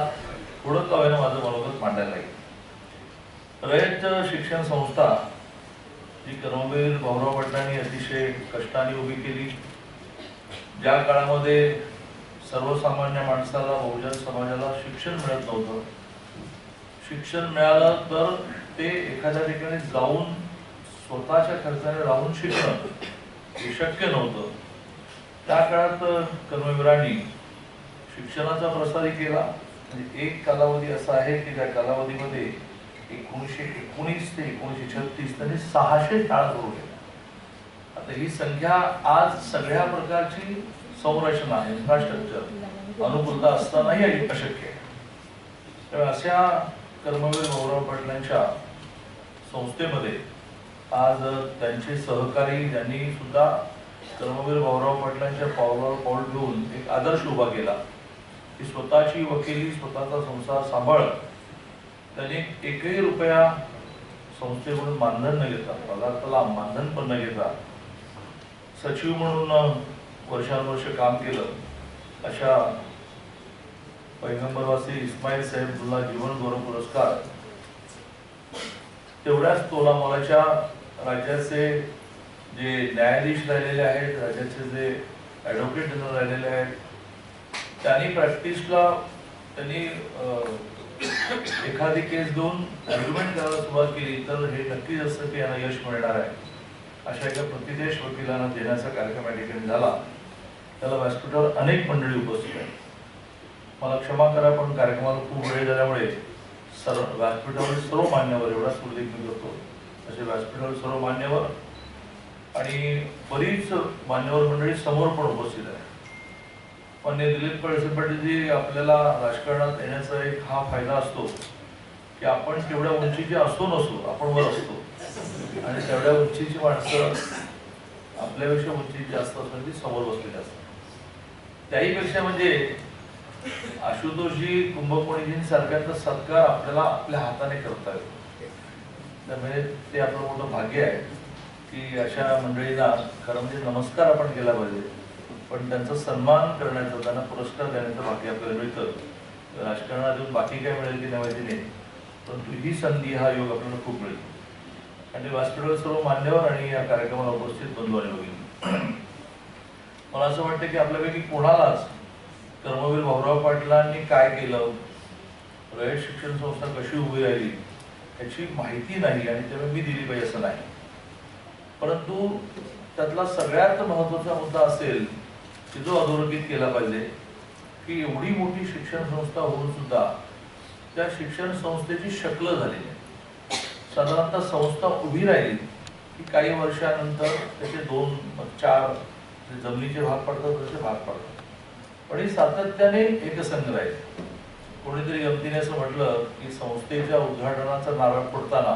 पुढं का होईना माझं मनोगत मांडायला लागेल. रयत शिक्षण संस्था जी कर्मवीर भाऊराव पाटलांनी अतिशय कष्टाने उभी केली, ज्या काळामध्ये सर्वसामान्य माणसाला बहुजन समाजाला शिक्षण मिळत नव्हतं. शिक्षण मिळालं तर ते एखाद्या ठिकाणी जाऊन स्वतःच्या खर्चाने राहून शिकणं हे शक्य नव्हतं. त्या काळात कर्मवीरांनी शिक्षणाचा प्रसारही केला. म्हणजे एक कालावधी असा आहे की त्या कालावधीमध्ये 1919 ते 1936 त्यांनी 600 शाळा सुरू केल्या. आता ही संख्या आज सगळ्या प्रकारची संरचना इन्फ्रास्ट्रक्चर अनुकूलता असतानाही अशक्य आहे. तर अशा कर्मवीर भाऊराव पाटलांच्या संस्थेमध्ये आज त्यांचे सहकारी ज्यांनी सुद्धा कर्मवीर भाऊराव पाटलांच्या पावलावर पाऊल घेऊन एक आदर्श उभा केला की स्वतःची वकिली स्वतःचा संसार सांभाळत त्यांनी एकही रुपया संस्थेकडून मानधन न घेता, पगाराला मानधन पण न घेता सचिव म्हणून वर्षानुवर्ष काम केलं. अशा पैगंबरवासी इस्माईल साहेबुल्ला जीवन गौरव पुरस्कार तेवढ्याच तोलामोलाच्या राज्याचे जे न्यायाधीश राहिलेले आहेत, राज्याचे जे ॲडव्होकेट जनरल राहिलेले आहेत, त्यांनी प्रॅक्टिसला त्यांनी एखादी केस देऊन आर्ग्युमेंट करायला सुरुवात केली तर हे नक्कीच असतं की यांना यश मिळणार आहे. अशा एका प्रतिदेश वकिलांना देण्याचा कार्यक्रम या ठिकाणी झाला. त्याला व्यासपीठावर अनेक मंडळी उपस्थित आहेत. मला क्षमा करा पण कार्यक्रमाला खूप वेळ झाल्यामुळे व्यासपीठावर सर्व मान्यवर एवढाच उल्लेख मी करतो. असे व्यासपीठावर सर्व मान्यवर आणि बरीच मान्यवर मंडळी समोर पण उपस्थित आहे. मान्य दिलीप वळसे पाटीलजी, आपल्याला राजकारणात येण्याचा एक हा फायदा असतो की आपण तेवढ्या उंचीचे असतो नसतो आपण वर असतो आणि तेवढ्या उंचीची माणसं आपल्यापेक्षा उंची जास्त असतात ती समोर बसलेली असतात. त्याहीपेक्षा म्हणजे आशुतोषजी कुंभकोणीजी सारख्यांचा सत्कार आपल्याला आपल्या हाताने करता येतो. त्यामुळे ते आपलं मोठं भाग्य आहे की अशा मंडळींना खरं म्हणजे नमस्कार आपण केला पाहिजे, पण त्यांचा सन्मान करण्याचं, त्यांना पुरस्कार देण्याचं भाग्य आपल्याला मिळतं. राजकारणात येऊन बाकी काय मिळेल की नाही माहिती नाही, परंतु ही संधी हा योग आपल्याला खूप मिळतो. आणि व्यासपीठावर सर्व मान्यवर आणि या कार्यक्रमाला उपस्थित बंधू आणि भगिनी, मला असं वाटतं की आपल्यापैकी कोणालाच कर्मवीर भाऊराव पाटलांनी काय केलं, रयत शिक्षण संस्था कशी उभी राहिली याची माहिती नाही आणि त्यामुळे मी दिली पाहिजे असं नाही. परंतु त्यातला सगळ्यात महत्त्वाचा मुद्दा असेल की जो अधोरेखित केला पाहिजे की एवढी मोठी शिक्षण संस्था होऊन सुद्धा त्या शिक्षण संस्थेची शक्ल झालेली आहे. साधारणतः संस्था उभी राहिली की काही वर्षानंतर त्याचे 2-4 जमिनीचे भाग पडतात, तसे भाग पडतात, पण ही सातत्याने एकसंघ राहील. कोणीतरी गमतीने असं म्हटलं की संस्थेच्या उद्घाटनाचा नारळ फोडताना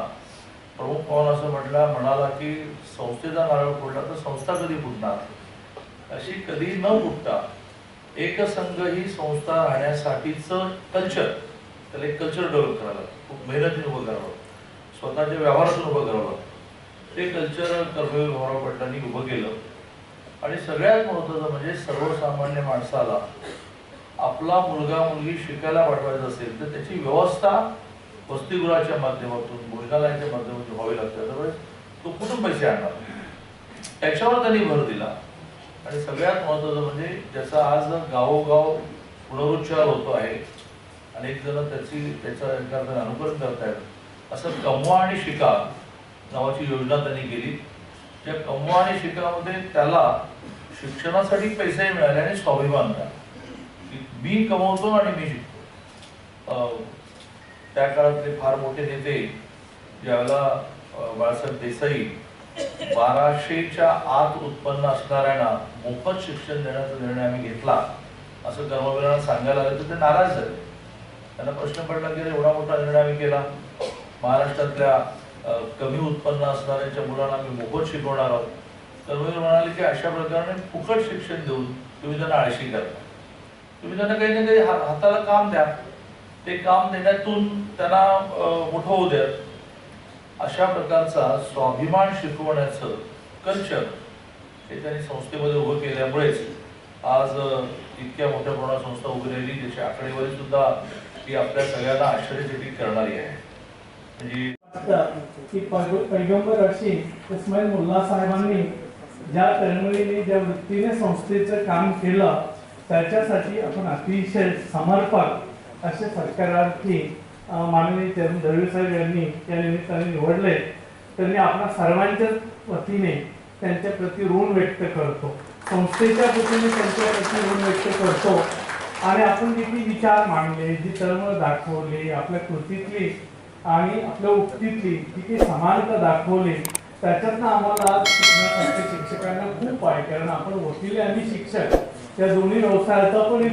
प्रमुख पाहुण असं म्हणाला की संस्थेचा नारळ फोडला तर संस्था कधी फुटणार. अशी कधी न फुटता एकसंघ ही संस्था राहण्यासाठीचं कल्चर, त्याला एक कल्चर डेव्हलप करायला, खूप मेहनतीने उभं करावं, स्वतःच्या व्यवहारातून उभं करावं. ते कल्चर कर्मवीर भाऊराव पाटलांनी उभं केलं. आणि सगळ्यात महत्त्वाचं म्हणजे सर्वसामान्य माणसाला आपला मुलगा मुलगी शिकायला पाठवायचं असेल तर त्याची व्यवस्था वसतिगृहाच्या माध्यमातून, भोजनालयाच्या माध्यमातून व्हावी लागते. अदरवाईज तो कुठून पैसे आणणार, त्याच्यावर त्यांनी भर दिला. आणि सगळ्यात महत्त्वाचं म्हणजे ज्याचा आज गावोगाव पुनरुच्चार होतो आहे, अनेक जण त्याचं अनुकरण करतायत, असं कमवा आणि शिका नावाची योजना त्यांनी केली. त्या कमवा आणि शिकामध्ये त्याला शिक्षणासाठी पैसे मिळाले आणि स्वाभिमान मिळाला की मी कमवतो आणि मी शिकतो. त्या काळातले फार मोठे नेते ज्यावेळेला बाळासाहेब देसाई 1200च्या आत उत्पन्न असणाऱ्यांना मोफत शिक्षण देण्याचा निर्णय आम्ही घेतला असं कर्मवीरांना सांगायला आलं तर ते नाराज झाले. त्यांना प्रश्न पडला की एवढा मोठा निर्णय आम्ही केला, महाराष्ट्रातल्या कमी उत्पन्न असणाऱ्यांच्या मुलांना आम्ही मोफत शिकवणार आहोत. कर्मवीर म्हणाले की अशा प्रकारे फुकट शिक्षण देऊन तुम्ही त्यांना आळशी करता, तुम्ही त्यांना काही ना काही हाताला काम द्या, ते काम देण्यातून त्यांना मोठं होऊ द्या. अशा प्रकारचा स्वाभिमान शिकवण्याचं कल्चर हे त्यांनी संस्थेमध्ये उभं केल्यामुळेच आज इतक्या मोठ्या प्रमाणात संस्था उभी राहिली, त्याची आकडेवारी सुद्धा ही आपल्या सगळ्यांना आश्चर्यचकित करणारी आहे. म्हणजे की पैगंबर अर्शी इस्माईल मुल्ला साहेबांनी ज्या तळमळीने ज्या वृत्तीने संस्थेचं काम केलं त्याच्यासाठी आपण अतिशय समर्पक असे सत्कारार्थी माननीय चरण दळवी साहेब यांनी या निमित्ताने निवडले. त्यांनी आपल्या सर्वांच्या वतीने त्यांच्या प्रति ऋण व्यक्त करतो, संस्थेच्या वतीने त्यांच्या प्रति ऋण व्यक्त करतो. आणि आपण जी विचार मांडले, जी तळमळ दाखवली, आपल्या कृतीतली आणि आपल्या उक्तीतली जी काही समानता दाखवली, त्याच्यातनं आम्हाला आज शिक्षकांना खूप आहे. कारण आपण वकील आणि शिक्षक या दोन्ही व्यवसायाचा पण